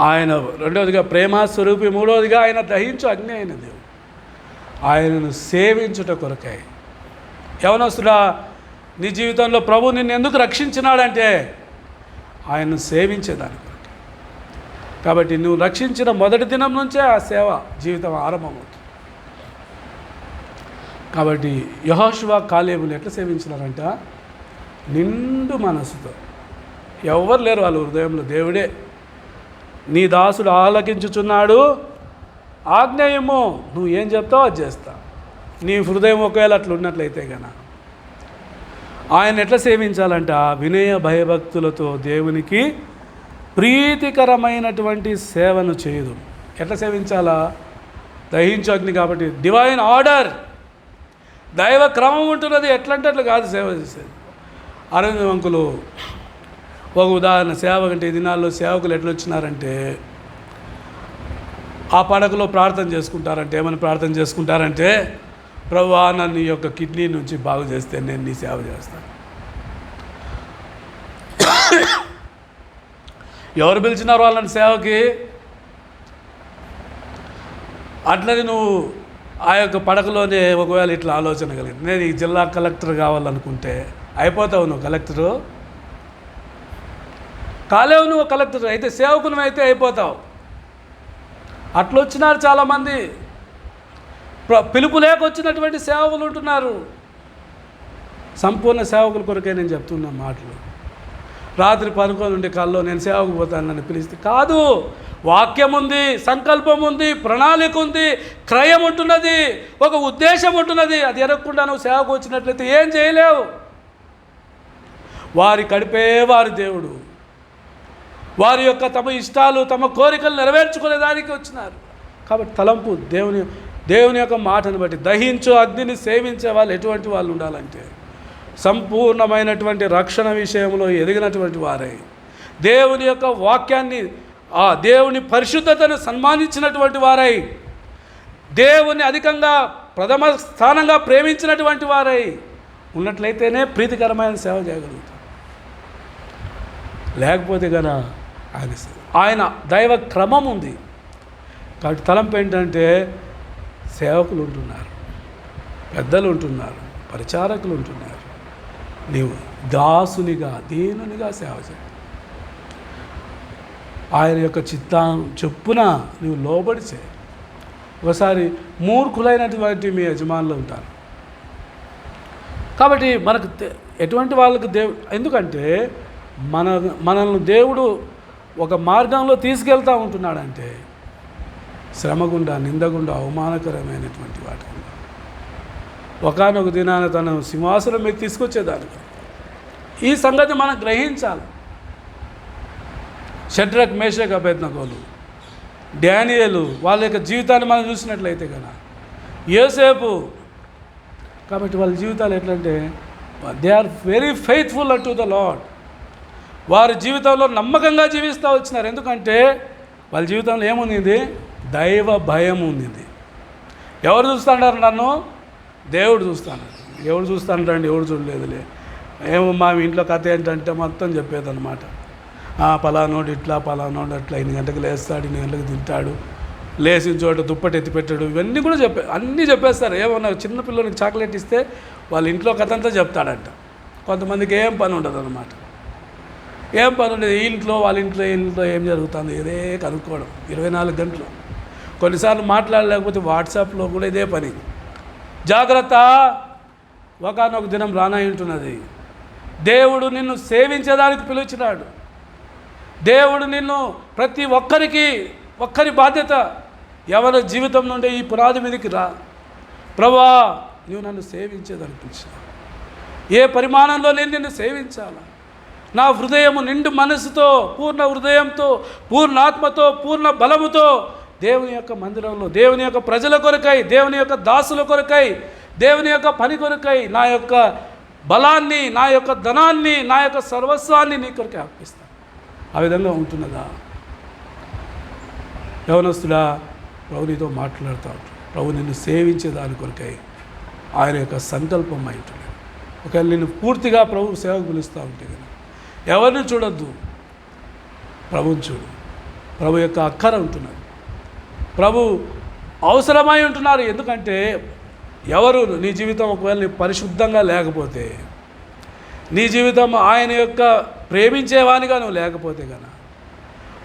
ఆయన రెండవదిగా ప్రేమస్వరూపి, మూడవదిగా ఆయన దహించు అగ్ని అయిన దేవుడు. ఆయనను సేవించుట కొరకై. యవనస్తుడా, నీ జీవితంలో ప్రభు నిన్ను ఎందుకు రక్షించినాడంటే ఆయనను సేవించేదాని కొరకు. కాబట్టి నువ్వు రక్షించిన మొదటి దినం నుంచే ఆ సేవ జీవితం ఆరంభమవుతుంది. కాబట్టి యెహోషువ కాలేబులు ఎట్లా సేవించినారంట? నిండు మనసుతో. ఎవరు లేరు వాళ్ళ హృదయంలో, దేవుడే. నీ దాసుడు ఆలకించుచున్నాడు, ఆజ్ఞేయము, నువ్వు ఏం చెప్తావు అది చేస్తా. నీ హృదయం ఒకవేళ అట్లా ఉన్నట్లయితే గన ఆయన ఎట్లా సేవించాలంట? వినయ భయభక్తులతో దేవునికి ప్రీతికరమైనటువంటి సేవను చేయదు. ఎట్లా సేవించాలా? దహించు అగ్ని. కాబట్టి డివైన్ ఆర్డర్, దైవ క్రమం ఉంటున్నది. ఎట్లంటే అట్లా కాదు సేవ చేసేది. అరవింద్ అంకులు ఒక ఉదాహరణ, సేవ కంటే ఈ దినాల్లో సేవకులు ఎట్లా వచ్చినారంటే ఆ పడకలో ప్రార్థన చేసుకుంటారంటే, ఏమని ప్రార్థన చేసుకుంటారంటే, ప్రభువా నన్ను ఈ యొక్క కిడ్నీ నుంచి బాగు చేస్తే నేను నీ సేవ చేస్తాను. ఎవరు పిలిచినారు వాళ్ళని సేవకి? అట్లనే నువ్వు ఆ యొక్క పడకలోనే ఒకవేళ ఇట్లా ఆలోచన కలిగింది, నేను ఈ జిల్లా కలెక్టర్ కావాలనుకుంటే అయిపోతావు నువ్వు కలెక్టరు? కాలేవు నువ్వు కలెక్టర్. అయితే సేవకుని అయితే అయిపోతావు. అట్లా వచ్చినారు చాలామంది. పిలుపు లేక వచ్చినటువంటి సేవకులు ఉంటున్నారు. సంపూర్ణ సేవకుల కొరకే నేను చెప్తున్నా మాటలు. రాత్రి పనుకొని ఉండే కాల్లో నేను సేవకు పోతానని పిలిస్తే కాదు. వాక్యం ఉంది, సంకల్పం ఉంది, ప్రణాళిక ఉంది, క్రయం ఉంటున్నది, ఒక ఉద్దేశం ఉంటున్నది. అది ఎరగకుండా నువ్వు సేవకు వచ్చినట్లయితే ఏం చేయలేవు. వారి కడిపే వారి దేవుడు. వారి యొక్క తమ ఇష్టాలు, తమ కోరికలు నెరవేర్చుకునే దానికి వచ్చినారు. కాబట్టి తలంపు దేవుని యొక్క మాటను బట్టి దహించు అగ్నిని సేవించే వాళ్ళు ఎటువంటి వాళ్ళు ఉండాలంటే సంపూర్ణమైనటువంటి రక్షణ విషయంలో ఎదిగినటువంటి వారై, దేవుని యొక్క వాక్యాన్ని, ఆ దేవుని పరిశుద్ధతను సన్మానించినటువంటి వారై, దేవుని అధికంగా ప్రథమ స్థానంగా ప్రేమించినటువంటి వారై ఉన్నట్లయితేనే ప్రీతికరమైన సేవ చేయగలుగుతాం. లేకపోతే కనుక ఆయన దైవ క్రమం ఉంది. కాబట్టి తలంపు ఏంటంటే సేవకులు ఉంటున్నారు, పెద్దలు ఉంటున్నారు, పరిచారకులు ఉంటున్నారు. నీవు దాసునిగా, దీనునిగా సేవ చేయి. ఆయన యొక్క చొప్పున నువ్వు లోబడి చేయి. ఒకసారి మూర్ఖులైనటువంటి మీ యజమానులు ఉంటారు. కాబట్టి మనకు ఎటువంటి వాళ్ళకు ఎందుకంటే మనల్ని దేవుడు ఒక మార్గంలో తీసుకెళ్తూ ఉంటున్నాడంటే శ్రమగుండా, నిందగుండా, అవమానకరమైనటువంటి వాటి ఒకానొక దినాన తన సింహాసనం మీద తీసుకొచ్చేదానికి. ఈ సంగతి మనం గ్రహించాలి. షడ్రక్, మేషక్, అబేద్నగోలు, డానియేలు వాళ్ళ యొక్క జీవితాన్ని మనం చూసినట్లయితే కనుక యోసేపు. కాబట్టి వాళ్ళ జీవితాలు ఎట్లంటే they are very faithful unto the Lord. వారి జీవితంలో నమ్మకంగా జీవిస్తూ వచ్చినారు. ఎందుకంటే వాళ్ళ జీవితంలో ఏముంది? దైవ భయం ఉంది. ఎవరు చూస్తాడారు నన్ను? దేవుడు చూస్తాను. ఎవడు చూస్తానంటే ఎవడు చూడలేదులే. ఏమో మా ఇంట్లో కథ ఏంటంటే మొత్తం చెప్పేదన్నమాట. పలానోడు ఇట్లా, పలానోడు అట్లా, 8 గంటలకు లేస్తాడు, 8 గంటలకు తింటాడు, లేచిన చోట దుప్పటి ఎత్తి పెట్టాడు, ఇవన్నీ కూడా అన్నీ చెప్పేస్తారు. ఏమన్నా చిన్న పిల్లలకి చాక్లెట్ ఇస్తే వాళ్ళ ఇంట్లో కథ అంతా చెప్తాడంట. కొంతమందికి ఏం పని ఉండదు అన్నమాట. ఏం పని ఉండదు. ఈ ఇంట్లో వాళ్ళ ఇంట్లో ఏం జరుగుతుంది ఇదే కనుక్కోవడం 24 గంటలు. కొన్నిసార్లు మాట్లాడలేకపోతే వాట్సాప్లో కూడా ఇదే పని. జాగ్రత్త, ఒకనొక దినం రానాయి ఉంటున్నది. దేవుడు నిన్ను సేవించేదానికి పిలిచినాడు. దేవుడు నిన్ను ప్రతి ఒక్కరి బాధ్యత. ఎవరి జీవితం నుండి ఈ పునాది మీదకి రా, ప్రభువా నువ్వు నన్ను సేవించేదానికి పిలిచినావు. ఏ పరిమాణంలో నేను నిన్ను సేవించాలా? నా హృదయము నిండు మనసుతో, పూర్ణ హృదయంతో, పూర్ణ ఆత్మతో, పూర్ణ బలముతో దేవుని యొక్క మందిరంలో, దేవుని యొక్క ప్రజల కొరకై, దేవుని యొక్క దాసుల కొరకై, దేవుని యొక్క పని కొరకై నా యొక్క బలాన్ని, నా యొక్క ధనాన్ని, నా యొక్క సర్వస్వాన్ని నీ కొరకే అర్పిస్తాను. ఆ విధంగా ఉంటున్నదా? యవనస్తుడా, ప్రభు నీతో మాట్లాడుతూ ఉంటాడు. ప్రభు నిన్ను సేవించే దాని కొరకై ఆయన యొక్క సంకల్పం అయి ఉంటుంది. ఒకవేళ నిన్ను పూర్తిగా ప్రభు సేవకు పిలుస్తూ ఉంటే కదా, ఎవరిని చూడొద్దు, ప్రభుని చూడు. ప్రభు యొక్క అక్కర ఉంటున్నది, ప్రభు అవసరమై ఉంటున్నారు. ఎందుకంటే ఎవరు నీ జీవితం ఒకవేళ నీ పరిశుద్ధంగా లేకపోతే, నీ జీవితం ఆయన యొక్క ప్రేమించేవానిగా నువ్వు లేకపోతే కనుక,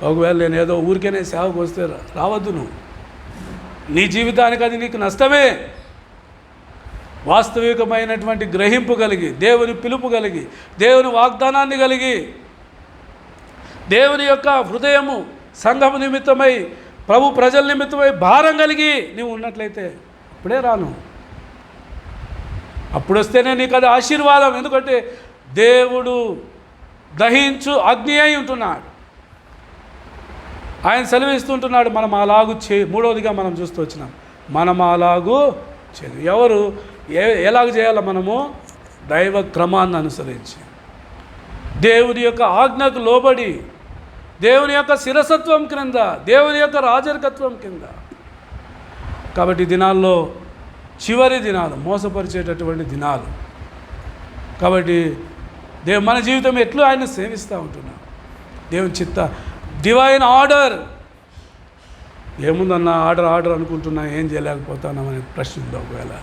ఒకవేళ నేను ఏదో ఊరికేనే సేవకు వస్తే రావద్దు. నువ్వు నీ జీవితానికి అది నీకు నష్టమే. వాస్తవికమైనటువంటి గ్రహింపు కలిగి, దేవుని పిలుపు కలిగి, దేవుని వాగ్దానాన్ని కలిగి, దేవుని యొక్క హృదయము సంఘము నిమిత్తమై, ప్రభు ప్రజల నిమిత్తమై భారం కలిగి నీవు ఉన్నట్లయితే ఇప్పుడే రాను. అప్పుడు వస్తేనే నీకు అది ఆశీర్వాదం. ఎందుకంటే దేవుడు దహించు అగ్ని అయి ఉంటున్నాడు. ఆయన సెలవిస్తుంటున్నాడు మనం అలాగూ మూడవదిగా మనం చూస్తూ వచ్చినాం, మనం అలాగూ చేయదు. ఎవరు ఎలాగ చేయాలో? మనము దైవ క్రమాన్ని అనుసరించి, దేవుని యొక్క ఆజ్ఞకు లోబడి, దేవుని యొక్క శిరసత్వం క్రింద, దేవుని యొక్క రాజరికత్వం కింద. కాబట్టి దినాల్లో చివరి దినాలు, మోసపరిచేటటువంటి దినాలు. కాబట్టి మన జీవితం ఎట్లు ఆయన సేవిస్తూ ఉంటున్నాం. దేవుని చిత్త డివైన్ ఆర్డర్ ఏముందన్న ఆర్డర్ అనుకుంటున్నా, ఏం చేయలేకపోతున్నామని ప్రశ్నిద్దాం. ఒకవేళ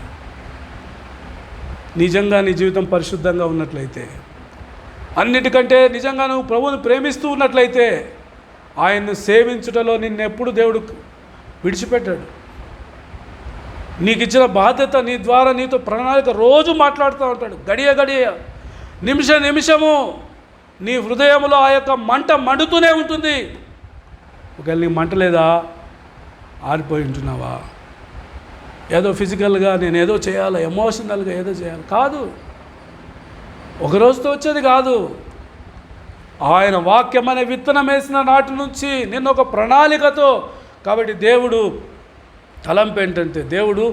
నిజంగా నీ జీవితం పరిశుద్ధంగా ఉన్నట్లయితే, అన్నిటికంటే నిజంగా నువ్వు ప్రభువుని ప్రేమిస్తూ ఉన్నట్లయితే, ఆయన్ను సేవించుటలో నిన్నెప్పుడు దేవుడు విడిచిపెట్టాడు. నీకు ఇచ్చిన బాధ్యత, నీ ద్వారా నీతో ప్రణాళిక రోజు మాట్లాడుతూ ఉంటాడు. గడియ గడియ, నిమిషము నీ హృదయంలో ఆ యొక్క మంట మండుతూనే ఉంటుంది. ఒకవేళ నీ మంట లేదా, ఆరిపోయి ఉంటున్నావా? ఏదో ఫిజికల్గా నేను ఏదో చేయాలి, ఎమోషనల్గా ఏదో చేయాలి కాదు. ఒక రోజుతో వచ్చేది కాదు. ఆయన వాక్యం అనే విత్తనం వేసిన నాటి నుంచి నిన్న ఒక ప్రణాళికతో. కాబట్టి దేవుడు తలంపు ఏంటంటే, దేవుడు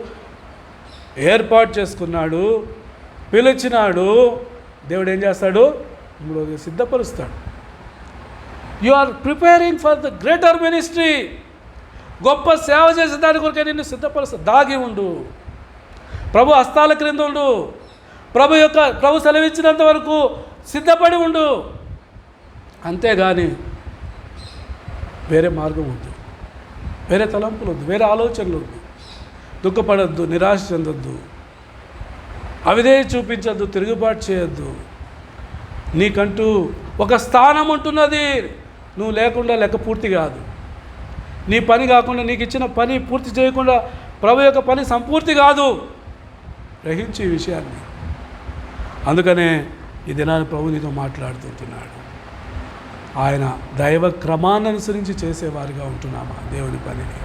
ఏర్పాటు చేసుకున్నాడు, పిలిచినాడు. దేవుడు ఏం చేస్తాడు? మూడోది సిద్ధపరుస్తాడు. You are preparing for the greater ministry. గొప్ప సేవ చేసే దాని కొరకే నిన్ను సిద్ధపరుస్తా. దాగి ఉండు, ప్రభు హస్తాల క్రింద ఉండు, ప్రభు సెలవిచ్చినంత వరకు సిద్ధపడి ఉండు. అంతేగాని వేరే మార్గం వద్దు, వేరే తలంపులు వద్దు, వేరే ఆలోచనలు వద్దు. దుఃఖపడద్దు, నిరాశ చెందొద్దు, అవిధేయ చూపించద్దు, తిరుగుబాటు చేయొద్దు. నీకంటూ ఒక స్థానం ఉంటున్నది. నువ్వు లేకుండా లెక్క పూర్తి కాదు. నీ పని కాకుండా, నీకు ఇచ్చిన పని పూర్తి చేయకుండా ప్రభు యొక్క పని సంపూర్తి కాదు. గ్రహించి ఈ విషయాన్ని. అందుకనే ఈ దినాన్ని ప్రభు నీతో మాట్లాడుతుంటున్నాడు. ఆయన దైవ క్రమాన్ని అనుసరించి చేసేవారిగా ఉంటున్నామా దేవుని పనిని?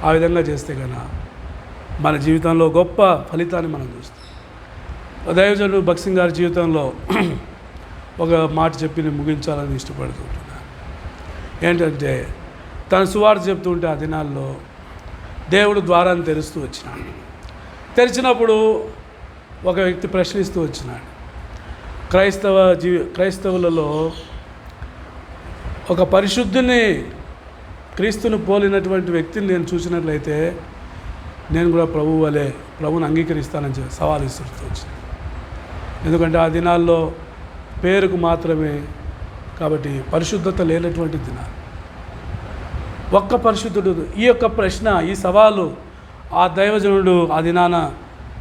ఆ విధంగా చేస్తే కన్నా మన జీవితంలో గొప్ప ఫలితాన్ని మనం చూస్తాం. దైవజనుడు భగత్ సింగ్ గారి జీవితంలో ఒక మాట చెప్పి నేను ముగించాలని ఇష్టపడుతుంటున్నాను. ఏంటంటే, తను సువార్త చెప్తుంటే ఆ దినాల్లో దేవుడు ద్వారాన్ని తెరుస్తూ వచ్చినాడు. తెరిచినప్పుడు ఒక వ్యక్తి ప్రశ్నిస్తూ వచ్చినాడు. క్రైస్తవులలో ఒక పరిశుద్ధిని, క్రీస్తుని పోలినటువంటి వ్యక్తిని నేను చూసినట్లయితే నేను కూడా ప్రభువు వలె ప్రభువుని అంగీకరిస్తానని సవాలు ఇస్తూ వచ్చినాడు. ఎందుకంటే ఆ దినాల్లో పేరుకు మాత్రమే, కాబట్టి పరిశుద్ధత లేనటువంటి దినాలు. ఒక్క పరిశుద్ధుడు. ఈ యొక్క ప్రశ్న, ఈ సవాలు ఆ దైవజనుడు ఆ దినాన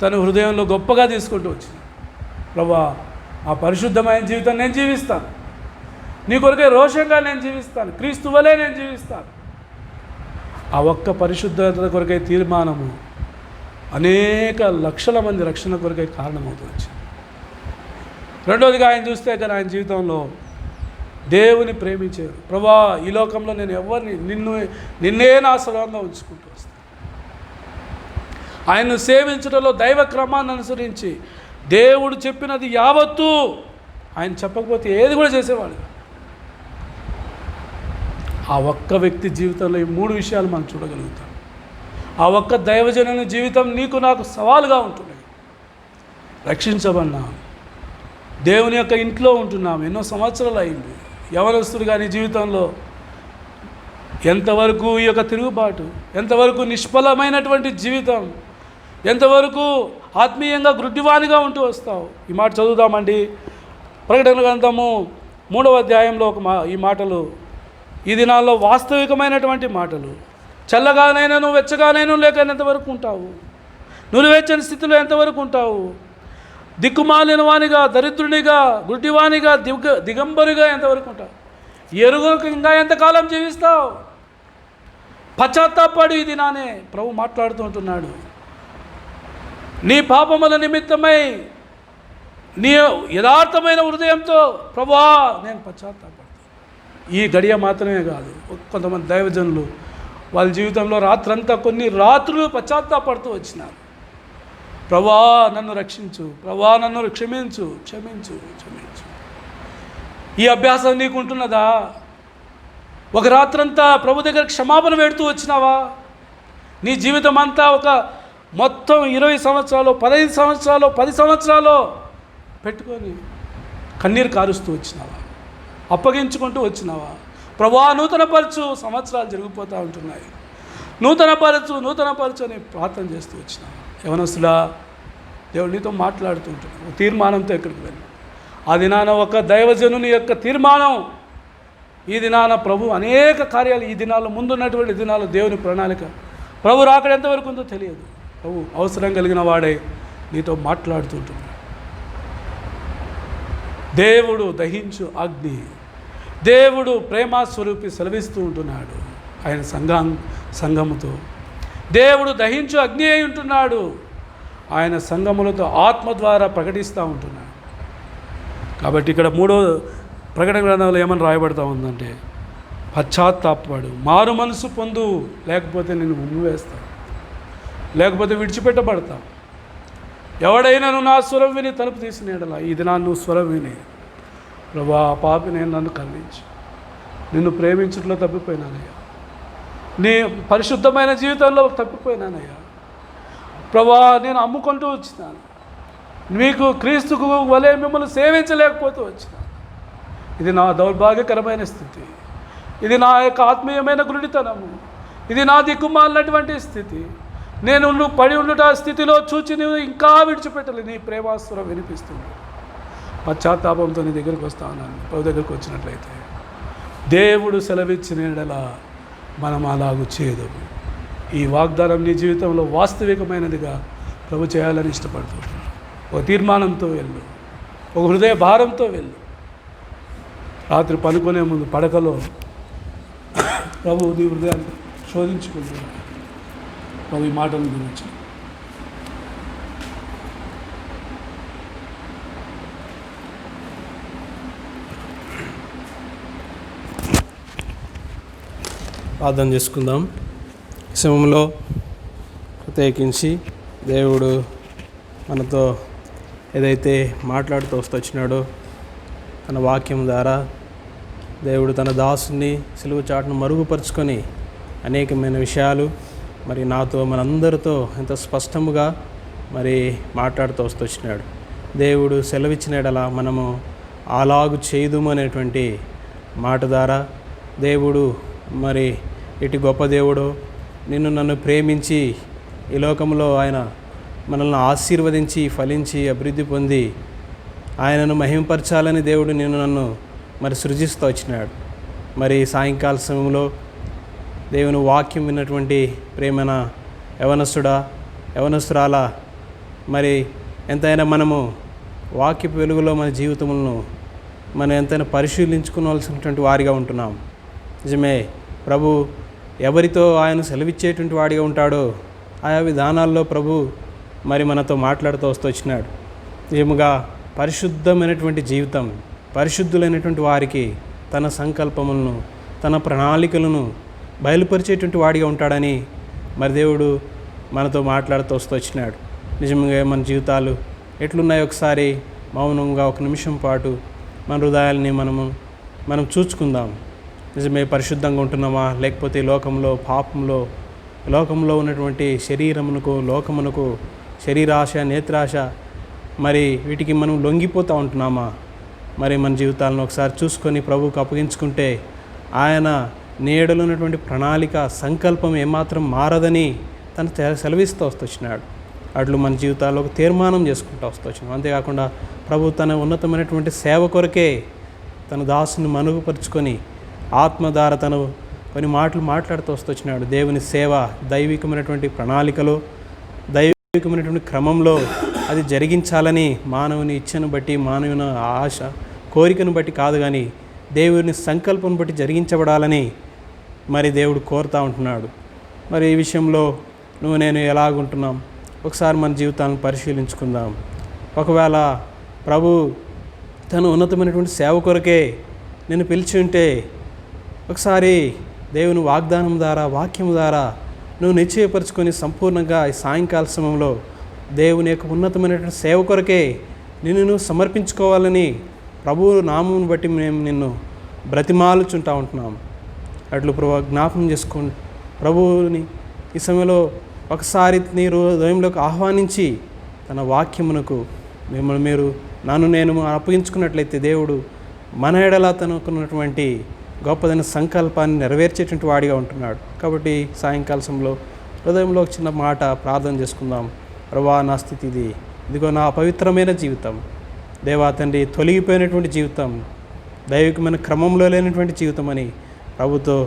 తన హృదయంలో గొప్పగా తీసుకుంటూ వచ్చింది. ప్రభువా, ఆ పరిశుద్ధమైన జీవితం నేను జీవిస్తాను, నీ కొరకే రోషంగా నేను జీవిస్తాను, క్రీస్తు వలె నేను జీవిస్తాను. ఆ ఒక్క పరిశుద్ధత కొరకై తీర్మానము అనేక లక్షల మంది రక్షణ కొరకై కారణమవుతూ వచ్చింది. రెండోదిగా ఆయన చూస్తే కానీ ఆయన జీవితంలో దేవుని ప్రేమించారు. ప్రభా, ఈ లోకంలో నేను ఎవరిని, నిన్నే నా సర్వంగా ఉంచుకుంటూ వస్తాను. ఆయన్ను సేవించడంలో దైవ క్రమాన్ని అనుసరించి దేవుడు చెప్పినది యావత్తు, ఆయన చెప్పకపోతే ఏది కూడా చేసేవాడు. ఆ ఒక్క వ్యక్తి జీవితంలో ఈ మూడు విషయాలు మనం చూడగలుగుతాం. ఆ ఒక్క దైవజనుని జీవితం నీకు నాకు సవాలుగా ఉంటుంది. రక్షించబడినా దేవుని యొక్క ఇంట్లో ఉంటున్నాము, ఎన్నో సంవత్సరాలు అయింది. యవనస్తుడు కానీ జీవితంలో ఎంతవరకు ఈ యొక్క తిరుగుబాటు, ఎంతవరకు నిష్ఫలమైనటువంటి జీవితం, ఎంతవరకు ఆత్మీయంగా గుడ్డివానిగా ఉంటూ వస్తావు. ఈ మాట చదువుదామండి. ప్రకటన గ్రంథము 3వ అధ్యాయంలో ఈ మాటలు ఈ దినాల్లో వాస్తవికమైనటువంటి మాటలు. చల్లగానైనా వెచ్చగానైనా లేకనెంతవరకు ఉంటావు? నులివెచ్చని స్థితిలో ఎంతవరకు ఉంటావు? దిక్కుమాలిన వానిగా, దరిద్రునిగా, గుడ్డివానిగా, దిగంబరిగా ఎంతవరకు ఉంటావు? ఎరుగక ఇంకా ఎంతకాలం జీవిస్తావు? పశ్చాత్తాపడు. ఇది నానే ప్రభు మాట్లాడుతూ ఉంటున్నాడు. నీ పాపముల నిమిత్తమై నీ యథార్థమైన హృదయంతో ప్రభువా నేను పశ్చాత్తాపడతాను. ఈ గడియ మాత్రమే కాదు, కొంతమంది దైవజనులు వాళ్ళ జీవితంలో రాత్రంతా కొన్ని రాత్రులు పశ్చాత్తాపడుతూ వచ్చినారు. ప్రభువా నన్ను రక్షించు, ప్రభువా నన్ను క్షమించు క్షమించు క్షమించు. ఈ అభ్యాసం నీకుంటున్నదా? ఒక రాత్రంతా ప్రభు దగ్గర క్షమాపణ పెడుతూ వచ్చినావా? నీ జీవితం అంతా ఒక మొత్తం 20 సంవత్సరాలు 15 సంవత్సరాలు 10 సంవత్సరాలు పెట్టుకొని కన్నీరు కారుస్తూ వచ్చినావా? అప్పగించుకుంటూ వచ్చినావా? ప్రభువా నూతనపరచు, సంవత్సరాలు జరిగిపోతూ ఉంటున్నాయి, నూతనపరచు అని ప్రార్థన చేస్తూ వచ్చినావా? యవనస్తుడా, దేవుడు నీతో మాట్లాడుతూ ఉంటున్నాడు. ఒక తీర్మానంతో ఎక్కడికి వెళ్ళి ఆ దినాన ఒక దైవజనుని యొక్క తీర్మానం, ఈ దినాన ప్రభు అనేక కార్యాలు, ఈ దినాల్లో ముందున్నటువంటి దినాల్లో దేవుని ప్రణాళిక, ప్రభు రాకడ ఎంతవరకు ఉందో తెలియదు. ప్రభు అవసరం కలిగిన వాడే నీతో మాట్లాడుతుంటున్నాడు. దేవుడు దహించు అగ్ని, దేవుడు ప్రేమస్వరూపి సెలవిస్తూ ఉంటున్నాడు ఆయన సంఘముతో. దేవుడు దహించు అగ్ని అయి ఉంటున్నాడు, ఆయన సంఘములతో ఆత్మ ద్వారా ప్రకటిస్తూ ఉంటున్నాడు. కాబట్టి ఇక్కడ 3వ ప్రకటన గ్రంథంలో ఏమని రాయబడతా ఉందంటే, పశ్చాత్తాపడు, మారు మనసు పొందు, లేకపోతే నేను ఉమ్మివేస్తాను, లేకపోతే విడిచిపెట్టబడతావు. ఎవడైనా నువ్వు నా స్వరం విని తలుపు తీసిన ఎడలా, ఈ దినాన్ని నువ్వు స్వరం విని ప్రభా పాపి నేను నన్ను కరుణించు, నిన్ను ప్రేమించట్లో తప్పిపోయినానయ్యా, నీ పరిశుద్ధమైన జీవితంలో తప్పిపోయినానయ్యా ప్రభా, నేను అమ్ముకుంటూ వచ్చినాను, మీకు క్రీస్తుకు వలె మిమ్మల్ని సేవించలేకపోతూ వచ్చినాను. ఇది నా దౌర్భాగ్యకరమైన స్థితి, ఇది నా యొక్క ఆత్మీయమైన గురుడితనము, ఇది నా దిక్కుమాలినటువంటి స్థితి. నేను నువ్వు పడి ఉండుట స్థితిలో చూచి నువ్వు ఇంకా విడిచిపెట్టలేదు. నీ ప్రేమాస్వరం వినిపిస్తుంది. పశ్చాత్తాపంతో నీ దగ్గరికి వస్తా ఉన్నాను. ప్రభు దగ్గరికి వచ్చినట్లయితే దేవుడు సెలవిచ్చిన ఎడలా మనం అలాగూ చేయదు. ఈ వాగ్దానం నీ జీవితంలో వాస్తవికమైనదిగా ప్రభు చేయాలని ఇష్టపడుతున్నాను. ఒక తీర్మానంతో వెళ్ళు, ఒక హృదయ భారంతో వెళ్ళు. రాత్రి పనుకునే ముందు పడకలో ప్రభు నీ హృదయాన్ని శోధించుకుంటున్నాడు. ప్రభు ఈ మాటలు గురించి ప్రార్థన చేసుకుందాం. ఈ సమయంలో ప్రత్యేకించి దేవుడు మనతో ఏదైతే మాట్లాడుతూ వచ్చినాడో తన వాక్యం ద్వారా దేవుడు తన దాసుని సిలువ చాటును మరుగుపరుచుకొని అనేకమైన విషయాలు మరి నాతో మనందరితో ఎంతో స్పష్టముగా మరి మాట్లాడుతూ వచ్చినాడు. దేవుడు సెలవిచ్చిన ఎడల మనము అలాగు చేయుదుము అనేటువంటి మాట ద్వారా దేవుడు మరి ఇటు గొప్ప దేవుడు నిన్ను నన్ను ప్రేమించి ఈ లోకంలో ఆయన మనల్ని ఆశీర్వదించి ఫలించి అభివృద్ధి పొంది ఆయనను మహింపరచాలని దేవుడు నిన్ను నన్ను మరి సృజిస్తూ వచ్చినాడు. మరి సాయంకాల సమయంలో దేవుని వాక్యం విన్నటువంటి ప్రేమన యవనస్తురాల మరి ఎంతైనా మనము వాక్యపు వెలుగులో మన జీవితములను మనం ఎంతైనా పరిశీలించుకోవాల్సినటువంటి వారిగా ఉంటున్నాం. నిజమే, ప్రభు ఎవరితో ఆయన సెలవిచ్చేటువంటి వాడిగా ఉంటాడో ఆయా విధానాల్లో ప్రభు మరి మనతో మాట్లాడుతూ వచ్చినాడు. నిజముగా పరిశుద్ధమైనటువంటి జీవితం, పరిశుద్ధులైనటువంటి వారికి తన సంకల్పములను తన ప్రణాళికలను బయలుపరిచేటువంటి వాడిగా ఉంటాడని మరి దేవుడు మనతో మాట్లాడుతూ వచ్చినాడు. నిజంగా మన జీవితాలు ఎట్లున్నాయో ఒకసారి మౌనంగా ఒక నిమిషం పాటు మన హృదయాల్ని మనం చూచుకుందాం. నిజమే, పరిశుద్ధంగా ఉంటున్నామా, లేకపోతే లోకంలో పాపంలో లోకంలో ఉన్నటువంటి శరీరమునకు లోకమునకు శరీరాశ నేత్రాశ మరి వీటికి మనం లొంగిపోతూ ఉంటున్నామా? మరి మన జీవితాలను ఒకసారి చూసుకొని ప్రభువుకు అప్పగించుకుంటే ఆయన నీడలో ఉన్నటువంటి ప్రణాళిక సంకల్పం ఏమాత్రం మారదని తను సెలవిస్తూ వచ్చినాడు. అట్లు మన జీవితాల్లో ఒక తీర్మానం చేసుకుంటూ వచ్చినాం. అంతేకాకుండా ప్రభు తన ఉన్నతమైనటువంటి సేవ కొరకే తన దాసుని మనుగుపరుచుకొని ఆత్మ ద్వారా తను కొన్ని మాటలు మాట్లాడుతూ వచ్చినాడు. దేవుని సేవ దైవికమైనటువంటి ప్రణాళికలో దైవికమైనటువంటి క్రమంలో అది జరిగించాలని మానవుని ఇచ్చను బట్టి మానవుని ఆశ కోరికను బట్టి కాదు, కానీ దేవుని సంకల్పం బట్టి జరిగించబడాలని మరి దేవుడు కోరుతూ ఉంటున్నాడు. మరి ఈ విషయంలో నువ్వు నేను ఎలాగుంటున్నాం? ఒకసారి మన జీవితాలను పరిశీలించుకుందాం. ఒకవేళ ప్రభు తన ఉన్నతమైనటువంటి సేవ కొరకే నేను పిలిచి ఉంటే ఒకసారి దేవుని వాగ్దానం ద్వారా, వాక్యం ద్వారా నువ్వు నిశ్చయపరచుకొని సంపూర్ణంగా ఈ సాయంకాల సమయంలో దేవుని యొక్క ఉన్నతమైనటువంటి సేవ కొరకే నువ్వు సమర్పించుకోవాలని ప్రభువు నామమును బట్టి మేము నిన్ను బ్రతిమాలుచుంటా ఉంటున్నాం. అట్లు ప్రభు జ్ఞాపకం చేసుకోండి. ప్రభువుని ఈ సమయంలో ఒకసారి నీ హృదయంలోకి ఆహ్వానించి తన వాక్యమునకు మిమ్మల్ని మీరు నేను అప్పగించుకున్నట్లయితే దేవుడు మన ఎడల తనకున్నటువంటి గొప్పదైన సంకల్పాన్ని నెరవేర్చేటువంటి వాడిగా ఉంటున్నాడు. కాబట్టి సాయంకాల సమయంలో హృదయంలో ఒక చిన్న మాట ప్రార్థన చేసుకుందాం. ప్రభువా, నా స్థితి ఇది, ఇదిగో నా అపవిత్రమైన జీవితం, దేవా తండ్రి తొలగిపోయినటువంటి జీవితం, దైవికమైన క్రమంలో లేనటువంటి జీవితం అని ప్రభుతో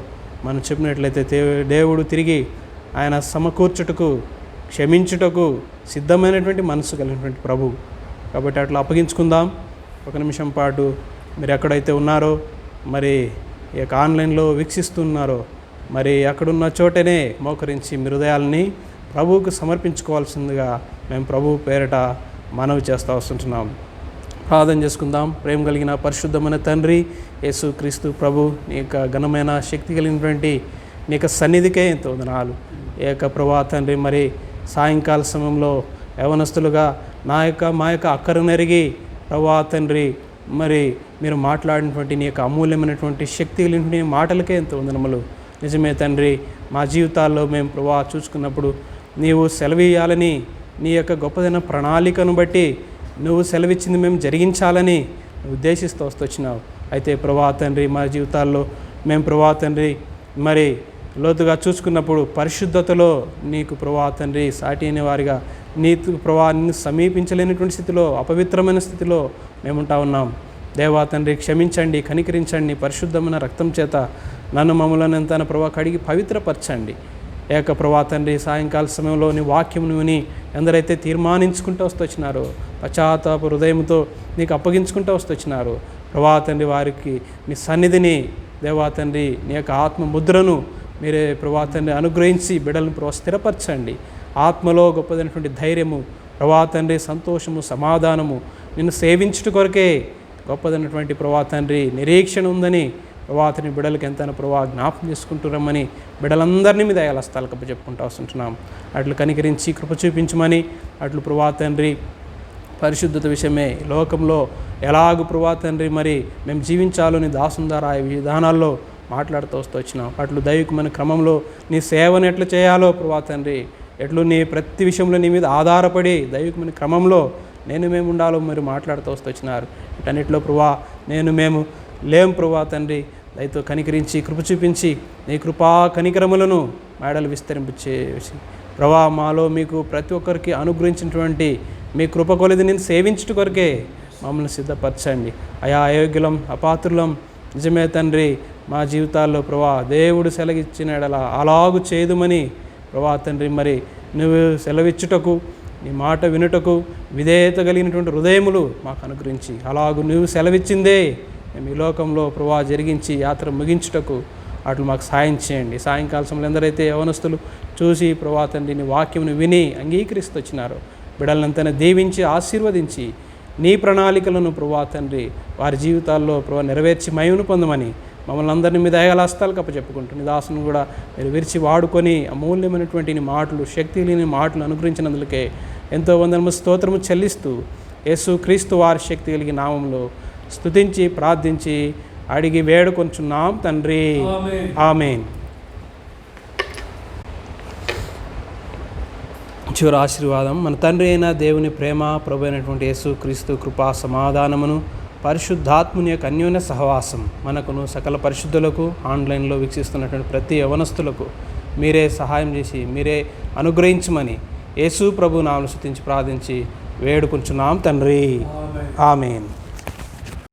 మనం చెప్పినట్లయితే దేవుడు తిరిగి ఆయన సమకూర్చుటకు, క్షమించుటకు సిద్ధమైనటువంటి మనసు కలిగినటువంటి ప్రభు. కాబట్టి అట్లా అప్పగించుకుందాం. ఒక నిమిషం పాటు మీరు ఎక్కడైతే ఉన్నారో, మరి ఈ యొక్క ఆన్లైన్లో వీక్షిస్తున్నారో, మరి అక్కడున్న చోటనే మోకరించి మీ హృదయాలని ప్రభువుకు సమర్పించుకోవాల్సిందిగా మేము ప్రభువు పేరట మనవి చేస్తూ వస్తుంటున్నాం. ప్రార్థన చేసుకుందాం. ప్రేమ కలిగిన పరిశుద్ధమైన తండ్రి యేసు క్రీస్తు ప్రభు, నీ యొక్క ఘనమైన శక్తి కలిగినటువంటి నీ యొక్క సన్నిధికే ఎంతో వందనాలు. ఈ యొక్క ప్రభా తండ్రి, మరి సాయంకాల సమయంలో యవనస్తులుగా మా యొక్క అక్కరను ఎరిగి ప్రభా తండ్రి, మరి మీరు మాట్లాడినటువంటి నీ యొక్క అమూల్యమైనటువంటి శక్తి కలిగినటువంటి మాటలకే ఎంతో వందనములు. నిజమే తండ్రి, మా జీవితాల్లో మేము ప్రభా చూసుకున్నప్పుడు నీవు సెలవీయాలని, నీ యొక్క గొప్పదైన ప్రణాళికను బట్టి నువ్వు సెలవిచ్చింది మేము జరిగించాలని ఉద్దేశిస్తూ వస్తున్నావు. అయితే ప్రభా తండ్రి, మా జీవితాల్లో మేము ప్రభా తండ్రి మరి లోతుగా చూసుకున్నప్పుడు పరిశుద్ధతలో నీకు ప్రభా తండ్రి సాటి అయిన వారిగా నీకు ప్రభా నిన్ను సమీపించలేనటువంటి స్థితిలో, అపవిత్రమైన స్థితిలో మేముంటా ఉన్నాం. దేవా తండ్రి క్షమించండి, కనికరించండి. పరిశుద్ధమైన రక్తం చేత నన్ను మమ్మల్ని ఎంత ప్రభా కడిగి పవిత్రపరచండి. ఏక ప్రభా తండ్రి, సాయంకాల సమయంలో నీ వాక్యమును విని ఎందరైతే తీర్మానించుకుంటూ వస్తున్నారో, పశ్చాత్తాప హృదయంతో నీకు అప్పగించుకుంటూ వస్తున్నారో ప్రభా తండ్రి, వారికి నీ సన్నిధిని దేవా తండ్రి నీ యొక్క ఆత్మ ముద్రను మీరే ప్రభా తండ్రి అనుగ్రహించి బిడ్డలను ప్రభా స్థిరపరచండి. ఆత్మలో గొప్పదైనటువంటి ధైర్యము ప్రభా తండ్రి, సంతోషము, సమాధానము, నిన్ను సేవించుట కొరకే గొప్పదైనటువంటి ప్రభా తండ్రి నిరీక్షణ ఉందని ప్రభా తండ్రి బిడ్డలకు ఎంతైనా ప్రభా జ్ఞాపకం చేసుకుంటున్నామని బిడ్డలందరినీ మీద హస్తాలకు చెప్పుకుంటూ వస్తుంటున్నాం. అట్లు కనికరించి కృప చూపించమని, అట్లు ప్రభా తండ్రి పరిశుద్ధత విషయమే లోకంలో ఎలాగూ ప్రభా తండ్రి మరి మేము జీవించాలో నీ దాసుని ద్వారా ఈ విధానాల్లో మాట్లాడుతూ వచ్చినాం. అట్లు దైవికమైన క్రమంలో నీ సేవను ఎట్లా చేయాలో ప్రభా తండ్రి, ఎట్లు నీ ప్రతి విషయంలో నీ మీద ఆధారపడి దైవికమైన క్రమంలో మేము ఉండాలో మీరు మాట్లాడుతూ వచ్చినారు. వీటన్నిటిలో ప్రభా మేము లేం ప్రభా తండ్రి, దయతో కనికరించి కృప చూపించి నీ కృపా కనికరములను మేడలు విస్తరింపచేసి ప్రభా మాలో మీకు ప్రతి ఒక్కరికి అనుగ్రహించినటువంటి మీ కృప కొలది నేను సేవించుట కొరకే మమ్మల్ని సిద్ధపరచండి. అయోగ్యులం, అపాత్రులం, నిజమే తండ్రి మా జీవితాల్లో ప్రభా దేవుడు సెలవిచ్చిన అలాగు చేయదుమని ప్రభా తండ్రి మరి నువ్వు సెలవిచ్చుటకు, నీ మాట వినుటకు విధేయత కలిగినటువంటి హృదయములు మాకు అనుగ్రహించి అలాగూ నువ్వు సెలవిచ్చిందే మేము ఈ లోకంలో ప్రభా జరిగించి యాత్ర ముగించుటకు అట్లు మాకు సాయం చేయండి. సాయంకాల సమయంలో ఎందరైతే యవనస్తులు చూసి ప్రభా తండ్రి నీ వాక్యమును విని అంగీకరిస్తూ వచ్చినారో బిడ్డలంతా దీవించి ఆశీర్వదించి నీ ప్రణాళికలను ప్రభా తండ్రి వారి జీవితాల్లో ప్రభా నెరవేర్చి మహిమను పొందమని మమ్మల్ని అందరినీ మీ దయగల హస్తాలకు అప్పచెప్పుకుంటూ నీ దాసును కూడా మీరు విరిచి వాడుకొని అమూల్యమైనటువంటి నీ మాటలు, శక్తి లేని మాటలు అనుగ్రహించినందుకే ఎంతో వందనము స్తోత్రము చెల్లిస్తూ యేసు క్రీస్తు వారి శక్తి కలిగి నామంలో స్తుతించి ప్రార్థించి అడిగి వేడుకొంచున్నాం తండ్రి, ఆమేన్. చివరి ఆశీర్వాదం. మన తండ్రి అయిన దేవుని ప్రేమ, ప్రభు అయినటువంటి యేసు క్రీస్తు కృపా సమాధానమును, పరిశుద్ధాత్ముని యొక్క అన్యోన్య సహవాసం మనకును సకల పరిశుద్ధులకు, ఆన్లైన్లో వీక్షిస్తున్నటువంటి ప్రతి యవనస్తులకు మీరే సహాయం చేసి మీరే అనుగ్రహించమని యేసు ప్రభు నామమున స్తుతించి ప్రార్థించి వేడుకొంచున్నాం తండ్రి, ఆమేన్.